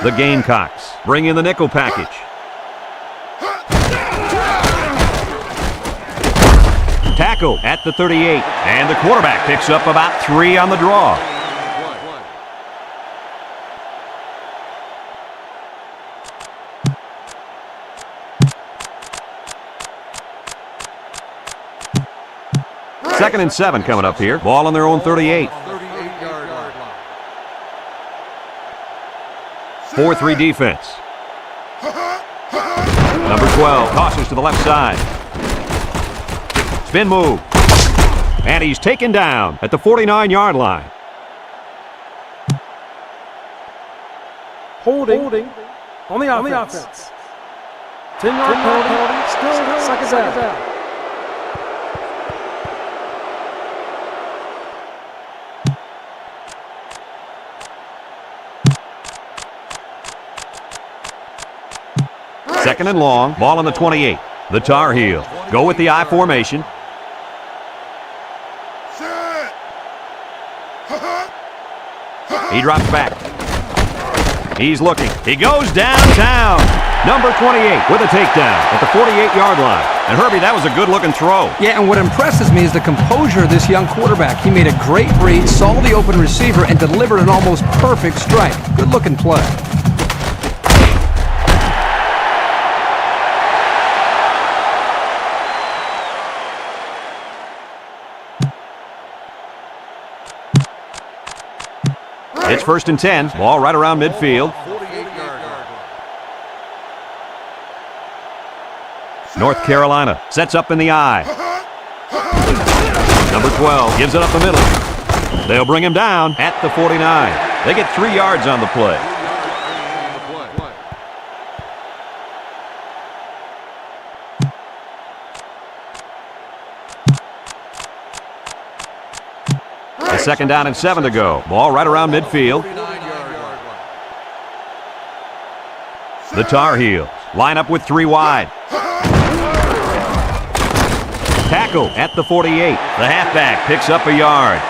The Gamecocks bring in the nickel package. Tackle at the 38. And the quarterback picks up about 3 on the draw. Second and 7 coming up here. Ball on their own 38. 4-3 defense. Number 12 tosses to the left side. Spin move. And he's taken down at the 49-yard line. Holding on the offense. 10-yard penalty. Still second down. Second and long, ball on the 28. The Tar Heels go with the I formation. He drops back. He's looking. He goes downtown. Number 28 with a takedown at the 48-yard line. And Herbie, that was a good-looking throw. Yeah, and what impresses me is the composure of this young quarterback. He made a great read, saw the open receiver, and delivered an almost perfect strike. Good-looking play. It's first and 10. Ball right around midfield. North Carolina sets up in the I. Number 12 gives it up the middle. They'll bring him down at the 49. They get 3 yards on the play. Second down and 7 to go. Ball right around midfield. The Tar Heels line up with 3 wide. Tackle at the 48. The halfback picks up a yard.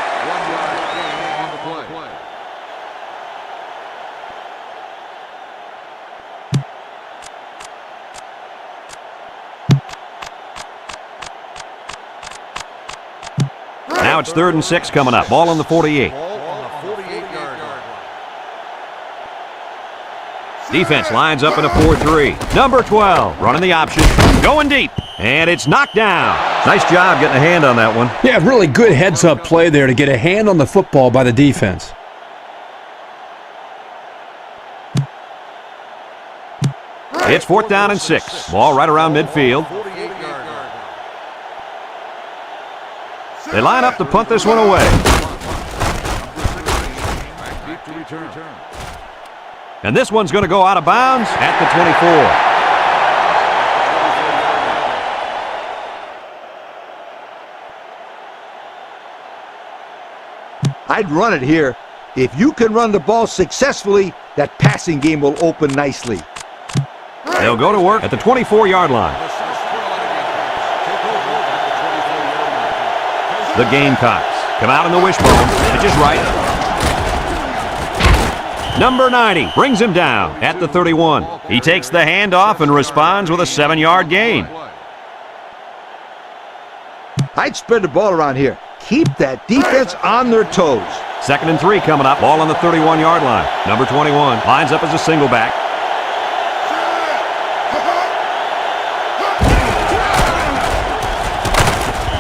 Now it's third and 6 coming up. Ball on the 48. Defense lines up in a 4-3. Number 12 running the option. Going deep. And it's knocked down. Nice job getting a hand on that one. Yeah, really good heads-up play there to get a hand on the football by the defense. It's fourth down and 6. Ball right around midfield. They line up to punt this one away. And this one's going to go out of bounds at the 24. I'd run it here. If you can run the ball successfully, that passing game will open nicely. They'll go to work at the 24-yard line. The Gamecocks come out in the wishbone. Pitch is right. Number 90 brings him down at the 31. He takes the handoff and responds with a 7-yard gain. I'd spread the ball around here. Keep that defense on their toes. Second and 3 coming up. Ball on the 31-yard line. Number 21 lines up as a single back.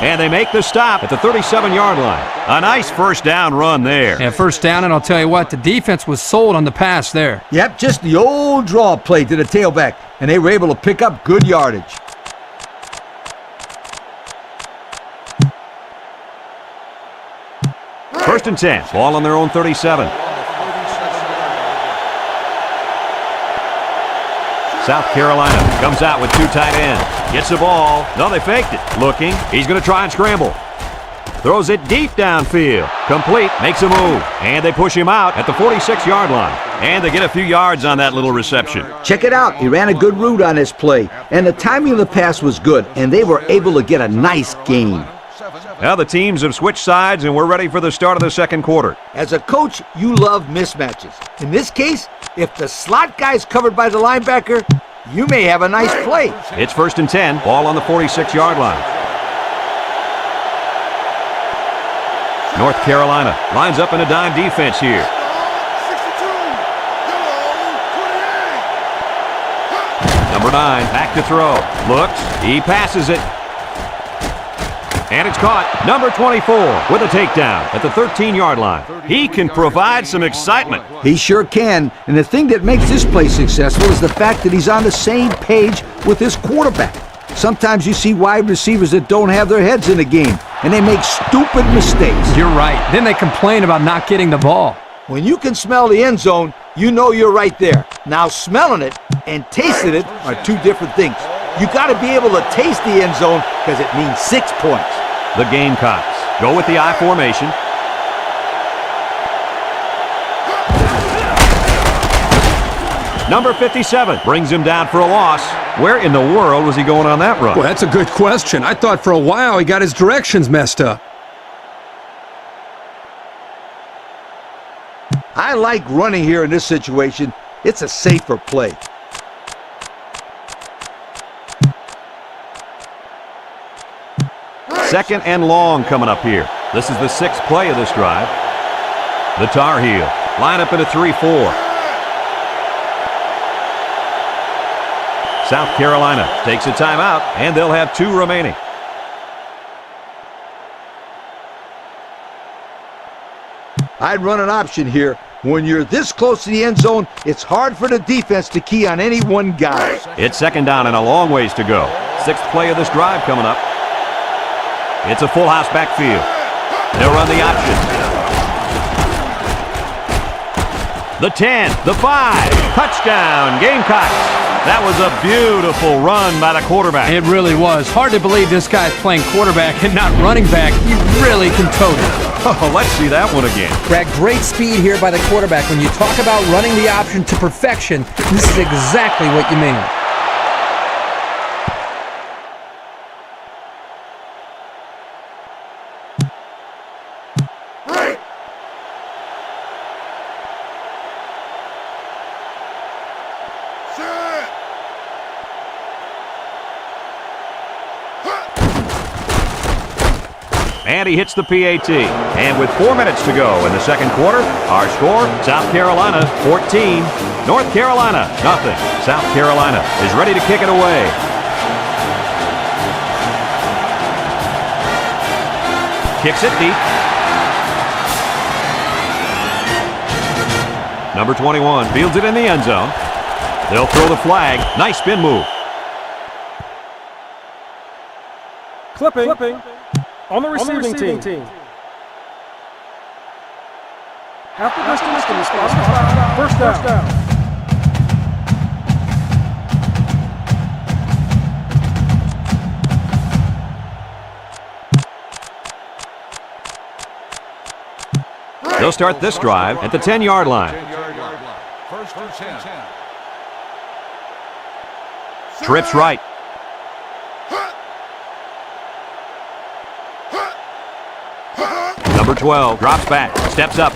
And they make the stop at the 37-yard line. A nice first down run there. Yeah, first down, and I'll tell you what, the defense was sold on the pass there. Yep, just the old draw play to the tailback, and they were able to pick up good yardage. First and 10. Ball on their own 37. South Carolina comes out with two tight ends. Gets the ball. No, they faked it. Looking. He's going to try and scramble. Throws it deep downfield. Complete. Makes a move. And they push him out at the 46-yard line. And they get a few yards on that little reception. Check it out. He ran a good route on this play, and the timing of the pass was good, and they were able to get a nice gain. Now the teams have switched sides, and we're ready for the start of the second quarter. As a coach, you love mismatches. In this case, if the slot guy is covered by the linebacker, you may have a nice play. It's first and 10. Ball on the 46-yard line. North Carolina lines up in a dime defense here. Number 9, back to throw. Looks. He passes it. And it's caught. Number 24 with a takedown at the 13-yard line. He can provide some excitement. He sure can. And the thing that makes this play successful is the fact that he's on the same page with his quarterback. Sometimes you see wide receivers that don't have their heads in the game, and they make stupid mistakes. You're right. Then they complain about not getting the ball. When you can smell the end zone, you know you're right there. Now, smelling it and tasting it are two different things. You got to be able to taste the end zone because it means 6 points. The Gamecocks go with the I formation. Number 57 brings him down for a loss. Where in the world was he going on that run? Well, that's a good question. I thought for a while he got his directions messed up. I like running here in this situation. It's a safer play. Second and long coming up here. This is the 6th play of this drive. The Tar Heel line up in a 3-4. South Carolina takes a timeout, and they'll have 2 remaining. I'd run an option here. When you're this close to the end zone, it's hard for the defense to key on any one guy. It's second down and a long ways to go. 6th play of this drive coming up. It's a full house backfield. They'll run the option. The 10, the 5, touchdown, Gamecocks. That was a beautiful run by the quarterback. It really was. Hard to believe this guy's playing quarterback and not running back. He really can tote it. Oh, let's see that one again. Brad, great speed here by the quarterback. When you talk about running the option to perfection, this is exactly what you mean. And he hits the PAT. And with 4 minutes to go in the second quarter, our score, South Carolina 14, North Carolina nothing. South Carolina is ready to kick it away. Kicks it deep. Number 21 fields it in the end zone. They'll throw the flag. Nice spin move. Clipping. On the receiving team. Half the distance to the spot. First down. They'll start this drive at the 10-yard line. First and 10. Trips right. Number 12 drops back, steps up.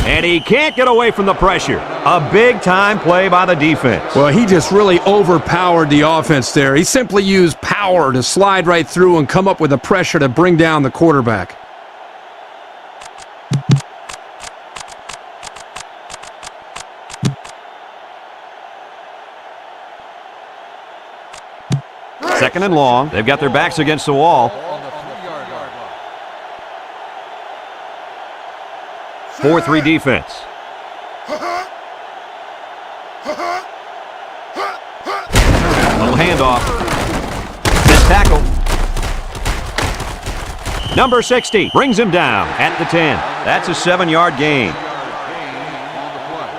And he can't get away from the pressure. A big-time play by the defense. Well, he just really overpowered the offense there. He simply used power to slide right through and come up with the pressure to bring down the quarterback. Second and long. They've got their backs against the wall. On the 3-yard line. 4-3 defense. Little handoff. Missed tackle. Number 60 brings him down at the 10. That's a 7-yard gain. On the play.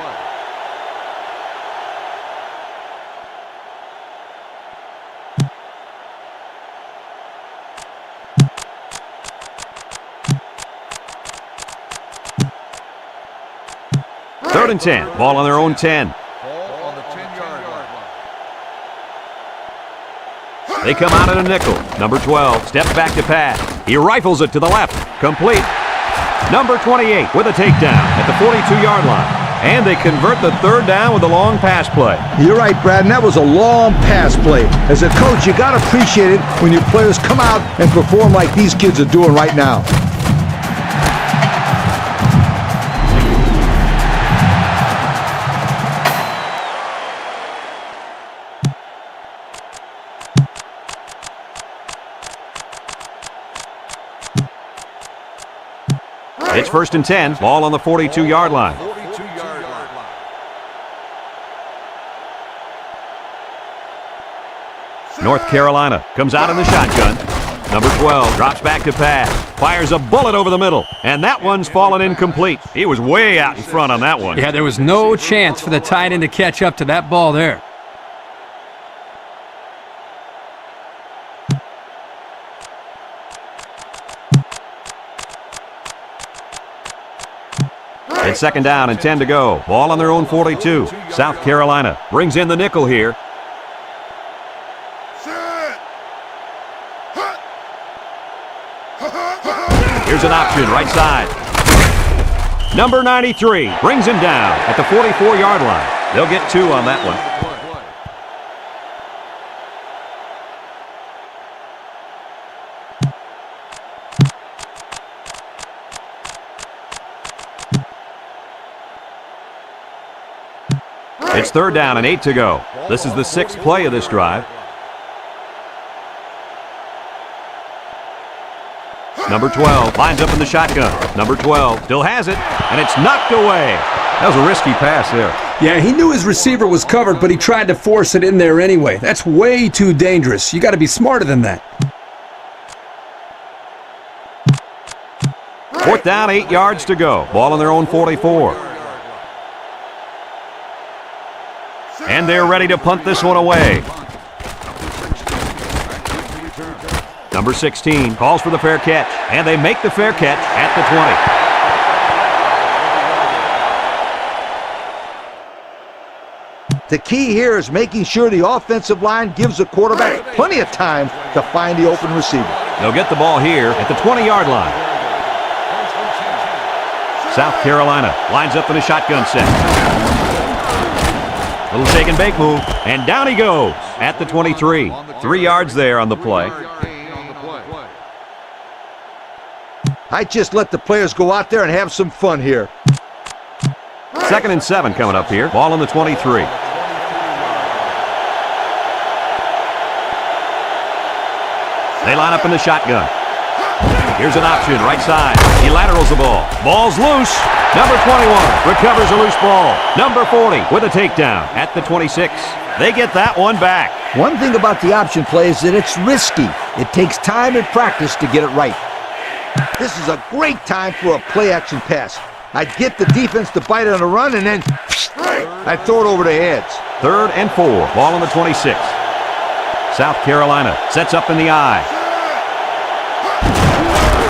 3rd and 10. Ball on their own 10. Ball on the 10-yard line. They come out at a nickel. Number 12 steps back to pass. He rifles it to the left. Complete. Number 28 with a takedown at the 42-yard line. And they convert the 3rd down with a long pass play. You're right, Brad, and that was a long pass play. As a coach, you got to appreciate it when your players come out and perform like these kids are doing right now. It's 1st and 10. Ball on the 42-yard line. 42-yard line. North Carolina comes out in the shotgun. Number 12 drops back to pass. Fires a bullet over the middle. And that one's fallen incomplete. He was way out in front on that one. Yeah, there was no chance for the tight end to catch up to that ball there. It's 2nd down and 10 to go. Ball on their own 42. South Carolina brings in the nickel here. Here's an option right side. Number 93 brings him down at the 44-yard line. They'll get 2 on that one. It's 3rd down and 8 to go. This is the 6th play of this drive. Number 12 lines up in the shotgun. Number 12 still has it, and it's knocked away. That was a risky pass there. Yeah, he knew his receiver was covered, but he tried to force it in there anyway. That's way too dangerous. You got to be smarter than that. 4th down, 8 yards to go. Ball on their own 44. And they're ready to punt this one away. Number 16 calls for the fair catch, and they make the fair catch at the 20. The key here is making sure the offensive line gives the quarterback plenty of time to find the open receiver. 20. They'll get the ball here at the 20-yard line. South Carolina lines up in a shotgun set. Little shake and bake move, and down he goes at the 23. 3 yards there on the play. I just let the players go out there and have some fun here. 2nd and 7 coming up here. Ball on the 23. They line up in the shotgun. Here's an option, right side. He laterals the ball. Ball's loose. Number 21 recovers a loose ball. Number 40 with a takedown at the 26. They get that one back. One thing about the option play is that it's risky. It takes time and practice to get it right. This is a great time for a play-action pass. I'd get the defense to bite on a run, and then I'd throw it over their heads. 3rd and 4. Ball on the 26. South Carolina sets up in the I.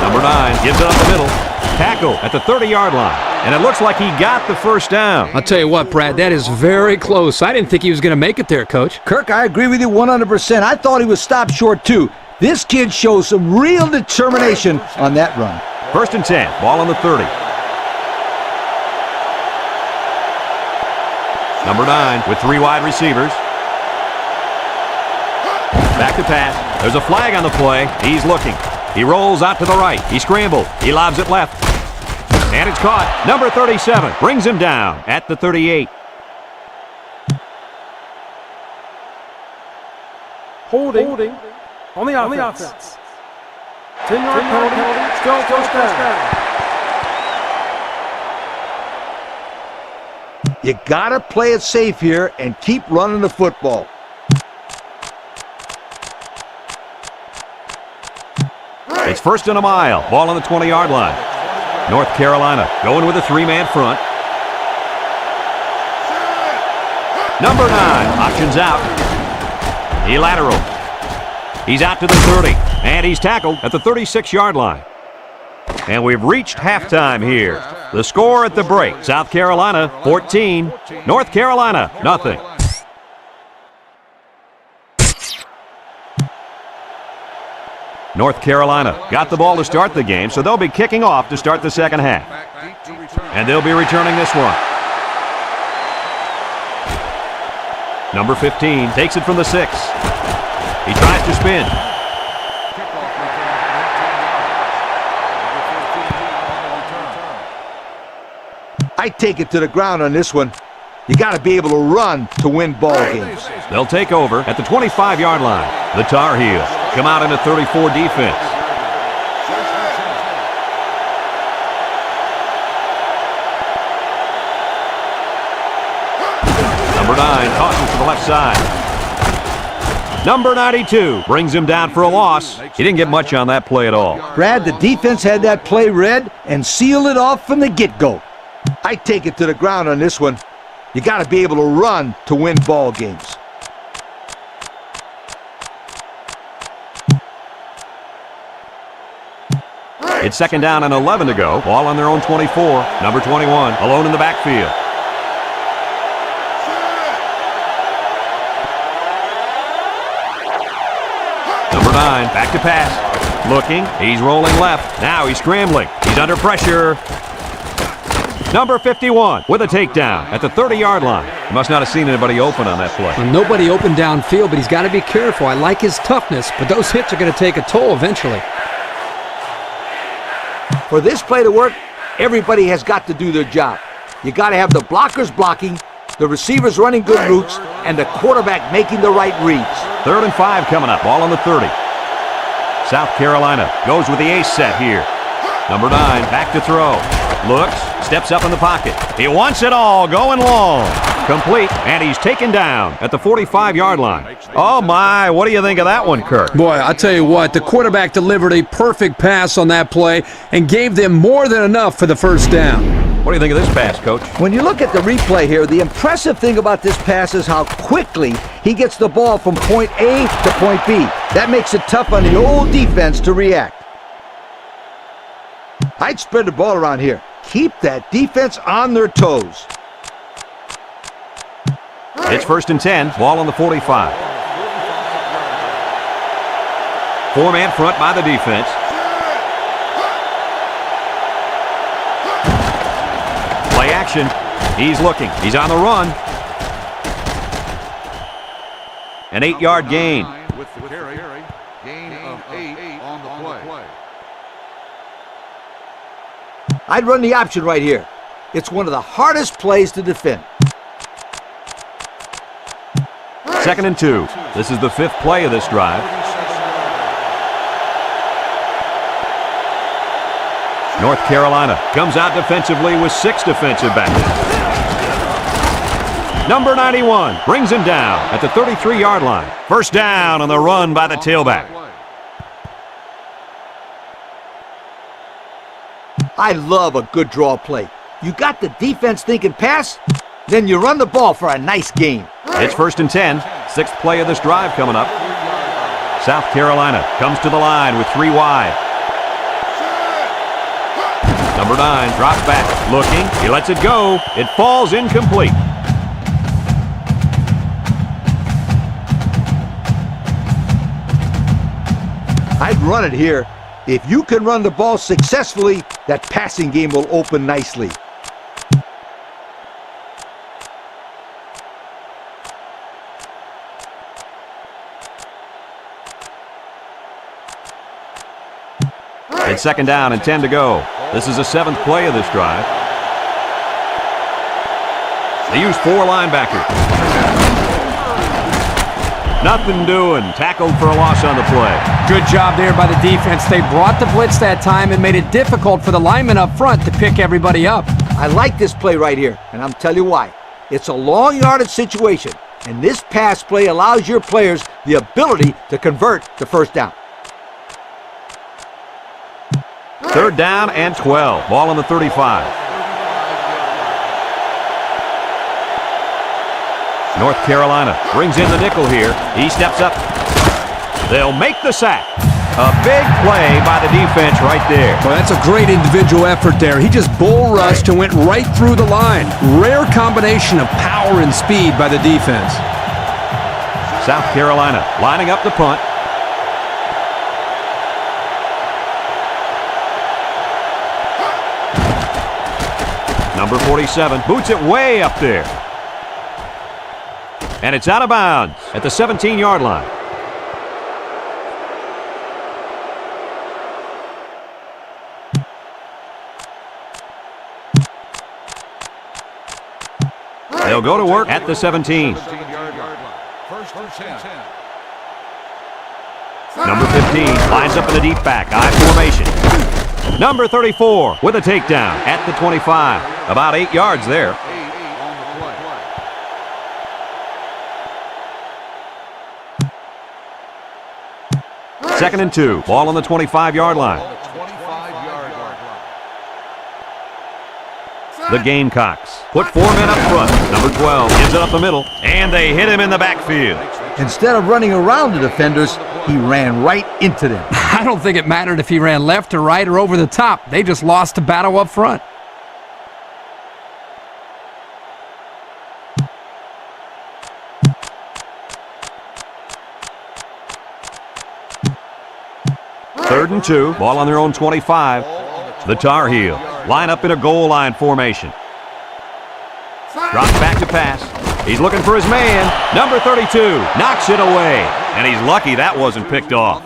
Number 9 gives it up the middle. Tackle at the 30-yard line. And it looks like he got the 1st down. I'll tell you what, Brad, that is very close. I didn't think he was going to make it there, Coach. Kirk, I agree with you 100%. I thought he was stopped short, too. This kid shows some real determination on that run. 1st and 10. Ball on the 30. Number 9 with 3 wide receivers. Back to pass. There's a flag on the play. He's looking. He rolls out to the right. He scrambled. He lobs it left. And it's caught. Number 37 brings him down at the 38. Holding. On the offense. 10-yard penalty. Still first down. You gotta play it safe here and keep running the football. It's 1st and a mile. Ball on the 20-yard line. North Carolina going with a 3-man front. Number 9 options out. He lateral. He's out to the 30, and he's tackled at the 36-yard line. And we've reached halftime here. The score at the break, South Carolina 14, North Carolina nothing. North Carolina got the ball to start the game, so they'll be kicking off to start the second half. And they'll be returning this one. Number 15 takes it from the 6. He tries to spin. I take it to the ground on this one. You got to be able to run to win ball games. They'll take over at the 25-yard line. The Tar Heels come out in a 34 defense. Number 9 tosses to the left side. Number 92 brings him down for a loss. He didn't get much on that play at all. Brad, the defense had that play read and sealed it off from the get-go. I take it to the ground on this one. You got to be able to run to win ball games. It's 2nd down and 11 to go. Ball on their own 24. Number 21 alone in the backfield. Number 9 back to pass. Looking. He's rolling left. Now he's scrambling. He's under pressure. Number 51 with a takedown at the 30-yard line. He must not have seen anybody open on that play. Well, nobody open downfield, but he's got to be careful. I like his toughness, but those hits are going to take a toll eventually. For this play to work, everybody has got to do their job. You got to have the blockers blocking, the receivers running good routes, and the quarterback making the right reads. 3rd and 5 coming up. Ball on the 30. South Carolina goes with the ace set here. Number 9 back to throw. Looks, steps up in the pocket. He wants it all, going long. Complete, and he's taken down at the 45-yard line. Oh, my, what do you think of that one, Kirk? Boy, I'll tell you what, the quarterback delivered a perfect pass on that play and gave them more than enough for the first down. What do you think of this pass, Coach? When you look at the replay here, the impressive thing about this pass is how quickly he gets the ball from point A to point B. That makes it tough on the old defense to react. I'd spread the ball around here. Keep that defense on their toes. It's 1st and 10. Ball on the 45. 4-man front by the defense. Play action. He's looking. He's on the run. An 8-yard gain. With the carry. Gain of 8 on the play. I'd run the option right here. It's one of the hardest plays to defend. 2nd and 2. This is the 5th play of this drive. North Carolina comes out defensively with 6 defensive backs. Number 91 brings him down at the 33-yard line. 1st down on the run by the tailback. I love a good draw play. You got the defense thinking pass, then you run the ball for a nice gain. It's 1st and 10. 6th play of this drive coming up. South Carolina comes to the line with 3 wide. Number 9 drops back. Looking. He lets it go. It falls incomplete. I'd run it here. If you can run the ball successfully, that passing game will open nicely. It's 2nd down and 10 to go. This is the 7th play of this drive. They use 4 linebackers. Nothing doing. Tackled for a loss on the play. Good job there by the defense. They brought the blitz that time and made it difficult for the linemen up front to pick everybody up. I like this play right here, and I'll tell you why. It's a long yardage situation, and this pass play allows your players the ability to convert to first down. 3rd down and 12. Ball on the 35. North Carolina brings in the nickel here. He steps up. They'll make the sack. A big play by the defense right there. Well, that's a great individual effort there. He just bull rushed and went right through the line. Rare combination of power and speed by the defense. South Carolina lining up the punt. Number 47 boots it way up there. And it's out of bounds at the 17-yard line. They'll go to work at the 17. First and 10. Number 15 lines up in the deep back, I formation. Number 34 with a takedown at the 25. About 8 yards there. 8 on the play. 2nd and 2. Ball on the 25-yard line. 25-yard line. The Gamecocks put 4 men up front. Number 12 gives it up the middle, and they hit him in the backfield. Instead of running around the defenders, he ran right into them. I don't think it mattered if he ran left or right or over the top. They just lost the battle up front. Third and 2. Ball on their own 25. The Tar Heel line up in a goal line formation. Drops back to pass. He's looking for his man. Number 32 knocks it away. And he's lucky that wasn't picked off.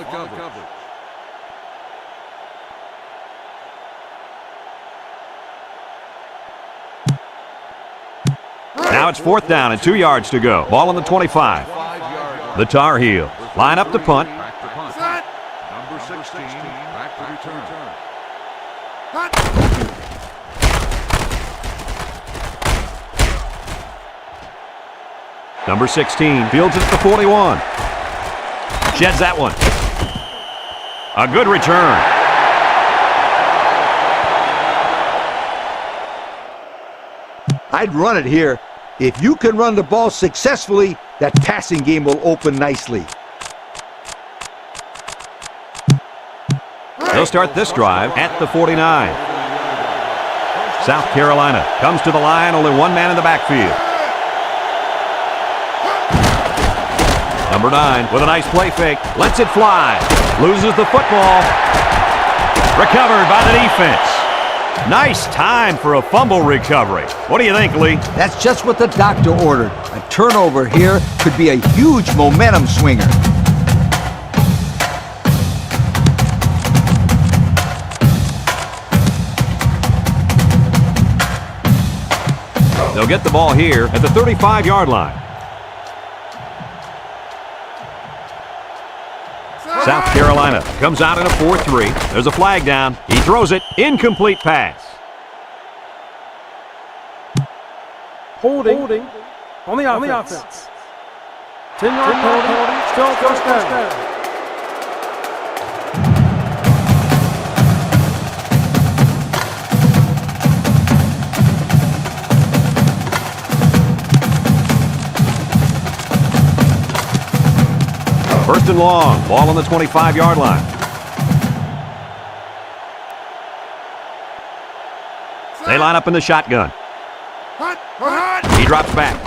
Now it's 4th down and 2 yards to go. Ball on the 25. The Tar Heels line up to punt. Number 16, back to return. Number 16 fields it at the 41. Sheds that one. A good return. I'd run it here. If you can run the ball successfully, that passing game will open nicely. They'll start this drive at the 49. South Carolina comes to the line, only one man in the backfield. Number 9 with a nice play fake, lets it fly, loses the football. Recovered by the defense. Nice time for a fumble recovery. What do you think, Lee? That's just what the doctor ordered. A turnover here could be a huge momentum swinger. They'll get the ball here at the 35-yard line. South Carolina comes out in a 4-3. There's a flag down. He throws it. Incomplete pass. Holding on the offense. 10-yard penalty, still first down. First and long. Ball on the 25-yard line. They line up in the shotgun. He drops back.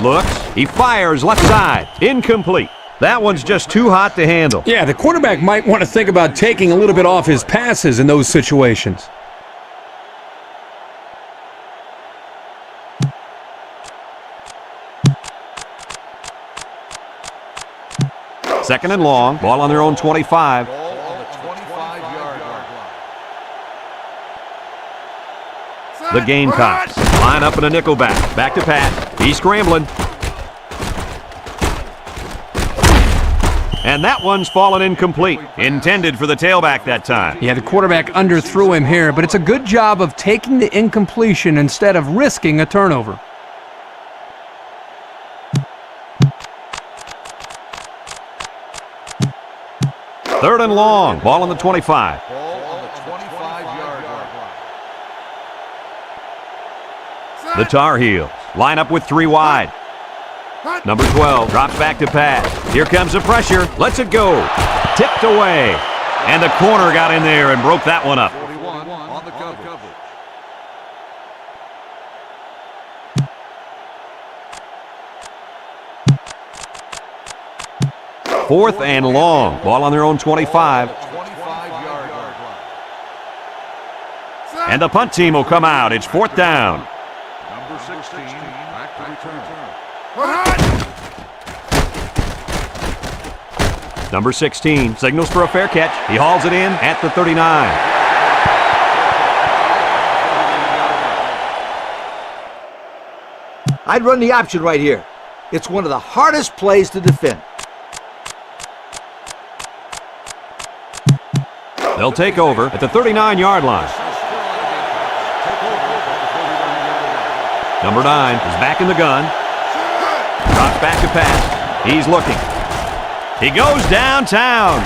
Looks. He fires left side. Incomplete. That one's just too hot to handle. Yeah, the quarterback might want to think about taking a little bit off his passes in those situations. Second and long. Ball on their own 25. Ball on the 25-yard line. The Gamecocks line up in a nickel back. Back to Pat. He's scrambling. And that one's fallen incomplete. Intended for the tailback that time. Yeah, the quarterback underthrew him here, but it's a good job of taking the incompletion instead of risking a turnover. Third and long. Ball on the 25. Ball on the 25-yard line. The Tar Heels line up with 3 wide. Number 12 drops back to pass. Here comes the pressure. Lets it go. Tipped away. And the corner got in there and broke that one up. 41 on the coverage. Fourth and long. Ball on their own 25. 25-yard line. And the punt team will come out. It's 4th down. Number 16, back to return. Number 16 signals for a fair catch. He hauls it in at the 39. I'd run the option right here. It's one of the hardest plays to defend. They'll take over at the 39-yard line. Number 9 is back in the gun. Drops back to pass. He's looking. He goes downtown.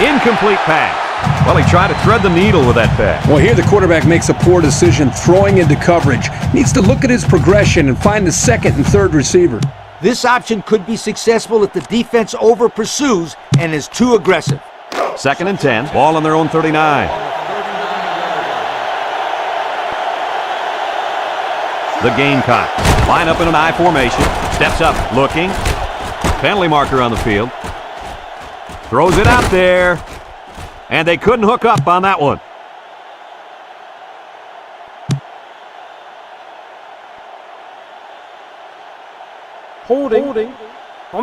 Incomplete pass. Well, he tried to thread the needle with that pass. Well, here the quarterback makes a poor decision throwing into coverage. Needs to look at his progression and find the second and third receiver. This option could be successful if the defense over-pursues and is too aggressive. 2nd and 10. Ball on their own 39. The Gamecocks line up in an I formation. Steps up, looking. Penalty marker on the field. Throws it out there. And they couldn't hook up on that one. Holding on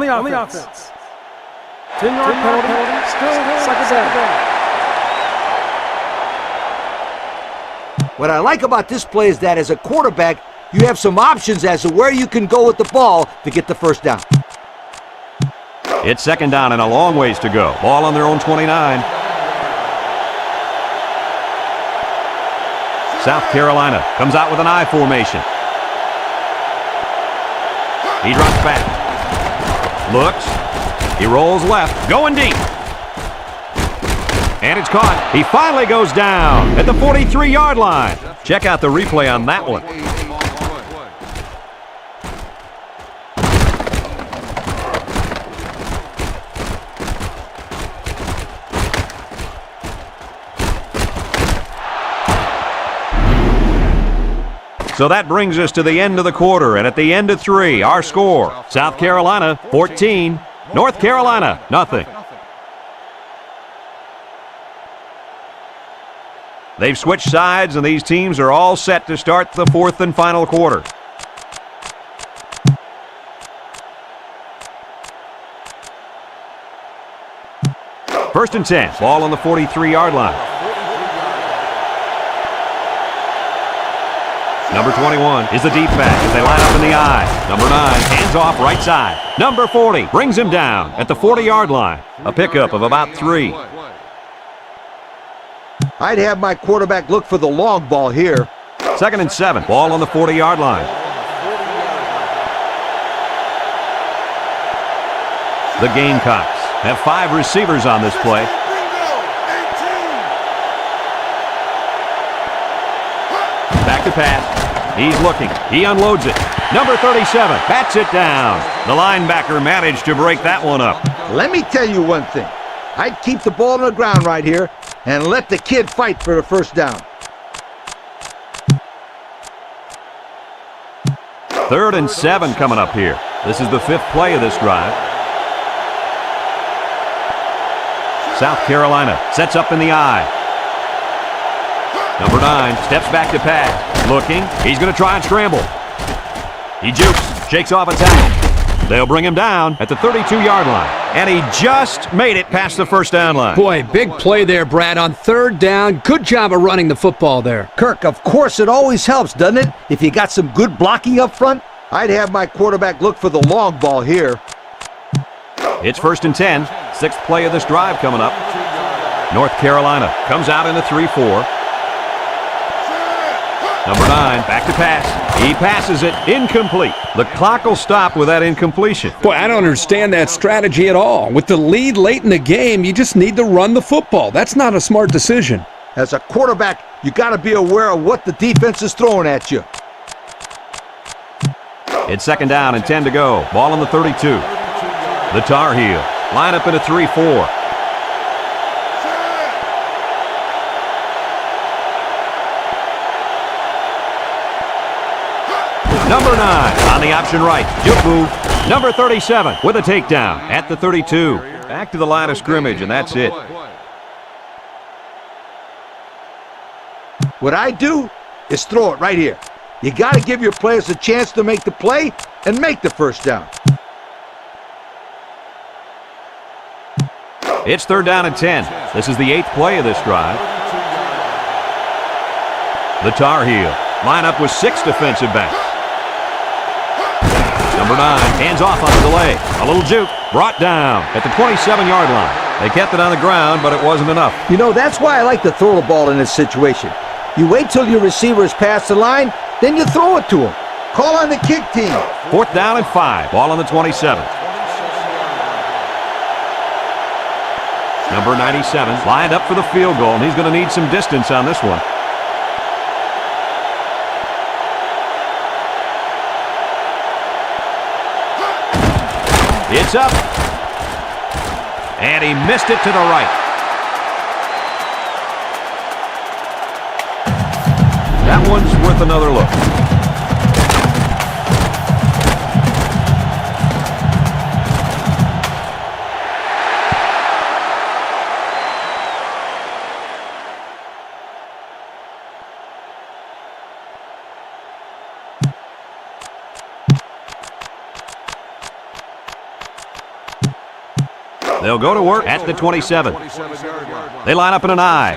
the offense. 10-yard penalty. Still second down. What I like about this play is that as a quarterback, you have some options as to where you can go with the ball to get the first down. It's 2nd down and a long ways to go. Ball on their own 29. South Carolina comes out with an I formation. He drops back. Looks. He rolls left. Going deep. And it's caught. He finally goes down at the 43-yard line. Check out the replay on that one. So that brings us to the end of the quarter, and at the end of 3, our score, South Carolina 14, North Carolina nothing. They've switched sides, and these teams are all set to start the 4th and final quarter. First and 10, ball on the 43-yard line. Number 21 is the deep back as they line up in the I. Number 9, hands off right side. Number 40 brings him down at the 40-yard line. A pickup of about 3. I'd have my quarterback look for the long ball here. 2nd and 7, ball on the 40-yard line. The Gamecocks have 5 receivers on this play. Back to pass. He's looking. He unloads it. Number 37 bats it down. The linebacker managed to break that one up. Let me tell you one thing. I'd keep the ball on the ground right here and let the kid fight for the first down. 3rd and 7 coming up here. This is the 5th play of this drive. South Carolina sets up in the I. Number 9 steps back to pass. Looking. He's going to try and scramble. He jukes. Shakes off a tackle. They'll bring him down at the 32-yard line. And he just made it past the first down line. Boy, big play there, Brad, on 3rd down. Good job of running the football there. Kirk, of course it always helps, doesn't it? If you got some good blocking up front, I'd have my quarterback look for the long ball here. It's 1st and 10. sixth play of this drive coming up. North Carolina comes out in a 3-4. Number 9, back to pass. He passes it, incomplete. The clock will stop with that incompletion. Boy, I don't understand that strategy at all. With the lead late in the game, you just need to run the football. That's not a smart decision. As a quarterback, you got to be aware of what the defense is throwing at you. It's second down and 10 to go. Ball on the 32. The Tar Heel line up in a 3-4. Number 9 on the option right. Juke move. Number 37 with a takedown at the 32. Back to the line of scrimmage, and that's it. What I do is throw it right here. You got to give your players a chance to make the play and make the first down. It's third down and 10. This is the 8th play of this drive. The Tar Heel line up with 6 defensive backs. Number 9 hands off on the delay. A little juke brought down at the 27-yard line. They kept it on the ground, but it wasn't enough. You know, that's why I like to throw the ball in this situation. You wait till your receivers pass the line, then you throw it to them. Call on the kick team. Fourth down and 5. Ball on the 27. Number 97 lined up for the field goal, and he's going to need some distance on this one. It's up. And he missed it to the right. That one's worth another look. They'll go to work at the 27. They line up in an I.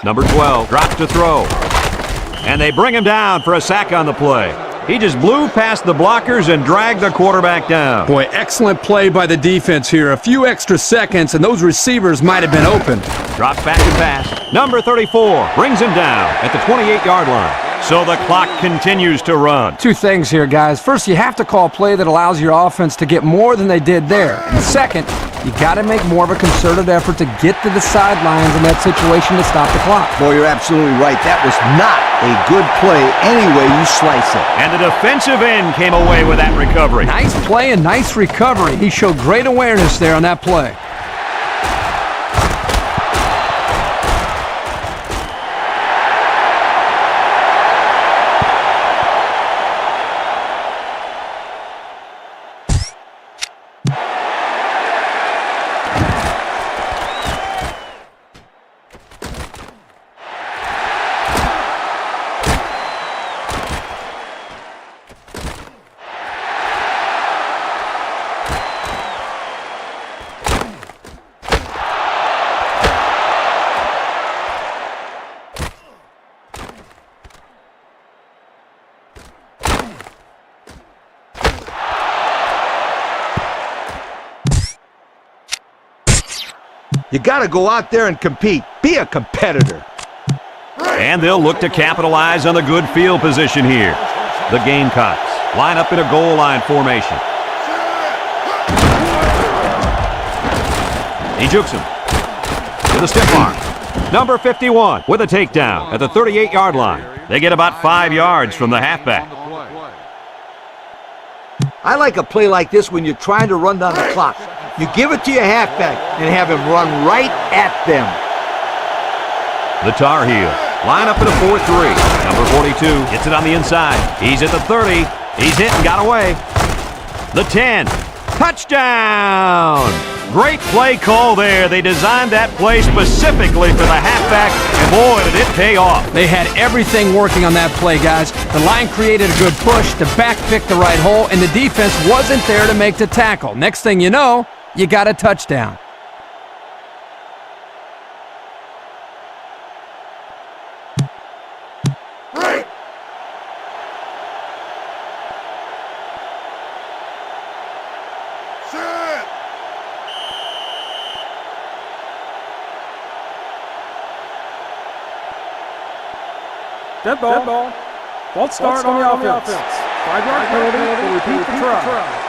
Number 12 drops to throw. And they bring him down for a sack on the play. He just blew past the blockers and dragged the quarterback down. Boy, excellent play by the defense here. A few extra seconds, and those receivers might have been open. Drops back to pass. Number 34 brings him down at the 28-yard line. So the clock continues to run. Two things here, guys. First, you have to call a play that allows your offense to get more than they did there. And second, you got to make more of a concerted effort to get to the sidelines in that situation to stop the clock. Boy, you're absolutely right. That was not a good play any way you slice it. And the defensive end came away with that recovery. Nice play and nice recovery. He showed great awareness there on that play. You got to go out there and compete. Be a competitor. And they'll look to capitalize on the good field position here. The Gamecocks line up in a goal line formation. He jukes him with a stiff arm. Number 51 with a takedown at the 38-yard line. They get about 5 yards from the halfback. I like a play like this when you're trying to run down the clock. You give it to your halfback and have him run right at them. The Tar Heel line up in a 4-3. Number 42 gets it on the inside. He's at the 30. He's hit and got away. The 10. Touchdown! Great play call there. They designed that play specifically for the halfback, and boy, did it pay off. They had everything working on that play, guys. The line created a good push, the back picked the right hole, and the defense wasn't there to make the tackle. Next thing you know, you got a touchdown. Dead ball. False start on the offense. 5-yard penalty. We'll repeat the try.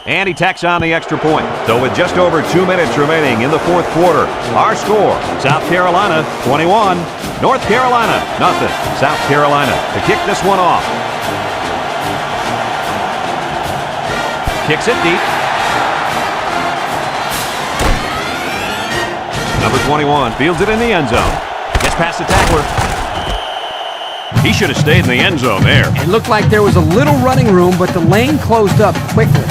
And he tacks on the extra point. So with just over 2 minutes remaining in the fourth quarter, our score, South Carolina 21, North Carolina nothing. South Carolina to kick this one off. Kicks it deep. Number 21 fields it in the end zone. Gets past the tackler. He should have stayed in the end zone there. It looked like there was a little running room, but the lane closed up quickly.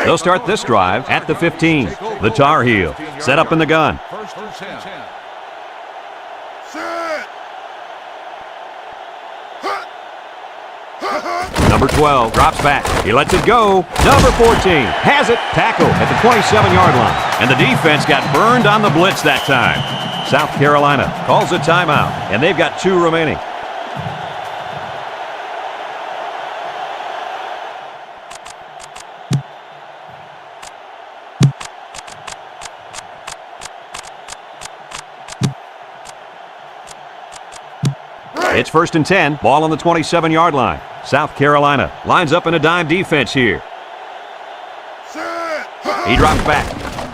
They'll start this drive at the 15. The Tar Heel set up in the gun. First and 10. Number 12 drops back. He lets it go. Number 14 has it. Tackle at the 27-yard line. And the defense got burned on the blitz that time. South Carolina calls a timeout, and they've got 2 remaining. It's first and 10. Ball on the 27-yard line. South Carolina lines up in a dime defense here. He drops back.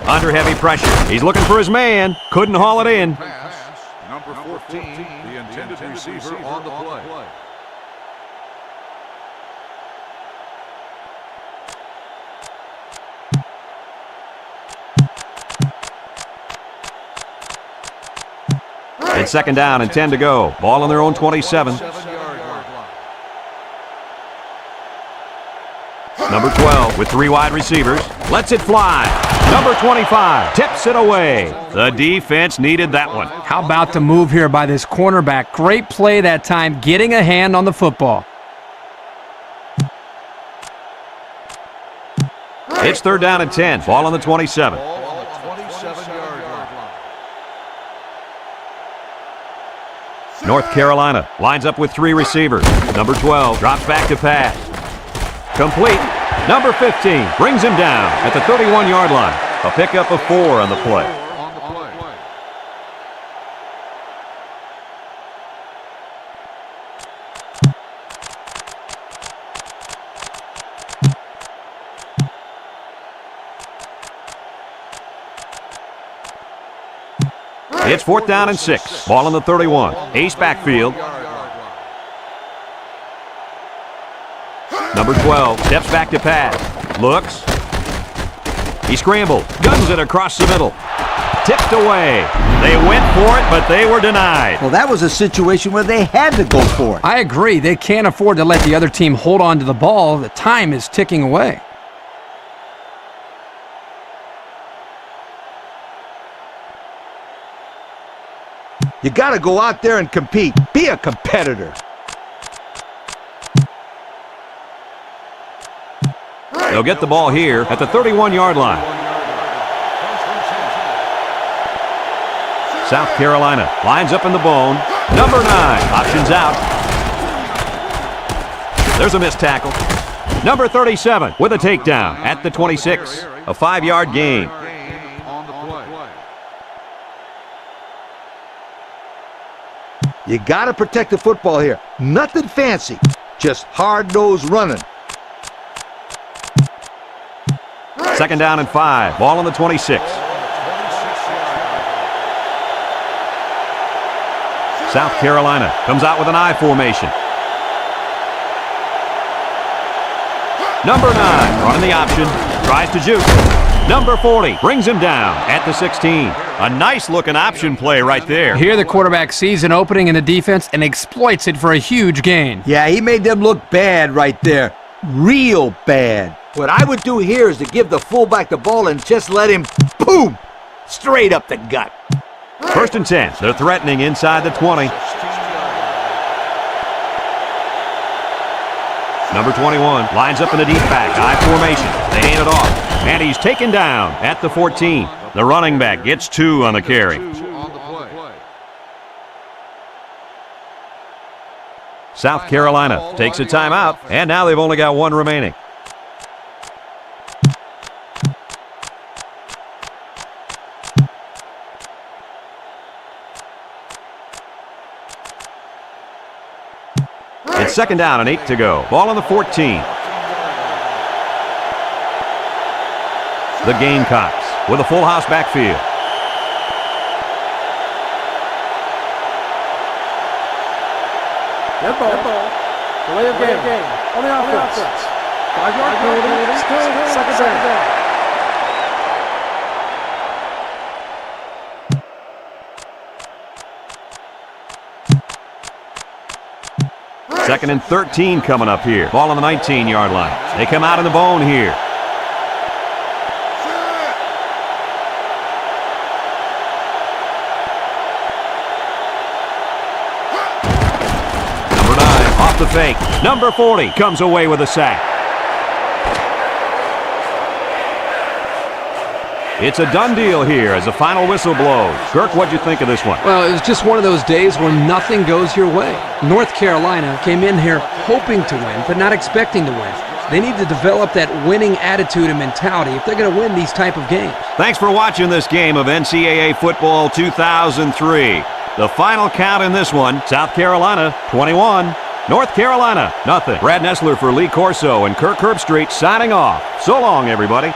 Under heavy pressure. He's looking for his man. Couldn't haul it in. Pass. Number 14, the intended receiver on the play. It's second down and 10 to go. Ball on their own 27. Number 12 with 3 wide receivers. Lets it fly. Number 25 tips it away. The defense needed that one. How about the move here by this cornerback? Great play that time, getting a hand on the football. It's third down and 10. Ball on the 27. North Carolina lines up with 3 receivers. Number 12 drops back to pass. Complete. Number 15 brings him down at the 31-yard line. A pickup of 4 on the play. It's fourth down and 6. Ball on the 31. Ace backfield. Number 12 steps back to pass. Looks. He scrambled. Guns it across the middle. Tipped away. They went for it, but they were denied. Well, that was a situation where they had to go for it. I agree. They can't afford to let the other team hold on to the ball. The time is ticking away. You got to go out there and compete. Be a competitor. They'll get the ball here at the 31-yard line. South Carolina lines up in the bone. Number 9 options out. There's a missed tackle. Number 37 with a takedown at the 26. A 5-yard gain. You got to protect the football here. Nothing fancy. Just hard-nosed running. Second down and 5. Ball on the 26. South Carolina comes out with an I formation. Number 9 running the option. Tries to juke. Number 40 brings him down at the 16. A nice-looking option play right there. Here the quarterback sees an opening in the defense and exploits it for a huge gain. Yeah, he made them look bad right there. Real bad. What I would do here is to give the fullback the ball and just let him, boom, Straight up the gut. First and 10. They're threatening inside the 20. Number 21 lines up in the deep back, high formation. They hand it off, and he's taken down at the 14. The running back gets 2 on the carry. South Carolina takes a timeout, and now they've only got 1 remaining. It's second down and 8 to go. Ball on the 14. The Gamecocks with a full house backfield. Dead ball. Delay of game. On the offense. 5-yard penalty. Still second down. Second and 13 coming up here. Ball on the 19-yard line. They come out in the bone here. Number 9 off the fake. Number 40 comes away with a sack. It's a done deal here as the final whistle blows. Kirk, what'd you think of this one? Well, it was just one of those days where nothing goes your way. North Carolina came in here hoping to win, but not expecting to win. They need to develop that winning attitude and mentality if they're going to win these type of games. Thanks for watching this game of NCAA Football 2003. The final count in this one, South Carolina 21, North Carolina nothing. Brad Nessler for Lee Corso and Kirk Herbstreit signing off. So long, everybody.